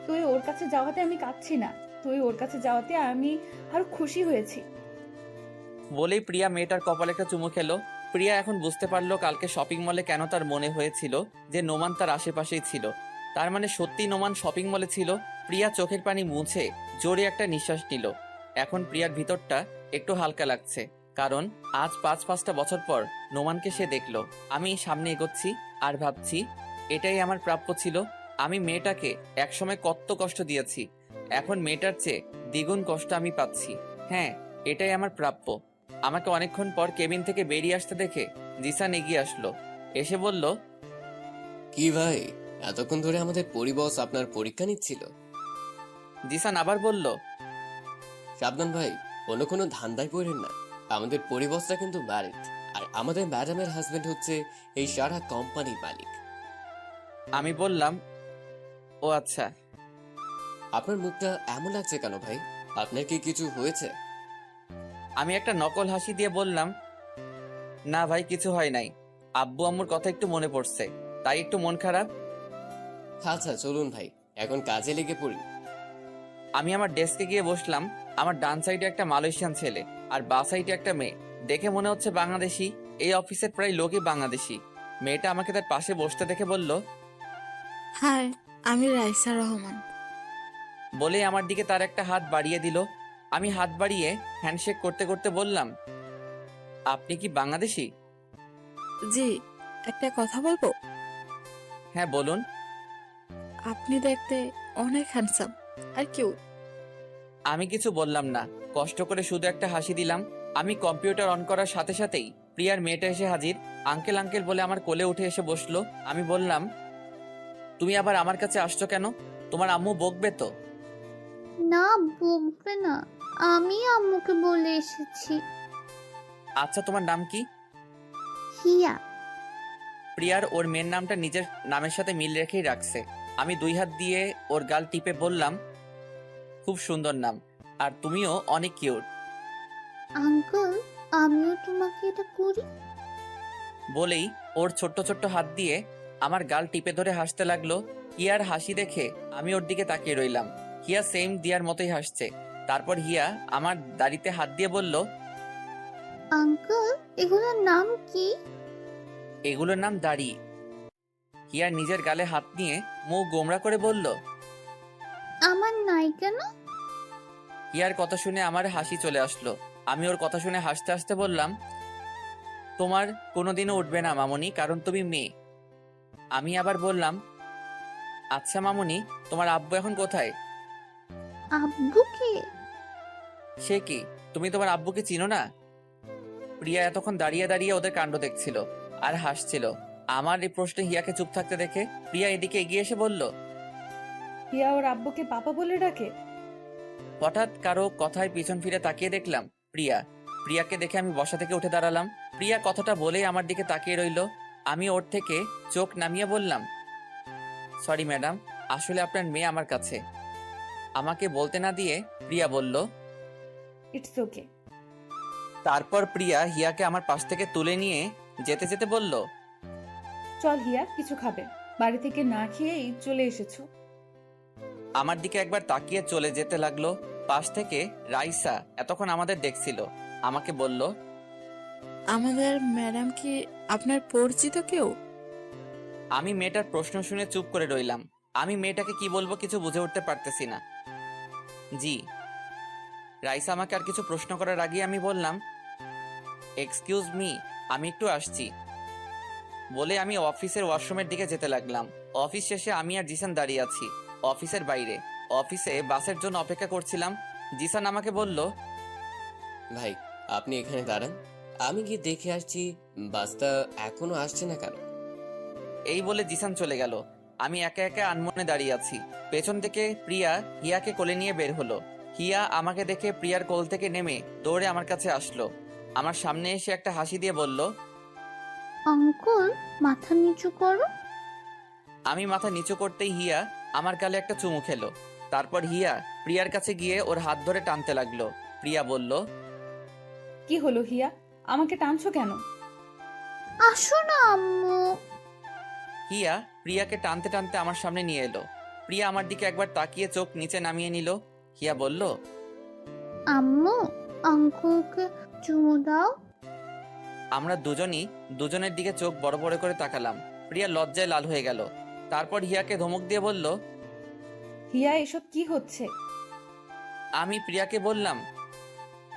তুই ওর কাছে যাওয়াতে আমি কাঁদছি না, তুই ওর কাছে যাওয়াতে আমি আরো খুশি হয়েছি। বলেই প্রিয়া মেয়েটার কপালে একটা চুমু খেলো। প্রিয়া এখন বুঝতে পারলো কালকে শপিং মলে কেন তার মনে হয়েছিল যে নোমান তার আশেপাশেই ছিল। তার মানে সত্যি নোমান শপিং মলে ছিল। প্রিয়া চোখের পানি মুছে জোরে একটা নিঃশ্বাস নিল। এখন প্রিয়ার ভিতরটা একটু হালকা লাগছে, কারণ আজ 5-5টা বছর পর নোমানকে সে দেখলো। আমি সামনে এগোচ্ছি আর ভাবছি এটাই আমার প্রাপ্য ছিল। আমি মেয়েটাকে একসময় কত কষ্ট দিয়েছি, এখন মেয়েটার চেয়ে দ্বিগুণ কষ্ট আমি পাচ্ছি। হ্যাঁ, এটাই আমার প্রাপ্য। আমাকে অনেকক্ষণ পর কেবিন থেকে বেরিয়ে আসতে দেখে জিসান এগিয়ে আসলো, এসে বলল, কি ভাই, এতক্ষণ ধরে আমাদের পরিবস আপনার পরীক্ষা নিচ্ছিল? জিসান আবার বলল, সাবধান ভাই, অন্য কোনো ধান্দায় পড়েন না। আমাদের পরিবসটা কিন্তু ম্যারিড, আর আমাদের ম্যাডামের হাজবেন্ড হচ্ছে এই সারা কোম্পানির মালিক। আমি বললাম, ও আচ্ছা। আপনার মুখটা এমন লাগছে কেন ভাই? আপনার কি কিছু হয়েছে? আমি একটা নকল হাসি দিয়ে বললাম, না ভাই, কিছু হয় নাই। আব্বু আম্মুর কথা একটু মনে পড়ছে, তাই একটু মন খারাপ। আচ্ছা চলুন ভাই, এখন কাজে লেগে পড়ি। আমি আমার ডেস্কে গিয়ে বসলাম। আমার ডান সাইডে একটা মালয়েশিয়ান ছেলে আর বা সাইডে একটা মেয়ে, দেখে মনে হচ্ছে বাংলাদেশি। এই অফিসের প্রায় লোকই বাংলাদেশি। মেয়েটা আমাকে তার পাশে বসতে দেখে বলল, হাই, আমি রাইসা রহমান। বলে আমার দিকে তার একটা হাত বাড়িয়ে দিল। আমি হাত বাড়িয়ে হ্যান্ডশেক করতে করতে বললাম, আপনি কি বাংলাদেশি? জি, একটা কথা বলবো? হ্যাঁ বলুন। আপনি দেখতে অনেক হ্যান্ডসাম আর কিউ। আমি কিছু বললাম না, কষ্ট করে শুধু একটা হাসি দিলাম। আমি কম্পিউটার অন করার সাথে সাথেই প্রিয়ার মেয়েটা এসে হাজির। আঙ্কেল আঙ্কেল বলে আমার কোলে উঠে এসে বসলো। আমি বললাম, তুমি আবার আমার কাছে আসছো কেন? তোমার আম্মু বকবে তো? না, বকবে না, আমি আম্মুকে বলে এসেছি। আচ্ছা, তোমার নাম কি? হিয়া। প্রিয়ার ওর মেয়ের নামটা নিজের নামের সাথে মিল রেখেই রাখছে। আমি 2 হাত দিয়ে ওর গাল টিপে বললাম, খুব সুন্দর নাম, আর তুমিও অনেক কিউট। আঙ্কেল, আমিও তোমাকে এটা করি? বলেই ওর ছোট্ট ছোট্ট হাত দিয়ে আমার গাল টিপে ধরে হাসতে লাগলো। হিয়ার হাসি দেখে আমি ওর দিকে তাকিয়ে রইলাম। হিয়া সেম দিয়ার মতোই হাসছে। তারপর হিয়া আমার দাড়িতে হাত দিয়ে বলল, আঙ্কেল, এগুলোর নাম কি? এগুলোর নাম দাড়ি। হিয়া নিজের গালে হাত নিয়ে মুখ গোমড়া করে বলল, আমার নাই কেন? হিয়ার কথা শুনে আমার হাসি চলে আসলো। আমি ওর কথা শুনে হাসতে হাসতে বললাম, তোমার কোনোদিনও উঠবে না মামনি, কারণ তুমি মেয়ে। আমি আবার বললাম, আচ্ছা মামনি, তোমার আব্বু এখন কোথায়? আব্বু কে? সে কি, তুমি তোমার আব্বুকে চিনো না? প্রিয়া এতক্ষণ দাঁড়িয়ে দাঁড়িয়ে ওদের কাণ্ড দেখছিল আর হাসছিল। আমার এই প্রশ্নে হিয়াকে চুপ থাকতে দেখে প্রিয়া এদিকে এগিয়ে এসে বলল, হিয়া ওর আব্বুকে পাপা বলে ডাকে? হঠাৎ কারো কথায় পিছন ফিরে তাকিয়ে দেখলাম প্রিয়া। প্রিয়াকে দেখে আমি বসা থেকে উঠে দাঁড়ালাম। প্রিয়া কথাটা বলেই আমার দিকে তাকিয়ে রইল। আমি ওর থেকে চোখ নামিয়ে বললাম, সরি ম্যাডাম, আসলে আপনার মেয়ে আমার কাছে। আমাকে বলতে না দিয়ে প্রিয়া বলল, ইটস ওকে। তারপর প্রিয়া হিয়াকে আমার পাশ থেকে তুলে নিয়ে যেতে যেতে বলল, চল হিয়া, কিছু খাবে? বাড়ি থেকে না খেয়েই চলে এসেছো। আমার দিকে একবার তাকিয়ে চলে যেতে লাগলো। পাশ থেকে রাইসা এতক্ষণ আমাদের দেখছিল। আমাকে বলল, আমাদের ম্যাডাম কি আপনার পরিচিত কেউ? আমি মেয়েটার প্রশ্ন শুনে চুপ করে রইলাম। আমি মেয়েটাকে কি বলবো কিছু বুঝে উঠতে পারতেছি না। জি। রাইসা আমাকে আর কিছু প্রশ্ন করার আগে আমি বললাম, এক্সকিউজ মি, আমি একটু আসছি। বলে আমি অফিসের ওয়াশরুমের দিকে যেতে লাগলাম। অফিস শেষে আমি আর জিসান দাঁড়িয়ে আছি অফিসের বাইরে। অফিসে বাসের জন্য অপেক্ষা করছিলাম। জিসান আমাকে বলল, ভাই, আপনি এখানে দাঁড়ান, আমি গিয়ে দেখে আসছি বাসটা এখনো আসছে না কেন। এই বলে জিসান চলে গেল। আমি একা একা আনমনে দাঁড়িয়ে আছি। পেছন থেকে প্রিয়া হিয়াকে কোলে নিয়ে বের হলো। হিয়া আমাকে দেখে প্রিয়ার কোল থেকে নেমে দৌড়ে আমার কাছে আসলো। আমার সামনে এসে একটা হাসি দিয়ে বলল, আঙ্কেল, মাথা নিচু করো। আমি মাথা নিচু করতেই হিয়া আমার গালে একটা চুমু খেলো। তারপর হিয়া প্রিয়ার কাছে গিয়ে ওর হাত ধরে টানতে লাগলো। প্রিয়া বলল, কি হলো হিয়া, আমাকে টানছো কেন? আসো না আম্মু। হিয়া প্রিয়াকে টানতে টানতে আমার সামনে নিয়ে এলো। প্রিয়া আমার দিকে একবার তাকিয়ে চোখ নিচে নামিয়ে নিল। হিয়া বলল, আম্মু, আঙ্কুলকে চুমু দাও। আমরা দুজনই দুজনের দিকে চোখ বড় বড় করে তাকালাম। প্রিয়া লজ্জায় লাল হয়ে গেল। তারপর হিয়াকে ধমক দিয়ে বলল, হিয়া এসব কি হচ্ছে? আমি প্রিয়াকে বললাম,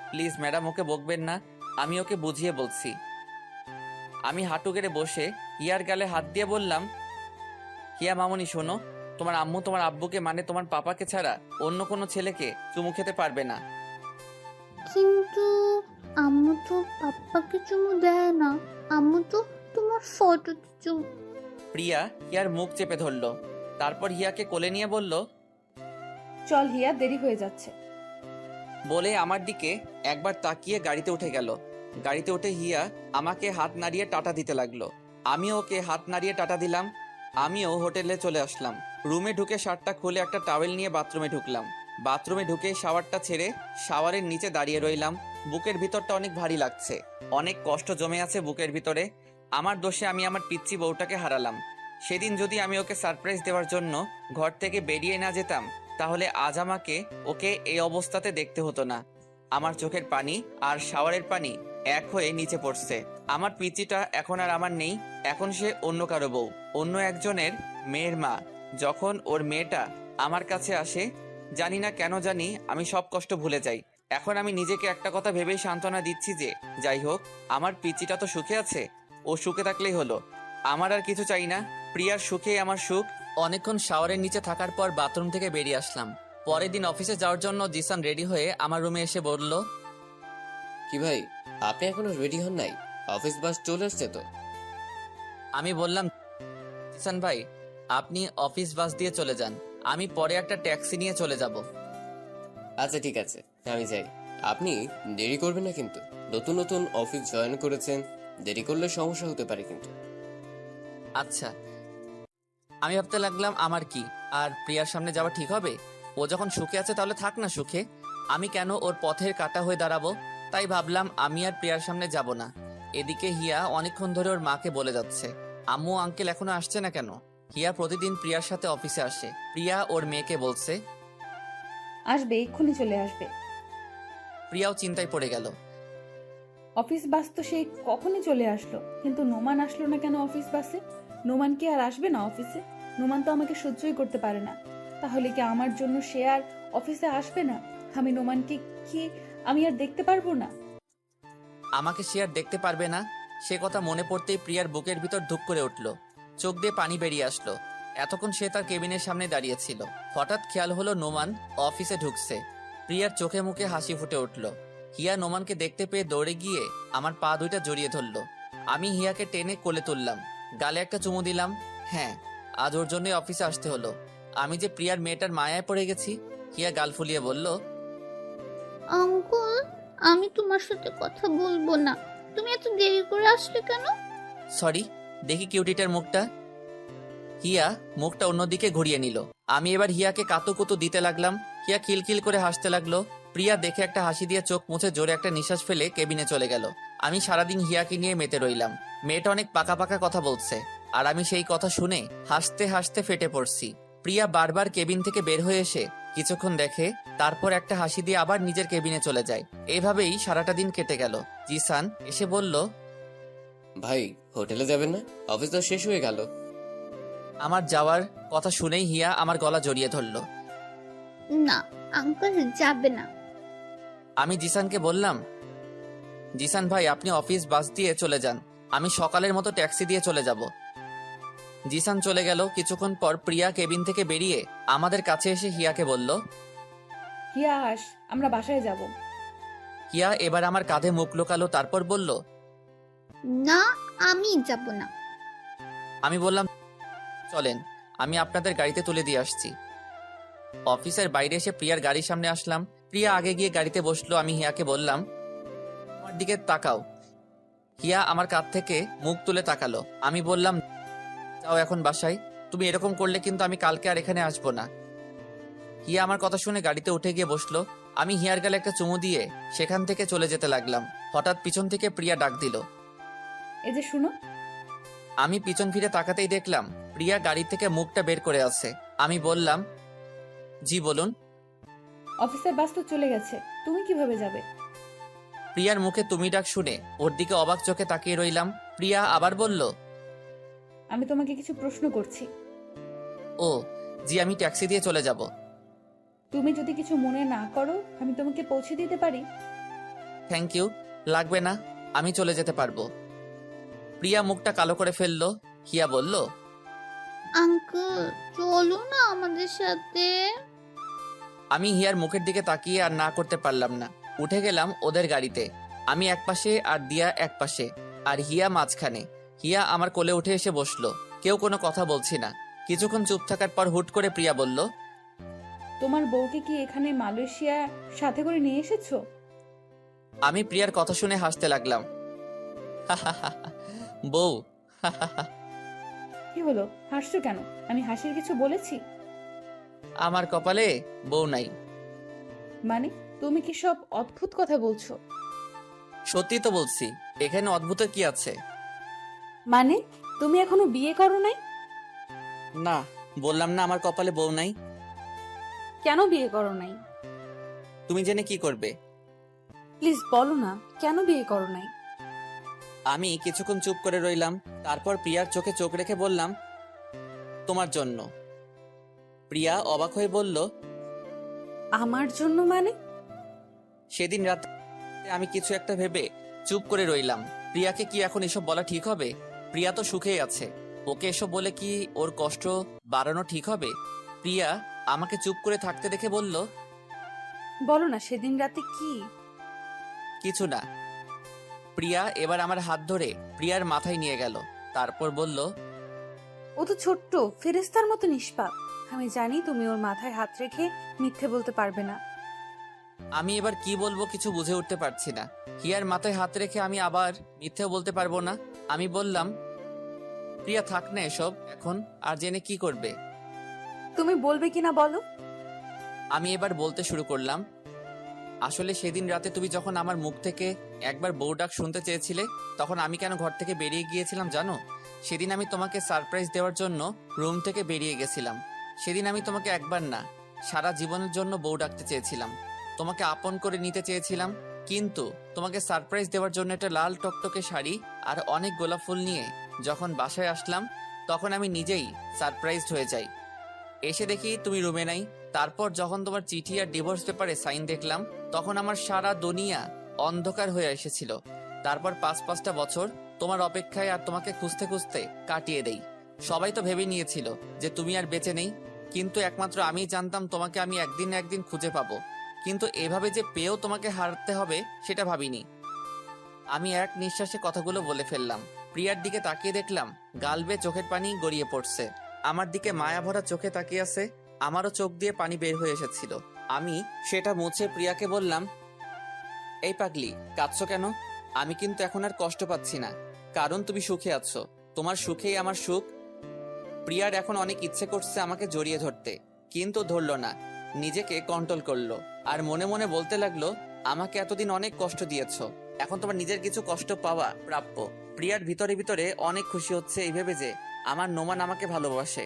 প্লিজ ম্যাডাম, ওকে বকবেন না, আমি ওকে বুঝিয়ে বলছি। আমি হাঁটু গেড়ে বসে হিয়ার গালে হাত দিয়ে বললাম, হিয়া মামনি শোনো, তোমার আম্মু তোমার আব্বুকে মানে তোমার পাপাকে ছাড়া অন্য কোনো ছেলেকে চুমু খেতে পারবে না। কিন্তু আম্মু তো পাপ্পাকে চুমু দেয় না, আম্মু তো তোমার ফটোতে চুমু। প্রিয়া হিয়ার মুখ চেপে ধরলো। তারপর হিয়াকে কোলে নিয়ে বলল, চল হিয়া, দেরি হয়ে যাচ্ছে। বলে আমার দিকে একবার তাকিয়ে গাড়িতে উঠে গেল। গাড়িতে উঠে হিয়া আমাকে হাত নাড়িয়ে টাটা দিতে লাগলো। আমিও ওকে হাত নাড়িয়ে টাটা দিলাম। আমিও হোটেলে চলে আসলাম। রুমে ঢুকে শার্টটা খুলে একটা টাওয়েল নিয়ে বাথরুমে ঢুকলাম। বাথরুমে ঢুকে শাওয়ারটা ছেড়ে শাওয়ারের নিচে দাঁড়িয়ে রইলাম। বুকের ভিতরটা অনেক ভারী লাগছে, অনেক কষ্ট জমে আছে বুকের ভিতরে। আমার দোষে আমি আমার পিচ্চি বউটাকে হারালাম। সেদিন যদি আমি ওকে সারপ্রাইজ দেওয়ার জন্য ঘর থেকে বেরিয়ে না যেতাম, তাহলে আজ আমাকে ওকে এই অবস্থাতে দেখতে হতো না। আমার চোখের পানি আর শাওয়ারের পানি এক হয়ে নিচে পড়ছে। আমার পিচিটা এখন আর আমার নেই, এখন সে অন্য কারো বউ, অন্য একজনের মেয়ের মা। যখন ওর মেয়েটা আমার কাছে আসে, জানি না কেন জানি আমি সব কষ্ট ভুলে যাই। এখন আমি নিজেকে একটা কথা ভেবেই সান্ত্বনা দিচ্ছি যে যাই হোক, আমার পিচিটা তো সুখে আছে, ও সুখে থাকলেই হলো। আমার আর কিছু চাই না, প্রিয়ার সুখেই আমার সুখ। অনেকক্ষণ শাওয়ারের নিচে থাকার পর বাথরুম থেকে বেরিয়ে আসলাম। পরের দিন অফিসে যাওয়ার জন্য জিসান রেডি হয়ে আমার রুমে এসে বলল, কি ভাই, আপনি এখনো রেডি হন নাই? অফিস বাস চলে আসছে তো। আমি বললাম, জিসান ভাই, আপনি অফিস বাস দিয়ে চলে যান, আমি পরে একটা ট্যাক্সি নিয়ে চলে যাব। আচ্ছা ঠিক আছে, আমি যাই। আপনি দেরি করবেন না কিন্তু, নতুন নতুন অফিস জয়েন করেছেন, দেরি করলে সমস্যা হতে পারে কিন্তু। আচ্ছা। আমি ভাবতে লাগলাম আমার কি আর প্রিয়ার সামনে যাওয়া ঠিক হবে? ও যখন সুখে আছে তাহলে থাক না সুখে, আমি কেন ওর পথের কাঁটা হয়ে দাঁড়াবো? তাই ভাবলাম আমি আর প্রিয়ার সামনে যাব না। এদিকে হিয়া অনেকক্ষণ ধরে ওর মাকে বলে যাচ্ছে, আম্মু আঙ্কেল এখনো আসছে না কেন? হিয়া প্রতিদিন প্রিয়ার সাথে অফিসে আসে। প্রিয়া ওর মেয়েকে বলছে, আসবে, এক্ষুনি চলে আসবে। প্রিয়াও চিন্তায় পড়ে গেল। অফিস বাস তো সেই কখনই চলে আসলো, কিন্তু নোমান আসলো না কেন অফিস বাসে? নোমান কি আর আসবে না অফিসে? নোমান তো আমাকে সহ্যই করতে পারে না। তাহলে কি আমার জন্য সে আর অফিসে আসবে না? আমি নোমানকে কি আমি আর দেখতে পারবো না? আমাকে সে আর দেখতে পারবে না, সে কথা মনে পড়তেই প্রিয়ার বুকের ভিতর ধুক করে উঠল, চোখ দিয়ে পানি বেরিয়ে আসলো। এতক্ষণ সে তার কেবিনের সামনে দাঁড়িয়েছিল। হঠাৎ খেয়াল হলো নোমান অফিসে ঢুকছে। প্রিয়ার চোখে মুখে হাসি ফুটে উঠল। হিয়া নোমানকে দেখতে পেয়ে দৌড়ে গিয়ে আমার পা দুইটা জড়িয়ে ধরলো। আমি হিয়াকে টেনে কোলে তুললাম, গালে একটা চুমু দিলাম। হ্যাঁ, আজ ওর জন্যই অফিসে আসতে হলো। আমি যে প্রিয়ার মেয়েটার মায়ায় পড়ে গেছি। হিয়া গাল ফুলিয়ে বলল, আঙ্কুল, আমি তোমার সাথে কথা বলবো না। তুমি এত দেরি করে আসলে কেন? সরি। দেখি কিউটিটার মুখটা। হিয়া মুখটা অন্যদিকে ঘুরিয়ে নিল। আমি এবার হিয়াকে কাতুকুতু দিতে লাগলাম। হিয়া খিলখিল করে হাসতে লাগলো। প্রিয়া দেখে একটা হাসি দিয়ে চোখ মুছে জোরে একটা নিঃশ্বাস ফেলে কেবিনে চলে গেল। আমি সারাদিন হিয়াকে নিয়ে মেতে রইলাম। মেয়েটা অনেক পাকা পাকা কথা বলছে, আর আমি সেই কথা শুনে হাসতে হাসতে ফেটে পড়ছি। প্রিয়া বারবার কেবিন থেকে বের হয়ে এসে কিছুক্ষণ দেখে, তারপর একটা হাসি দিয়ে আবার নিজের কেবিনে চলে যায়। এইভাবেই সারাটা দিন কেটে গেল। জিসান এসে বলল, ভাই হোটেলে যাবেন না? অফিস তো শেষ হয়ে গেল। আমার যাওয়ার কথা শুনেই হিয়া আমার গলা জড়িয়ে ধরল। না আঙ্কেল, যাবে না। আমি জিসানকে বললাম, জিসান ভাই, আপনি অফিস বাস দিয়ে চলে যান, আমি সকালের মতো ট্যাক্সি দিয়ে চলে যাব। জিসান চলে গেল। কিছুক্ষণ পর প্রিয়া কেবিন থেকে বেরিয়ে আমাদের কাছে এসে হিয়াকে বলল, হিয়া আস, আমরা বাসায় যাব। হিয়া এবার আমার কাঁধে মুখ লুকালো, তারপর বলল, না, আমি যাব না। আমি বললাম, চলেন, আমি আপনাদের গাড়িতে তুলে দিয়ে আসছি। অফিসের বাইরে এসে প্রিয়ার গাড়ির সামনে আসলাম। প্রিয়া আগে গিয়ে গাড়িতে বসলো। আমি হিয়াকে বললাম, আমার দিকে তাকাও। হিয়া আমার কাঁধ থেকে মুখ তুলে তাকালো। আমি বললাম, যাও এখন বাসায়, তুমি এরকম করলে কিন্তু আমি কালকে আর এখানে আসবো না। হিয়া আমার কথা শুনে গাড়িতে উঠে গিয়ে বসলো। আমি হিয়ার গালে একটা চুমু দিয়ে সেখান থেকে চলে যেতে লাগলাম। হঠাৎ পিছন থেকে প্রিয়া ডাক দিল। এই যে শুনো। আমি পিছন ফিরে তাকাতেই দেখলাম প্রিয়া গাড়ি থেকে মুখটা বের করে আছে। আমি বললাম, জি বলুন। অফিসের বাস তো চলে গেছে, তুমি কিভাবে যাবে? প্রিয়ার মুখে তুমি ডাক শুনে ওর দিকে অবাক চোখে তাকিয়ে রইলাম। প্রিয়া আবার বলল, আমি তোমাকে কিছু প্রশ্ন করছি। ও জি, আমি ট্যাক্সি দিয়ে চলে যাব। তুমি যদি কিছু মনে না করো, আমি তোমাকে পৌঁছে দিতে পারি। থ্যাংক ইউ, লাগবে না, আমি চলে যেতে পারবো। প্রিয়া মুখটা কালো করে ফেললো। হিয়া বলল, আঙ্কেল চলো না আমাদের সাথে। আমি হিয়ার মুখের দিকে তাকিয়ে আর না করতে পারলাম না। উঠে গেলাম ওদের গাড়িতে। আমি একপাশে আর দিয়া একপাশে, আর হিয়া মাঝখানে। হিয়া আমার কোলে উঠে এসে বসলো। কেউ কোনো কথা বলছি না। কিছুক্ষণ চুপ থাকার পর হুট করে প্রিয়া বলল, তোমার বউকে কি এখানে মালয়েশিয়া সাথে করে নিয়ে এসেছো? আমি প্রিয়ার কথা শুনে হাসতে লাগলাম। বউ? কি হলো, হাসছো কেন? আমি হাসির কিছু বলেছি? আমার কপালে বউ নাই। মানে তুমি কি সব অদ্ভুত কথা বলছো? সত্যি তো বলছি, এখানে অদ্ভুত কি আছে? মানে তুমি এখনো বিয়ে করো নাই? না, বললাম না আমার কপালে বউ নাই। কেন বিয়ে করো নাই? তুমি জেনে কি করবে? প্লিজ বলো না, কেন বিয়ে করো নাই? আমি কিছুক্ষণ চুপ করে রইলাম। তারপর প্রিয়ার চোখে চোখ রেখে বললাম, তোমার জন্য। প্রিয়া অবাক হয়ে বলল, আমার জন্য মানে? সেদিন রাতে আমি কিছু একটা ভেবে চুপ করে রইলাম। প্রিয়াকে কি এখন এসব বলা ঠিক হবে? প্রিয়া তো সুখেই আছে, ওকে এসব বলে কি ওর কষ্ট বাড়ানো ঠিক হবে? প্রিয়া আমাকে চুপ করে থাকতে দেখে বলল, বলো না সেদিন রাতে কি? কিছু না। প্রিয়া এবার আমার হাত ধরে প্রিয়ার মাথায় নিয়ে গেল। তারপর বলল, ও তো ছোট্ট ফেরেস্তার মতো নিষ্পাপ। আমি জানি তুমি ওর মাথায় হাত রেখে মিথ্যে বলতে পারবে না। আমি এবার কি বলবো কিছু বুঝে উঠতে পারছি না। হিয়ার মাথায় হাত রেখে আমি আবার মিথ্যেও বলতে পারবো না। আমি বললাম, প্রিয়া থাক না এসব এখন, আর জেনে কি করবে? তুমি বলবে কিনা বলো। আমি এবার বলতে শুরু করলাম, আসলে সেদিন রাতে তুমি যখন আমার মুখ থেকে একবার বউ ডাক শুনতে চেয়েছিলে, তখন আমি কেন ঘর থেকে বেরিয়ে গিয়েছিলাম জানো? সেদিন আমি তোমাকে সারপ্রাইজ দেওয়ার জন্য রুম থেকে বেরিয়ে গেছিলাম। সেদিন আমি তোমাকে একবার না, সারা জীবনের জন্য বউ ডাকতে চেয়েছিলাম, তোমাকে আপন করে নিতে চেয়েছিলাম। কিন্তু তোমাকে সারপ্রাইজ দেওয়ার জন্য একটা লাল টকটকে শাড়ি আর অনেক গোলাপ ফুল নিয়ে যখন বাসায় আসলাম, তখন আমি নিজেই সারপ্রাইজড হয়ে যাই। এসে দেখি তুমি রুমে নাই। তারপর যখন তোমার চিঠি আর ডিভোর্স পেপারে সাইন দেখলাম, তখন আমার সারা দুনিয়া অন্ধকার হয়ে এসেছিল। তারপর 5-5টা বছর তোমার অপেক্ষায় আর তোমাকে খুঁজতে খুঁজতে কাটিয়ে দেই। সবাই তো ভেবে নিয়েছিল যে তুমি আর বেঁচে নেই, কিন্তু একমাত্র আমি জানতাম তোমাকে আমি একদিন না একদিন খুঁজে পাবো। কিন্তু এভাবে যে পেয়েও তোমাকে হারাতে হবে সেটা ভাবিনি। আমি এক নিঃশ্বাসে কথাগুলো বলে ফেললাম। প্রিয়ার দিকে তাকিয়ে দেখলাম গাল বেয়ে চোখের পানি গড়িয়ে পড়ছে। আমার দিকে মায়া ভরা চোখে তাকিয়ে আছে। আমারও চোখ দিয়ে পানি বের হয়ে এসেছিল। আমি সেটা মুছে প্রিয়াকে বললাম, এই পাগলি, কাঁদছো কেন? আমি কিন্তু এখন আর কষ্ট পাচ্ছি না, কারণ তুমি সুখে আছো। তোমার সুখেই আমার সুখ। প্রিয়ার এখন অনেক ইচ্ছে করছে আমাকে জড়িয়ে ধরতে, কিন্তু ধরলো না, নিজেকে কন্ট্রোল করলো। আর মনে মনে বলতে লাগলো, আমাকে এতদিন অনেক কষ্ট দিয়েছো, এখন তোমার নিজের কিছু কষ্ট পাওয়া প্রাপ্য। প্রিয়ার ভিতরে ভিতরে অনেক খুশি হচ্ছে এই ভেবে যে আমার নোমান আমাকে ভালোবাসে।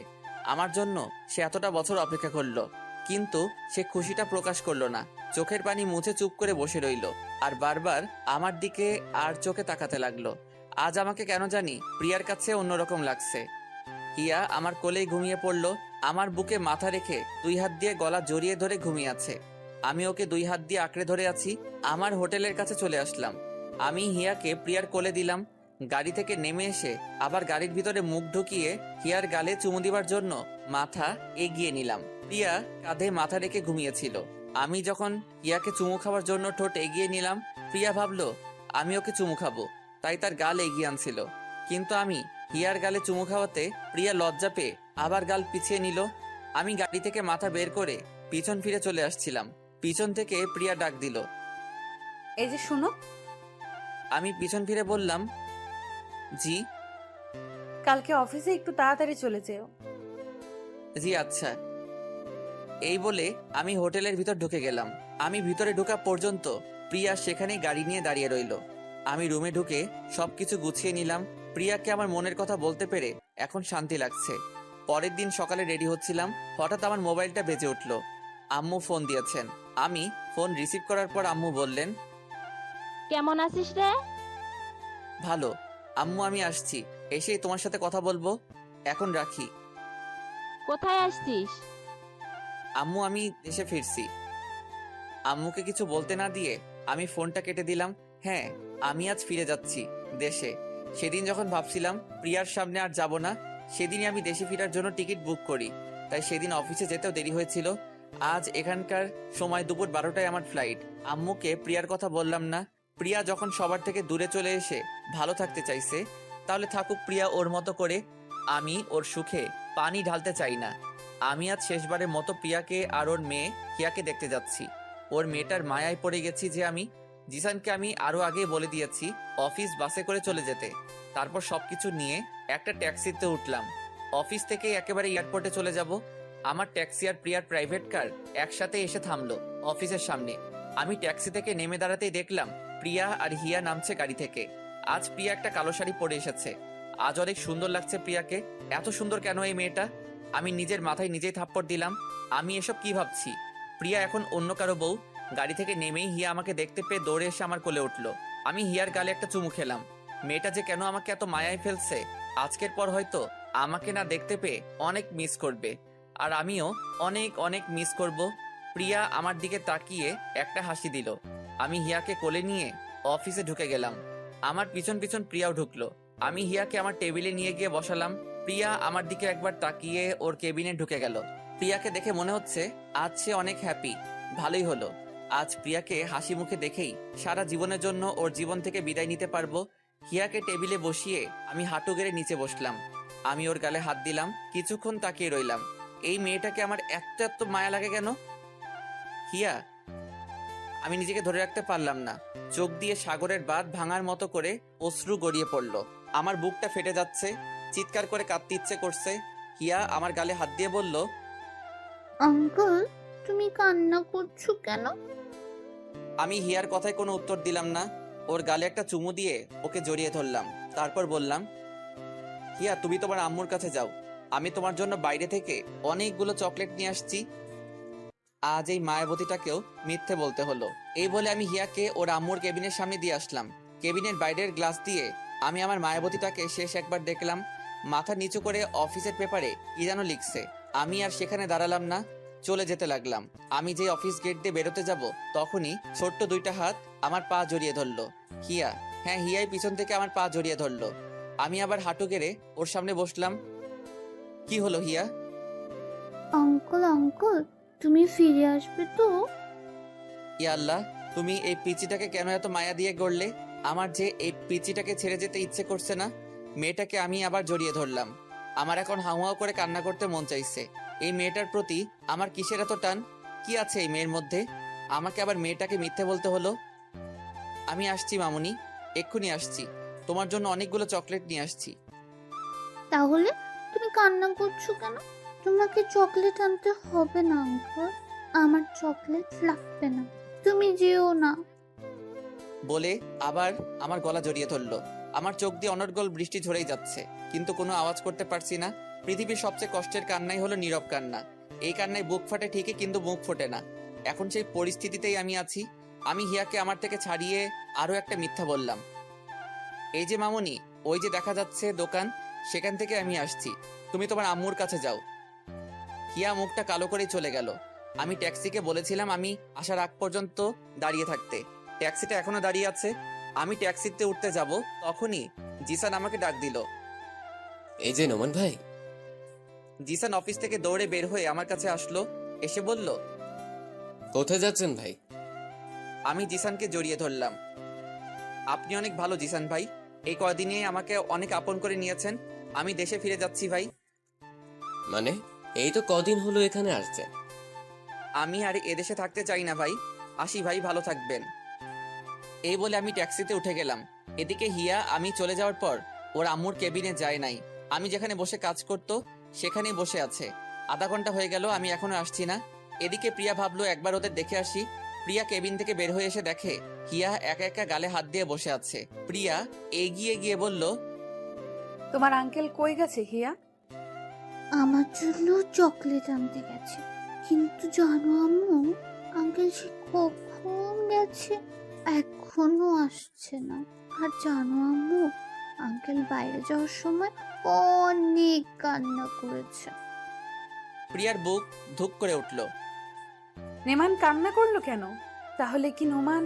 আমার জন্য সে এতটা বছর অপেক্ষা করলো, কিন্তু সে খুশিটা প্রকাশ করলো না। চোখের পানি মুছে চুপ করে বসে রইলো আর বারবার আমার দিকে আর চোখে তাকাতে লাগলো। আজ আমাকে কেন জানি প্রিয়ার কাছে অন্যরকম লাগছে। হিয়া আমার কোলেই ঘুমিয়ে পড়লো, আমার বুকে মাথা রেখে 2 হাত দিয়ে গলা জড়িয়ে ধরে ঘুমিয়ে আছে। আমি ওকে 2 হাত দিয়ে আঁকড়ে ধরে আছি। আমার হোটেলের কাছে চলে আসলাম। আমি হিয়াকে প্রিয়ার কোলে দিলাম। গাড়ি থেকে নেমে এসে আবার গাড়ির ভিতরে মুখ ঢুকিয়ে হিয়ার গালে চুমু দিবার জন্য মাথা এগিয়ে নিলাম। প্রিয়া কাঁধে মাথা রেখে ঘুমিয়েছিল। আমি যখন হিয়াকে চুমু খাওয়ার জন্য ঠোঁট এগিয়ে নিলাম, প্রিয়া ভাবলো আমি ওকে চুমু খাবো, তাই তার গাল এগিয়ে আনছিল। কিন্তু আমি হিয়ার গালে চুমু খাওয়াতে প্রিয়া লজ্জা পেয়ে আবার গাল পিছিয়ে নিল। আমি গাড়ি থেকে মাথা বের করে পিছন ফিরে চলে আসছিলাম। পিছন থেকে প্রিয়া ডাক দিল, এই যে শুনো। আমি পিছন ফিরে বললাম, জি। কালকে অফিসে একটু তাড়াতাড়ি চলে যেও। জি আচ্ছা। এই বলে আমি হোটেলের ভিতর ঢুকে গেলাম। আমি ভিতরে ঢোকা পর্যন্ত প্রিয়া সেখানেই গাড়ি নিয়ে দাঁড়িয়ে রইল। আমি রুমে ঢুকে সবকিছু গুছিয়ে নিলাম। প্রিয়াকে আমার মনের কথা বলতে পেরে এখন শান্তি লাগছে। পরের দিন সকালে রেডি হচ্ছিলাম, হঠাৎ আমার মোবাইলটা বেজে উঠল। আম্মু ফোন দিয়েছেন। আমি ফোন রিসিভ করার পর আম্মু বললেন, কেমন আছিস রে? ভালো আম্মু, আমি আসছি, এসেই তোমার সাথে কথা বলবো, এখন রাখি। কোথায় আসছিস? আম্মু, আমি দেশে ফিরছি। আম্মুকে কিছু বলতে না দিয়ে আমি ফোনটা কেটে দিলাম। হ্যাঁ, আমি আজ ফিরে যাচ্ছি দেশে। সেদিন যখন ভাবছিলাম প্রিয়ার সামনে আর যাব না, সেদিনই আমি দেশে ফেরার জন্য টিকিট বুক করি। তাই সেদিন অফিসে যেতেও দেরি হয়েছিল। আজ এখানকার সময় দুপুর 12টায় আমার ফ্লাইট। আম্মুকে প্রিয়ার কথা বললাম না। প্রিয়া যখন সবার থেকে দূরে চলে এসে ভালো থাকতে চাইছে, তাহলে থাকুক প্রিয়া ওর মতো করে। আমি ওর সুখে পানি ঢালতে চাই না। আমি আজ শেষবারের মতো প্রিয়াকে আর ওর মেয়ে হিয়াকে দেখতে যাচ্ছি। ওর মেয়েটার মায়ায় পড়ে গেছি যে আমি। জিসানকে আমি আরো আগে বলে দিয়েছি অফিস বাসে করে চলে যেতে। তারপর সবকিছু নিয়ে একটা ট্যাক্সিতে উঠলাম। অফিস থেকে একেবারে এয়ারপোর্টে চলে যাব। আমার ট্যাক্সি আর প্রিয়ার প্রাইভেট কার একসাথে এসে থামলো অফিসের সামনে। আমি ট্যাক্সি থেকে নেমে দাঁড়াতেই দেখলাম প্রিয়া আর হিয়া নামছে গাড়ি থেকে। আজ প্রিয়া একটা কালো শাড়ি পরে এসেছে। আজ অনেক সুন্দর লাগছে প্রিয়াকে। এত সুন্দর কেন এই মেয়েটা? আমি নিজের মাথায় নিজেই থাপ্পড় দিলাম। আমি এসব কি ভাবছি? প্রিয়া এখন অন্য কারো বউ। গাড়ি থেকে নেমেই হিয়া আমাকে দেখতে পেয়ে দৌড়ে এসে আমার কোলে উঠলো। আমি হিয়ার গালে একটা চুমু খেলাম। মেয়েটা যে কেন আমাকে এত মায়ায় ফেলছে, আজকের পর হয়তো আমাকে না দেখতে পেয়ে অনেক মিস করবে। আর আমিও অনেক অনেক মিস করব। প্রিয়া আমার দিকে তাকিয়ে একটা হাসি দিল। আমি হিয়াকে কোলে নিয়ে অফিসে ঢুকে গেলাম। আমার পিছন পিছন প্রিয়াও ঢুকলো। আমি হিয়াকে আমার টেবিলে নিয়ে গিয়ে বসালাম। প্রিয়া আমার দিকে একবার তাকিয়ে ওর কেবিনে ঢুকে গেল। প্রিয়াকে দেখে মনে হচ্ছে আজ সে অনেক হ্যাপি। ভালোই হলো, আজ প্রিয়াকে হাসি মুখে দেখেই সারা জীবনের জন্য ওর জীবন থেকে বিদায় নিতে পারবো। হিয়াকে টেবিলে বসিয়ে আমি হাঁটু গেড়ে নিচে বসলাম। আমি ওর গালে হাত দিলাম। কিছুক্ষণ তাকিয়ে রইলাম। এই মেয়েটাকে আমার এত এত মায়া লাগে কেন? হিয়া, আমি নিজেকে ধরে রাখতে পারলাম না। চোখ দিয়ে সাগরের বাঁধ ভাঙার মতো করে অশ্রু গড়িয়ে পড়লো। আমার বুকটা ফেটে যাচ্ছে, চিৎকার করে কাঁদতে ইচ্ছে করছে। হিয়া আমার গালে হাত দিয়ে বলল, আঙ্কেল, তুমি কান্না করছো কেন? আমি হিয়ার কথায় কোনো উত্তর দিলাম না। ওর গালে একটা চুমু দিয়ে ওকে জড়িয়ে ধরলাম। তারপর বললাম, হিয়া, তুমি তোমার আম্মুর কাছে যাও। আমি তোমার জন্য বাইরে থেকে অনেকগুলো চকলেট নিয়ে আসছি। আজ এই মায়াবতীটাকেও মিথ্যে বলতে হলো। এই বলে আমি হিয়াকে ওর আম্মুর কেবিনের সামনে দিয়ে আসলাম। কেবিনের বাইরের গ্লাস দিয়ে আমি আমার মায়াবতীটাকে শেষ একবার দেখলাম। মাথা নিচু করে অফিসের পেপারে কি যেন লিখছে। আমি আর সেখানে দাঁড়ালাম না, চলে যেতে লাগলাম। আমি যে অফিস গেট দিয়ে বেরোতে যাব, তখনই ছোট্ট দুইটা হাত আমার পা জড়িয়ে ধরলো। হিয়া, হ্যাঁ হিয়াই পিছন থেকে আমার পা জড়িয়ে ধরলো। আমি আবার হাঁটু গেড়ে ওর সামনে বসলাম। কি হলো হিয়া? আঙ্কেল, আঙ্কেল, তুমি ফিরে আসবে তো? ইয়া আল্লাহ, তুমি এই পিচিটাকে কেন এত মায়া দিয়ে গড়লে? আমার যে এই পিচিটাকে ছেড়ে যেতে ইচ্ছে করছে না। মেয়েটাকে আমি আবার জড়িয়ে ধরলাম। আমার এখন হাউহাউ করে কান্না করতে মন চাইছে। এই মেয়েটার প্রতি আমার কিসের এত টান? কি আছে এই মেয়ের মধ্যে? আমাকে আবার মেয়েটাকে মিথ্যে বলতে হলো। আমি আসছি মামুনি, এক্ষুনি আসছি। তোমার জন্য অনেকগুলো চকলেট নিয়ে আসছি। তাহলে তুমি কান্না করছো কেন? তোমাকে চকলেট আনতে হবে না আঙ্কেল, আমার চকলেট লাগবে না, তুমি যেও না। বলে আবার আমার গলা জড়িয়ে ধরলো। আমার চোখ দিয়ে অনর্গল বৃষ্টি ঝরেই যাচ্ছে, কিন্তু কোনো আওয়াজ করতে পারছি না। পৃথিবীর সবচেয়ে কষ্টের কান্নাই হলো নীরব কান্না। এই কান্নায় বুক ফাটে ঠিকই, কিন্তু মুখ ফোটে না। এখন সেই পরিস্থিতিতেই আমি আছি। আমি হিয়াকে আমার থেকে ছাড়িয়ে আরো একটা মিথ্যা বললাম। এই যে মামুনি, ওই যে দেখা যাচ্ছে দোকান, সেখান থেকে আমি আসছি। তুমি তোমার আম্মুর কাছে যাও। হিয়া মুখটা কালো করে চলে গেল। আমি ট্যাক্সিকে বলেছিলাম আমি আসার আগ পর্যন্ত দাঁড়িয়ে থাকতে। ট্যাক্সিটা এখনো দাঁড়িয়ে আছে। আমি ট্যাক্সিতে উঠতে যাব, তখনই জিসান আমাকে ডাক দিল। এই যে নোমান ভাই। জিসান অফিস থেকে দৌড়ে বের হয়ে আমার কাছে আসলো। এসে বলল, কোথায় যাচ্ছেন ভাই? আমি জিসানকে জড়িয়ে ধরলাম। আপনি অনেক ভালো জিসান ভাই, এই কয়দিনে আমাকে অনেক আপন করে নিয়েছেন। আমি দেশে ফিরে যাচ্ছি ভাই। মানে এই তো কদিন হলো এখানে আসছেন। আমি আর এদেশে থাকতে চাই না ভাই। আসি ভাই, ভালো থাকবেন। এই বলে আমি ট্যাক্সিতে উঠে গেলাম। এদিকে হিয়া আমি চলে যাওয়ার পর ওর আম্মুর কেবিনে যায় নাই। আমি যেখানে বসে কাজ করতো সেখানেই বসে আছে। আধা ঘন্টা হয়ে গেল, আমি এখনো আসছি না। এদিকে প্রিয়া ভাবলো একবার ওদের দেখে আসি। প্রিয়া কেবিন থেকে বের হয়ে এসে দেখে হিয়া একা একা গালে হাত দিয়ে বসে আছে। প্রিয়া এগিয়ে গিয়ে বলল, তোমার আঙ্কেল কই গেছে হিয়া? আমার জন্য চকলেট আনতে গেছে, কিন্তু জানো আম্মু, আঙ্কেল সে কখন গেছে, এখনো আসছে না। আর জানো আম্মু, আঙ্কেল বাইরে যাওয়ার সময় অনেক কান্না করেছে। প্রিয়ার বুক ধুক করে উঠল। নেমান কান্না করলো কেন? তাহলে কি নোমান?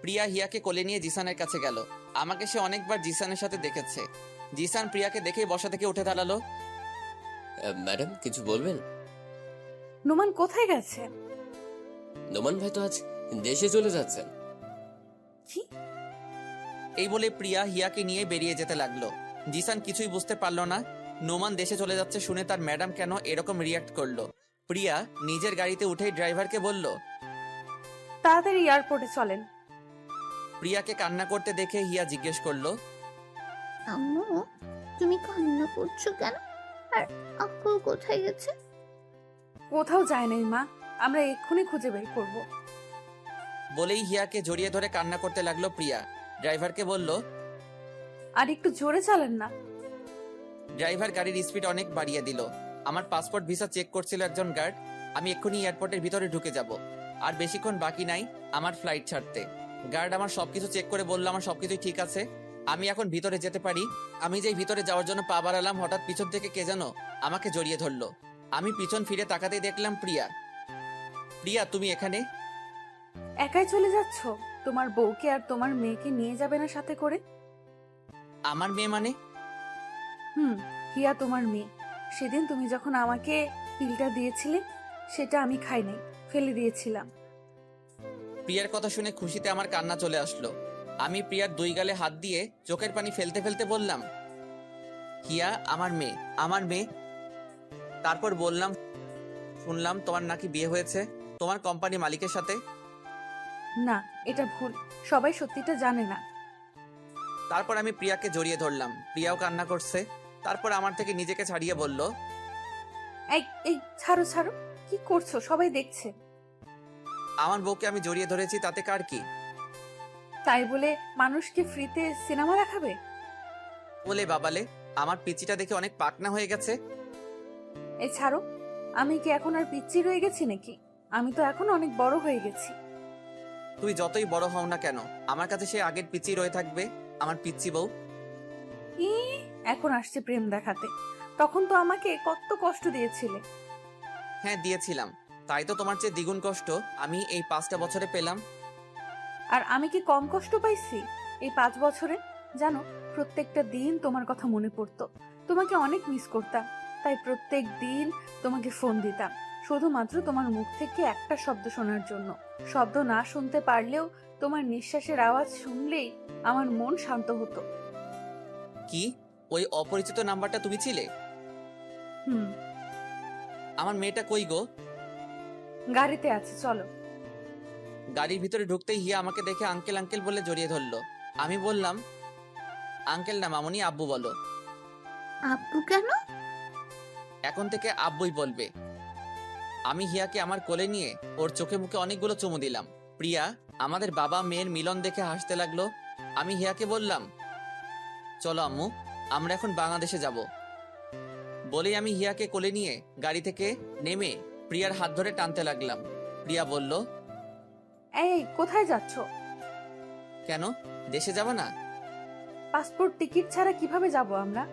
প্রিয়া হিয়াকে কোলে নিয়ে জিসানের কাছে গেল। আমাকে সে অনেকবার জিসানের সাথে দেখেছে। জিসান প্রিয়াকে দেখেই বসা থেকে উঠে দাঁড়ালো। ম্যাডাম কিছু বলবেন? নোমান কোথায় গেছে? নোমান ভাই তো আজ দেশে চলে যাচ্ছেন। কি? এই বলে প্রিয়া হিয়াকে নিয়ে বেরিয়ে যেতে লাগলো। জিসান কিছুই বুঝতে পারলো না। নোমান দেশে চলে যাচ্ছে শুনে তার ম্যাডাম কেন এরকম রিয়াক্ট করলো। প্রিয়া নিজের গাড়িতে উঠেই ড্রাইভারকে বলল। তাড়াতাড়ি এয়ারপোর্টে চলেন। প্রিয়াকে কান্না করতে দেখে হিয়া জিজ্ঞেস করলো, আম্মু, তুমি কান্না করছো কেন? আর আঙ্কেল কোথায় গেছে? কোথাও যায় নাই মা, আমরা এক্ষুনি খুঁজে বের করব। বলেই হিয়াকে জড়িয়ে ধরে কান্না করতে লাগলো প্রিয়া। ড্রাইভারকে বলল, আর একটু জোরে চালান না। ড্রাইভার গাড়ির স্পিড অনেক বাড়িয়ে দিল। আমার পাসপোর্ট ভিসা চেক করছিল একজন গার্ড। আমি এক্ষুনি এয়ারপোর্টের ভিতরে ঢুকে যাব। আর বেশিক্ষণ বাকি নাই আমার ফ্লাইট ছাড়তে। গার্ড আমার সবকিছু চেক করে বলল আমার সবকিছুই ঠিক আছে, আমি এখন ভিতরে যেতে পারি। আমি যেই ভিতরে যাওয়ার জন্য পা বাড়ালাম, হঠাৎ পিছন থেকে কে যেন আমাকে জড়িয়ে ধরলো। আমি পিছন ফিরে তাকাতেই দেখলাম প্রিয়া। প্রিয়া, তুমি এখানে? একাই চলে যাচ্ছ? তোমার বউকে আর তোমার মেয়েকে নিয়ে যাবে না সাথে করে? আমার মেয়ে মানে? হিয়া তোমার মেয়ে। সেদিন তুমি যখন আমাকে পিলটা দিয়েছিলে, সেটা আমি খাই নাই, ফেলে দিয়েছিলাম। প্রিয়ার কথা শুনে খুশিতে আমার কান্না চলে আসলো। আমি প্রিয়ার দুই গালে হাত দিয়ে চোখের পানি ফেলতে ফেলতে বললাম, হিয়া আমার মেয়ে, আমার মেয়ে। তারপর বললাম, শুনলাম তোমার নাকি বিয়ে হয়েছে তোমার কোম্পানি মালিকের সাথে। না, এটা ভুল, সবাই সত্যিটা জানে না। তারপর আমি প্রিয়াকে জড়িয়ে ধরলাম। প্রিয়াও কান্না করছে। তারপর আমার থেকে নিজেকে ছাড়িয়ে বলল, এই এই ছাড়ো ছাড়ো, কি করছো? সবাই দেখছে। আমার বউকে আমি জড়িয়ে ধরেছি, তাতে কার কি? তাই বলে মানুষকে ফ্রিতে সিনেমা দেখাবে? বলে বাবালে, আমার পিচিটা দেখে অনেক পাকনা হয়ে গেছে। এই ছাড়ো, আমি কি এখন আর পিচ্চি রয়ে গেছি নাকি? আমি তো এখন অনেক বড় হয়ে গেছি। তুই যতই বড় হও না কেন, আমার কাছে সে আগের পিচি রয়ে থাকবে, আমার পিচ্চি বউ। ই, এখন আসছে প্রেম দেখাতে। তখন তো আমাকে কত কষ্ট দিয়েছিলে। হ্যাঁ দিয়েছিলাম, তাই তো তোমার চেয়ে দ্বিগুণ কষ্ট আমি এই 5টা বছরে পেলাম। আর আমি কি কম কষ্ট পাইছি এই 5 বছরে? জানো, প্রত্যেকটা দিন তোমার কথা মনে পড়তো, তোমাকে অনেক মিস করতাম। তাই প্রত্যেক দিন তোমাকে ফোন দিতাম, শুধুমাত্র তোমার মুখ থেকে একটা শব্দ শোনার জন্য। শব্দ না শুনতে পারলেও তোমার নিঃশ্বাসের আওয়াজ শুনলেই আমার মন শান্ত হতো। কি ওই অপরিচিত নাম্বারটা তুমি ছিলে? আমার মেয়েটা কই গো? গাড়িতে আছে, চলো। গাড়ির ভিতরে ঢুকতেই হিয়া আমাকে দেখে আঙ্কেল আঙ্কেল বলে জড়িয়ে ধরলো। আমি বললাম, আঙ্কেল না মামুনি, আব্বু বলো। আব্বু কেন? এখন থেকে আব্বুই বলবে। আমি হিয়াকে আমার কোলে নিয়ে ওর চোখে মুখে অনেকগুলো চুমু দিলাম। প্রিয়া আমাদের বাবা মেয়ের মিলন দেখে হাসতে লাগলো। আমি হিয়াকে বললাম, চলো আম্মু, আমরা এখন বাংলাদেশে যাব। বলেই আমি হিয়াকে কোলে নিয়ে গাড়ি থেকে নেমে প্রিয়ার হাত ধরে টানতে লাগলাম। প্রিয়া বলল, এই কোথায় যাচ্ছ? কেন, দেশে যাব না? পাসপোর্ট টিকিট ছাড়া কিভাবে যাব আমরা?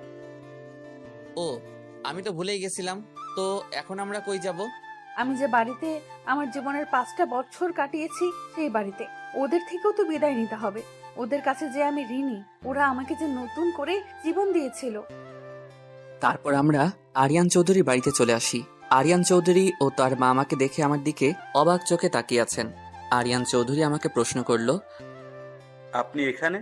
ও, আমি তো ভুলেই গেছিলাম। তো এখন আমরা কই যাব? আমি যে বাড়িতে আমার জীবনের 5টা বছর কাটিয়েছি, সেই বাড়িতে। ওদের থেকেও তো বিদায় নিতে হবে। ওদের কাছে যে আমি ঋণী, ওরা আমাকে যে নতুন করে জীবন দিয়েছিল। তারপর আমরা আরিয়ান চৌধুরীর বাড়িতে চলে আসি। আরিয়ান চৌধুরী ও তার মা আমাকে দেখে আমার দিকে অবাক চোখে তাকিয়ে আছেন। আরিয়ান চৌধুরী আমাকে প্রশ্ন করলো, আপনি এখানে?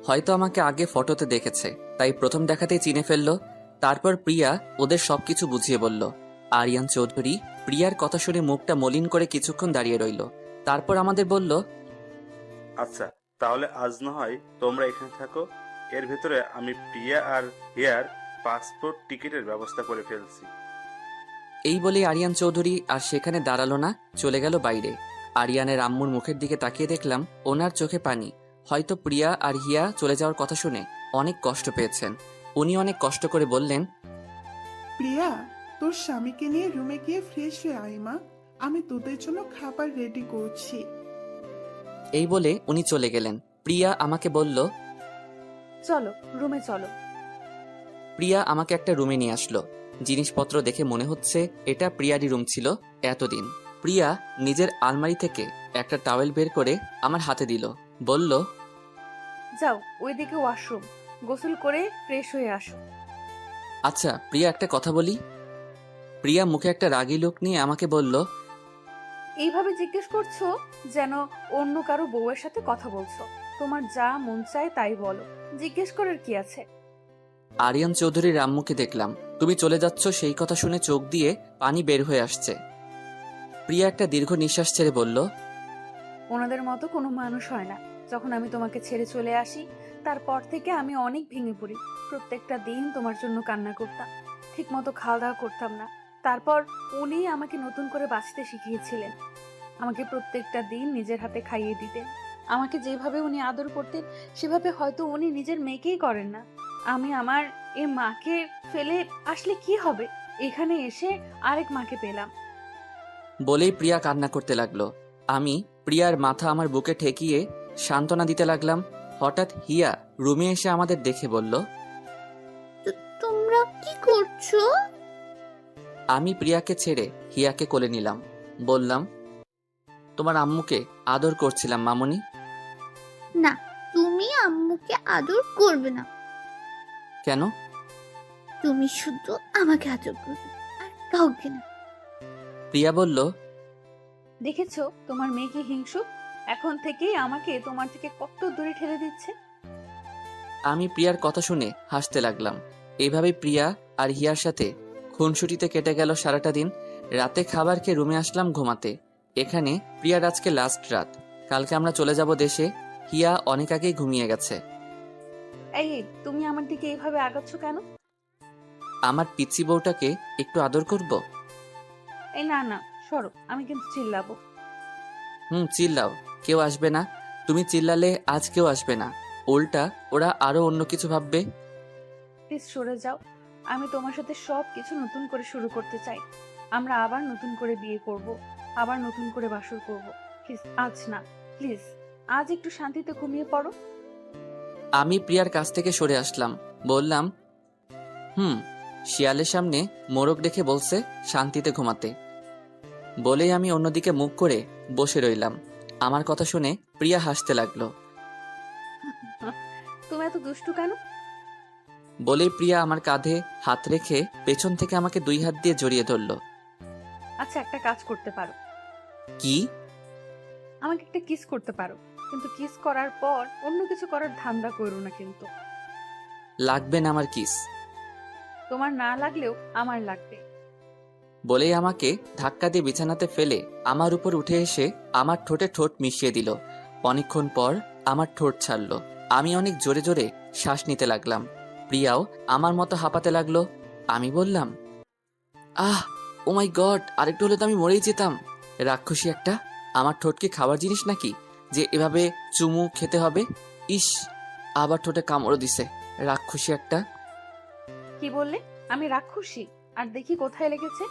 হয়তো আমাকে আগে ফটোতে দেখেছে, তাই প্রথম দেখাতেই চিনে ফেললো। তারপর প্রিয়া ওদের সবকিছু বুঝিয়ে বলল। আরিয়ান চৌধুরী প্রিয়ার কথা শুনে মুখটা মলিন করে কিছুক্ষণ দাঁড়িয়ে রইল। তারপর আমাদের বলল, আচ্ছা, তাহলে আজ না হয় তোমরা এখানে থাকো। এর ভেতরে আমি প্রিয়া আর হিয়ার পাসপোর্ট টিকিটের ব্যবস্থা করে ফেলছি। এই বলে আরিয়ান চৌধুরী আর সেখানে দাঁড়ালো না, চলে গেল বাইরে। আরিয়ানের আম্মুর মুখের দিকে তাকিয়ে দেখলাম ওনার চোখে পানি। হয়তো প্রিয়া আর হিয়া চলে যাওয়ার কথা শুনে অনেক কষ্ট পেয়েছেন। উনি অনেক কষ্ট করে বললেন, প্রিয়া, তোর স্বামীকে নিয়ে রুমে গিয়ে ফ্রেশ হয়ে আয় মা। আমি তোদের জন্য খাবার রেডি করছি। এই বলে উনি চলে গেলেন। প্রিয়া আমাকে বলল, চলো রুমে চলো। প্রিয়া আমাকে একটা রুমে নিয়ে আসলো। জিনিসপত্র দেখে মনে হচ্ছে এটা প্রিয়ারই রুম ছিল এতদিন। প্রিয়া নিজের আলমারি থেকে একটা টাওয়েল বের করে আমার হাতে দিল, বলল, যাও ওইদিকে ওয়াশরুম, গোসল করে ফ্রেশ হয়ে আসো। আচ্ছা প্রিয়া, একটা কথা বলি। প্রিয়া মুখে একটা রাগী লোক নিয়ে আমাকে বলল, এইভাবে জিজ্ঞেস করছো যেন অন্য কারো বউয়ের সাথে কথা বলছো। তোমার যা মন চায় তাই বলো, জিজ্ঞেস করার কি আছে? আরিয়ান চৌধুরীর আম্মুকে দেখলাম, তুমি চলে যাচ্ছ সেই কথা শুনে চোখ দিয়ে পানি বের হয়ে আসছে। প্রিয়া একটা দীর্ঘ নিঃশ্বাস ছেড়ে বলল, ওনাদের মতো কোনো মানুষ হয় না। যখন আমি তোমাকে ছেড়ে চলে আসি তারপর থেকে আমি অনেক ভেঙে পড়ি। প্রত্যেকটা দিন তোমার জন্য কান্না করতাম, ঠিক মতো খাওয়া দাওয়া করতাম না। তারপর উনি আমাকে নতুন করে বাঁচতে শিখিয়েছিলেন। আমাকে প্রত্যেকটা দিন নিজের হাতে খাইয়ে দিতেন। আমাকে যেভাবে উনি আদর করতেন সেভাবে হয়তো উনি নিজের মেয়েকেই করেন না। আমি আমার এ মাকে ফেলে আসলে কি হবে? এখানে এসে আরেক মাকে পেলাম। বলেই প্রিয়া কান্না করতে লাগলো। আমি প্রিয়ার মাথা আমার বুকে ঠেকিয়ে সান্ত্বনা দিতে লাগলাম। হঠাৎ হিয়া রুমে এসে আমাদের দেখে বলল, তোমরা কি করছো? আমি প্রিয়াকে ছেড়ে হিয়াকে কোলে নিলাম। বললাম, তোমার আম্মুকে আদর করছিলাম মামুনি। না, তুমি আম্মুকে আদর করবে না। কেন? তুমি শুধু আমাকে আদর করবে, আর কাউকে না। প্রিয়া বলল, দেখেছো তোমার মেয়ে কি হিংসুক? এখন থেকেই আমাকে তোমার থেকে কত দূরে ঠেলে দিচ্ছে। আমি প্রিয়ার কথা শুনে হাসতে লাগলাম। এইভাবে প্রিয়া আর হিয়ার সাথে খুনসুটিতে কেটে গেল সারাটা দিন। রাতে খাবার খেয়ে রুমে আসলাম ঘুমাতে। এখানে প্রিয়ার আজকে লাস্ট রাত, কালকে আমরা চলে যাব দেশে। হিয়া অনেক আগেই ঘুমিয়ে গেছে। এই তুমি আমার দিকে এইভাবে আগাচ্ছ কেন? আমার পিচ্চি বউটাকে একটু আদর করব। এই না না, সরো, আমি কিন্তু চিল্লাবো। চিল্লাও, কেউ আসবে না। তুমি চিল্লালে আজ কেউ আসবে না, উল্টা ওরা আরো অন্য কিছু ভাববে। প্লিজ সরে যাও। আমি তোমার সাথে সব কিছু নতুন করে শুরু করতে চাই। আমরা আবার নতুন করে বিয়ে করব, আবার নতুন করে বাসর করব। প্লিজ আজ না, প্লিজ আজ একটু শান্তিতে ঘুমিয়ে পড়ো। আমি প্রিয়ার কাছ থেকে সরে আসলাম, বললাম, শিয়ালের সামনে মোরগ দেখে বলছে শান্তিতে ঘুমাতে। বলেই আমি অন্যদিকে মুখ করে বসে রইলাম। আমার কথা শুনে প্রিয়া হাসতে লাগলো। তুমি এত দুষ্টু কেন? বলেই প্রিয়া আমার কাঁধে হাত রেখে পেছন থেকে আমাকে 2 হাত দিয়ে জড়িয়ে ধরল। আচ্ছা একটা কাজ করতে পারো, কি? আমাকে একটা কিস করতে পারো, কিন্তু কিস করার পর অন্য কিছু করার ধান্দা করো না কিন্তু। লাগবে না আমার কিস। তোমার না লাগলেও আমার লাগবে। বলেই আমাকে ধাক্কা দিয়ে বিছানাতে ফেলে আমার উপর উঠে এসে আমার ঠোঁটে ঠোঁট মিশিয়ে দিল। অনেকক্ষণ পর আমার ঠোঁট ছাড়ল। আমি অনেক জোরে জোরে শ্বাস নিতে লাগলাম। প্রিয়াও আমার মতো হাঁপাতে লাগলো। আমি বললাম, ও মাই গড, আরেকটু হলে তো আমি মরেই যেতাম। রাক্ষসী একটা, আমার ঠোঁট কি খাবার জিনিস নাকি যে এভাবে চুমু খেতে হবে? ইস, আবার ঠোঁটে কামড় দিছে, রাক্ষসী একটা। কি বললে? আমি রাক্ষসী? আর দেখি কোথায় লেগেছে।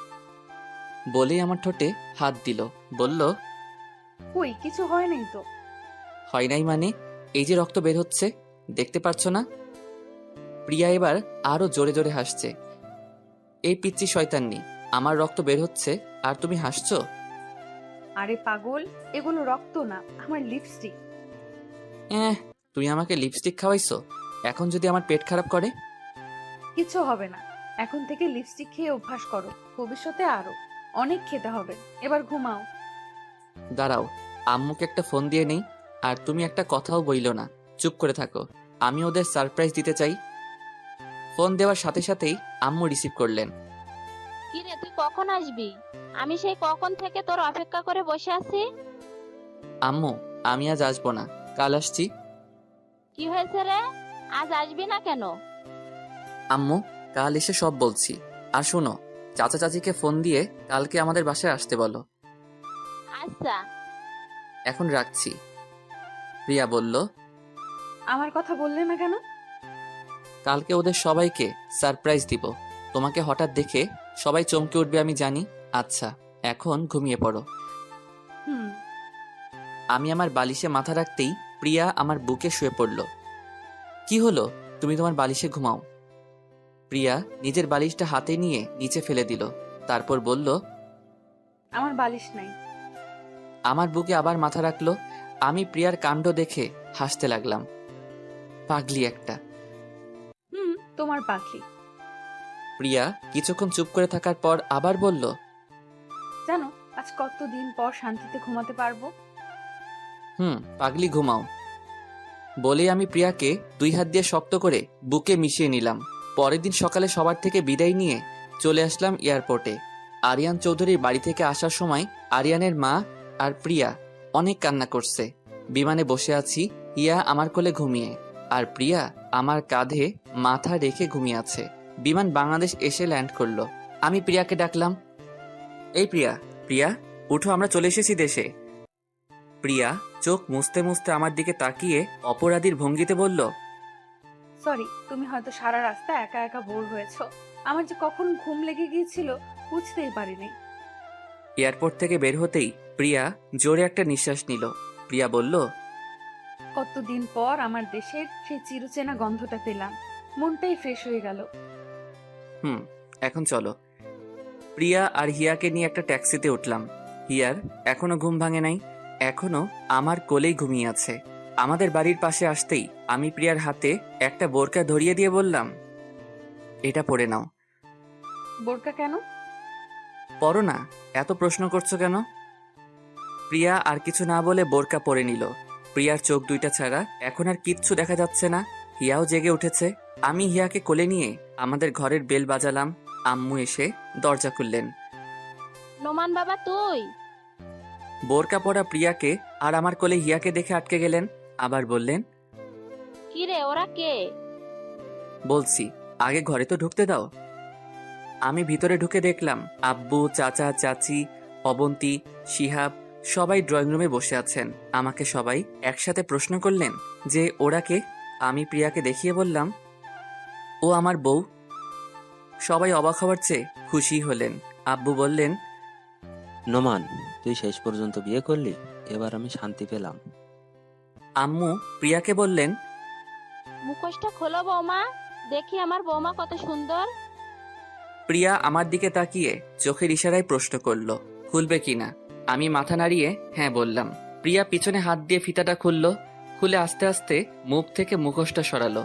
বলেই আমার ঠোঁটে হাত দিল, বলল, কই কিছু হয় নাই তো। হয় নাই মানে? এই যে রক্ত বের হচ্ছে, দেখতে পারছো না? প্রিয়া এবার আরো জোরে জোরে হাসছে। এই পিচ্চি শয়তান্নি, আমার রক্ত বের হচ্ছে আর তুমি হাসছো? আরে পাগল, এগুলো রক্ত না, আমার লিপস্টিক। তুমি আমাকে লিপস্টিক খাওয়াইছো, এখন যদি আমার পেট খারাপ করে? কিছু হবে না, এখন থেকে লিপস্টিক খেয়ে অভ্যাস করো, ভবিষ্যতে আরো অনেক খেতে হবে। এবার ঘুমাও। দাঁড়াও, আম্মুকে একটা ফোন দিয়ে নেই। আর তুমি একটা কথাও বইলো না, চুপ করে থাকো। আমি ওদের সারপ্রাইজ দিতে চাই। ফোন দেওয়ার সাথে সাথেই আম্মু রিসিভ করলেন। কি রে, তুই কখন আসবি? আমি সেই কখন থেকে তোর অপেক্ষা করে বসে আছি। আম্মু, আমি আজ আসবো না, কাল আসছি। কি হয়েছে রে, আজ আসবি না কেন? আম্মু, কাল এসে সব বলছি। আর শোনো, চাচা চাচিকে ফোন দিয়ে কালকে আমাদের বাসায় আসতে বলো। আচ্ছা। এখন রাখছি। প্রিয়া বলল, আমার কথা বললে না কেন? কালকে ওদের সবাইকে সারপ্রাইজ দিব, তোমাকে হঠাৎ দেখে সবাই চমকে উঠবে আমি জানি। আচ্ছা, এখন ঘুমিয়ে পড়ো। হুম। আমি আমার বালিশে মাথা রাখতেই প্রিয়া আমার বুকে শুয়ে পড়ল। কি হলো? তুমি তোমার বালিশে ঘুমাও। প্রিয়া নিজের বালিশটা হাতে নিয়ে নিচে ফেলে দিল, তারপর বলল, আমার বালিশ নাই। আমার বুকে আবার মাথা রাখলো। আমি প্রিয়ার কাণ্ড দেখে হাসতে লাগলাম। পাগলি একটা। হুম, তোমার পাখি। প্রিয়া কিছুক্ষণ চুপ করে থাকার পর আবার বলল, জানো আজ কতদিন পর শান্তিতে ঘুমাতে পারবো। পাগলি ঘুমাও। বলে আমি প্রিয়াকে 2 হাত দিয়ে শক্ত করে বুকে মিশিয়ে নিলাম। পরের দিন সকালে সবার থেকে বিদায় নিয়ে চলে আসলাম এয়ারপোর্টে। আরিয়ান চৌধুরীর বাড়ি থেকে আসার সময় আরিয়ানের মা আর প্রিয়া অনেক কান্না করছে। বিমানে বসে আছি, হিয়া আমার কোলে ঘুমিয়ে, আর প্রিয়া আমার কাঁধে মাথা রেখে ঘুমিয়ে আছে। বিমান বাংলাদেশ এসে ল্যান্ড করলো। আমি প্রিয়াকে ডাকলাম, এই প্রিয়া, প্রিয়া উঠো, আমরা চলে এসেছি দেশে। প্রিয়া চোখ মুছতে মুছতে আমার দিকে তাকিয়ে অপরাধীর ভঙ্গিতে বলল, সরি, তুমি হয়তো সারা রাস্তা একা একা বোর হয়েছো। আমার যে কখন ঘুম লেগে গিয়েছিল বুঝতেই পারিনি। এয়ারপোর্ট থেকে বের হতেই প্রিয়া জোরে একটা নিঃশ্বাস নিল। প্রিয়া বলল, কতদিন পর আমার দেশের সেই চিরচেনা গন্ধটা পেলাম, মনটাই ফ্রেশ হয়ে গেল। এখন চলো। প্রিয়া আর হিয়াকে নিয়ে একটা ট্যাক্সিতে উঠলাম। হিয়ার এখনো ঘুম ভাঙে নাই, এখনো আমার কোলেই ঘুমিয়ে আছে। আমাদের বাড়ির পাশে আসতেই আমি প্রিয়ার হাতে একটা বোরকা ধরিয়ে দিয়ে বললাম, এটা পরে নাও। বোরকা কেন? পরো না, এত প্রশ্ন করছো কেন? প্রিয়া আর কিছু না বলে বোরকা পরে নিল। প্রিয়ার চোখ দুইটা ছাড়া এখন আর কিচ্ছু দেখা যাচ্ছে না। হিয়াও জেগে উঠেছে। আমি হিয়াকে কোলে নিয়ে আমাদের ঘরের বেল বাজালাম। আম্মু এসে দরজা খুললেন। নোমান বাবা তুই? বোরকা পরা প্রিয়াকে আর আমার কোলে হিয়াকে দেখে আটকে গেলেন। আবার বললেন, কি রে, ওরা কে? বলছি, আগে ঘরে তো ঢুকতে দাও। আমি ভিতরে ঢুকে দেখলাম আব্বু, চাচা, চাচি, অবন্তী, শিহাব সবাই ড্রয়িং রুমে বসে আছেন। আমাকে সবাই একসাথে প্রশ্ন করলেন যে ওরা কে। আমি প্রিয়াকে দেখিয়ে বললাম, ও আমার বউ। সবাই অবাক হওয়ার চেয়ে খুশি হলেন। আব্বু বললেন, নোমান, তুই শেষ পর্যন্ত বিয়ে করলি, এবার আমি শান্তি পেলাম। আম্মু প্রিয়াকে বললেন, মুখোশটা খোলো বৌমা, দেখি আমার বৌমা কত সুন্দর। প্রিয়া আমার দিকে তাকিয়ে চোখের ইশারায় প্রশ্ন করলো খুলবে কিনা। আমি মাথা নাড়িয়ে হ্যাঁ বললাম। প্রিয়া পিছনে হাত দিয়ে ফিতাটা খুললো। খুলে আস্তে আস্তে মুখ থেকে মুখোশটা সরালো।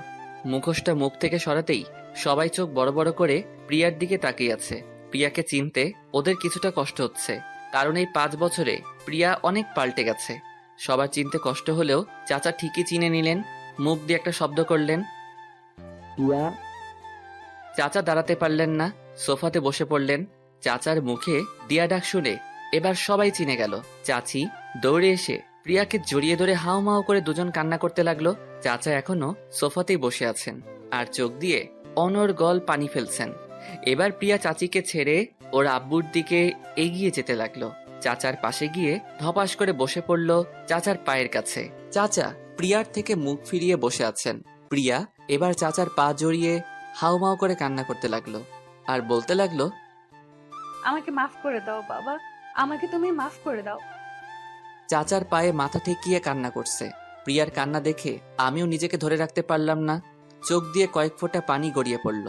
মুখোশটা মুখ থেকে সরাতেই সবাই চোখ বড় বড় করে প্রিয়ার দিকে তাকিয়ে আছে। প্রিয়াকে চিনতে ওদের কিছুটা কষ্ট হচ্ছে, কারণ এই 5 বছরে প্রিয়া অনেক পাল্টে গেছে। সবার চিনতে কষ্ট হলেও চাচা ঠিকই চিনে নিলেন। মুখ দিয়ে একটা শব্দ করলেন, প্রিয়া। চাচা দাঁড়াতে পারলেন না, সোফাতে বসে পড়লেন। চাচার মুখে দিয়া ডাক শুনে এবার সবাই চিনে গেল। চাচি দৌড়ে এসে প্রিয়াকে জড়িয়ে ধরে হাও মাও করে দুজন কান্না করতে লাগলো। চাচা এখনো সোফাতেই বসে আছেন আর চোখ দিয়ে অনর্গল পানি ফেলছেন। এবার প্রিয়া চাচিকে ছেড়ে ওর আব্বুর দিকে এগিয়ে যেতে লাগলো। চাচার পাশে গিয়ে ধপাস করে বসে পড়ল চাচার পায়ের কাছে। চাচা প্রিয়ার থেকে মুখ ফিরিয়ে বসে আছেন। প্রিয়া এবার চাচার পা জড়িয়ে হাউমাউ করে কান্না করতে লাগলো আর বলতে লাগলো, আমাকে মাফ করে দাও বাবা, আমাকে তুমি মাফ করে দাও। চাচার পায়ে মাথা ঠেকিয়ে কান্না করছে। প্রিয়ার কান্না দেখে আমিও নিজেকে ধরে রাখতে পারলাম না। চোখ দিয়ে কয়েক ফোঁটা পানি গড়িয়ে পড়ল।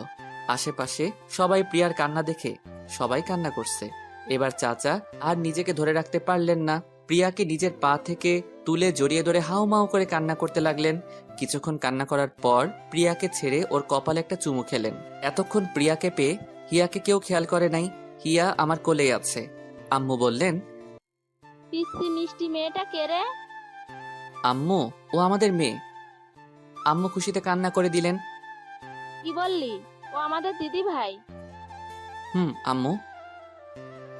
আশেপাশে সবাই প্রিয়ার কান্না দেখে সবাই কান্না করছে। এবার চাচা আর নিজেকে ধরে রাখতে পারলেন না। প্রিয়াকে নিজের পা থেকে তুলে জড়িয়ে ধরে হাউমাউ করে কান্না করতে লাগলেন। কিছুক্ষণ কান্না করার পর প্রিয়াকে ছেড়ে ওর কপালে একটা চুমু খেলেন। এতক্ষণ প্রিয়াকে পেয়ে হিয়াকে কেউ খেয়াল করে নাই। হিয়া আমার কোলেই আছে। আম্মু বললেন, পিসি মিষ্টি মেয়েটা কে রে? আম্মু ও আমাদের মেয়ে। আম্মু খুশিতে কান্না করে দিলেন। কি বললি? ও আমাদের দিদি ভাই। আম্মু।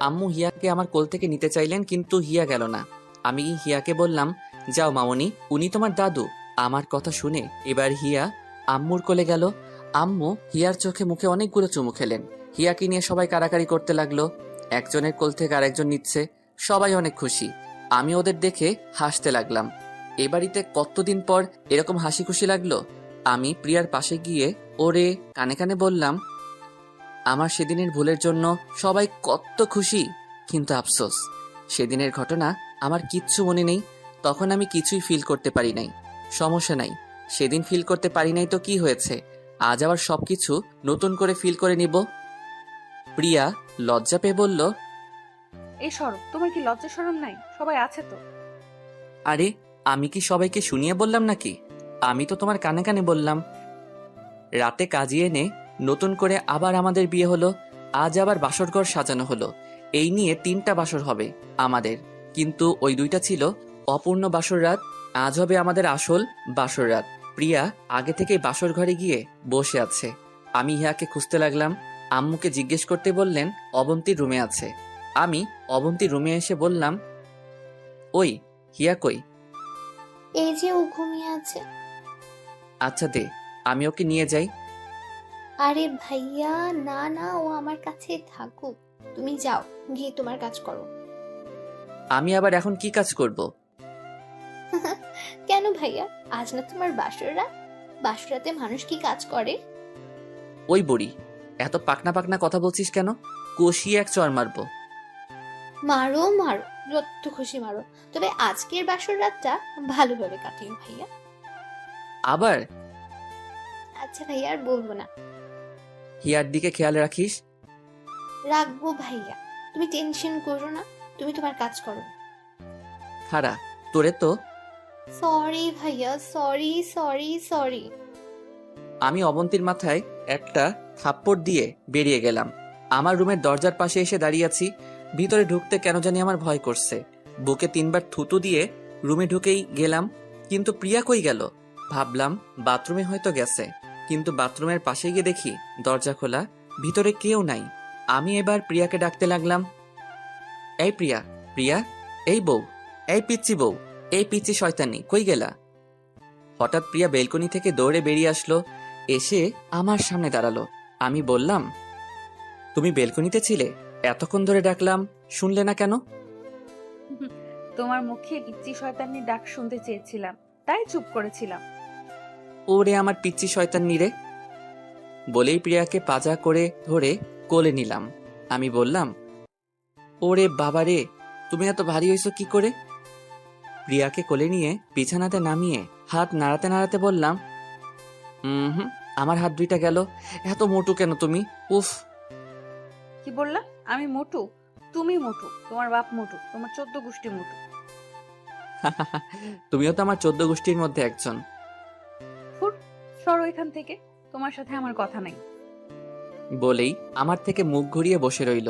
আম্মু হিয়াকে আমার কোল থেকে নিতে চাইলেন, কিন্তু হিয়া গেল না। আমি হিয়াকে বললাম, যাও মামনি, উনি তোমার দাদু। আমার কথা শুনে এবার হিয়া আম্মুর কোলে গেল। আম্মু হিয়ার চোখে মুখে অনেকগুলো চুমু খেলেন। হিয়াকে নিয়ে সবাই কারাকারি করতে লাগলো। একজনের কোল থেকে আরেকজন নিচ্ছে। সবাই অনেক খুশি। আমি ওদের দেখে হাসতে লাগলাম। এ বাড়িতে কতদিন পর এরকম হাসি খুশি লাগলো। আমি প্রিয়ার পাশে গিয়ে ওরে কানে কানে বললাম, আমার সেদিনের ভুলের জন্য সবাই কত খুশি, কিন্তু আফসোস সেদিনের ঘটনা আমার কিচ্ছু মনে নেই। তখন আমি কিছুই ফিল করতে পারি নাই। সমস্যা নাই, সেদিন ফিল করতে পারি নাই তো কি হয়েছে, আজ আবার সবকিছু নতুন করে ফিল করে নিব। প্রিয়া লজ্জা পেয়ে বলল, এই সরো, তোমার কি লজ্জা শরম নাই? সবাই আছে তো। আরে আমি কি সবাইকে শুনিয়ে বললাম নাকি? আমি তো তোমার কানে কানে বললাম। রাতে কাজিয়ে এনে নতুন করে আবার আমাদের বিয়ে হলো। আজ আবার বাসরঘর সাজানো হলো। এই নিয়ে 3টা বাসর হবে আমাদের, কিন্তু ওই 2টা ছিল অপূর্ণ বাসর রাত। আজ হবে আমাদের আসল বাসর রাত। প্রিয়া আগে থেকেই বাসর ঘরে গিয়ে বসে আছে। আমি হিয়াকে খুঁজতে লাগলাম। আম্মুকে জিজ্ঞেস করতে বললেন অবন্তীর রুমে আছে। আমি অবন্তীর রুমে এসে বললাম, ওই হিয়া কই? এই যে ও ঘুমিয়ে আছে। আচ্ছা দে, আমি ওকে নিয়ে যাই। আরে ভাইয়া, না না, ও আমার কাছে থাকুক। তুমি যাও, গিয়ে তোমার কাজ করো। আমি আবার এখন কি কাজ করব? কেন ভাইয়া, আজ না তোমার বাসর রাত? বাসর রাতে মানুষ কি কাজ করে? ওই বুড়ি, এত পাকনা পাকনা কথা বলছিস কেন? কষিয়ে এক চর মারবো। মারো মারো, যত খুশি মারো, তবে আজকের বাসর রাতটা ভালোভাবে কাটিও ভাইয়া। আবার আচ্ছা ভাইয়া, আর বলবো না। হিয়ার দিকে খেয়াল রাখিস। রাখবো ভাইয়া, তুমি টেনশন করো না, তুমি তোমার কাজ করো। খারা, তোরে তো। সরি ভাইয়া, সরি সরি সরি। আমি অবন্তীর মাথায় একটা থাপ্পড় দিয়ে বেরিয়ে গেলাম। আমার রুমের দরজার পাশে এসে দাঁড়িয়ে আছি। ভিতরে ঢুকতে কেন জানি আমার ভয় করছে। বুকে 3বার থুতু দিয়ে রুমে ঢুকেই গেলাম, কিন্তু প্রিয়া কই গেল? ভাবলাম বাথরুমে হয়তো গেছে, কিন্তু বাথরুমের পাশে গিয়ে দেখি দরজা খোলা, ভিতরে কেউ নাই। আমি এবার প্রিয়াকে ডাকতে লাগলাম, এই প্রিয়া, প্রিয়া, এই বউ, এই পিচ্চি বউ, এই পিচ্চি শয়তানি, কই গেলা? হঠাৎ প্রিয়া বেলকনি থেকে দৌড়ে বেরিয়ে আসলো, এসে আমার সামনে দাঁড়ালো। আমি বললাম, তুমি বেলকনিতে ছিলে? এতক্ষণ ধরে ডাকলাম, শুনলে না কেন? তোমার মুখে পিচ্চি শয়তানির ডাক শুনতে চেয়েছিলাম, তাই চুপ করেছিলাম। ওরে আমার পিচ্চি শয়তান নিরে, বলেই প্রিয়াকে পাজা করে ধরে কোলে নিলাম। আমি বললাম, ওরে বাবারে, তুমি এত ভারী হইছো কি করে? প্রিয়াকে কোলে নিয়ে বিছানাতে নামিয়ে হাত নাড়াতে নাড়াতে বললাম, হুম, আমার হাত 2টা গেল। এত মোটু কেন তুমি? উফ। কি বললা? আমি মোটু? তুমি মোটু, তোমার বাপ মোটু, তোমার 14 গোষ্ঠী মোটু। তুমিও তো আমার 14 গোষ্ঠীর মধ্যে একজন। ফুট, সরো এখান থেকে, তোমার সাথে আমার কথা নাই। বলেই আমার থেকে মুখ ঘুরিয়ে বসে রইল।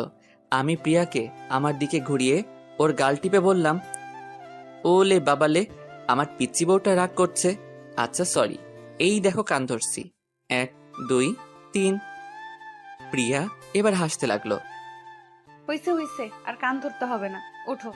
আমি প্রিয়াকে আমার দিকে ঘুরিয়ে ওর গাল টিপে বললাম, ওলে বাবালে, আমার পিচ্চি বউটা রাগ করছে। আচ্ছা সরি, এই দেখো কান ধরছি, 1 2 3। প্রিয়া এবার হাসতে লাগলো। হইছে হইছে, আর কান ধরতে হবে না, ওঠো।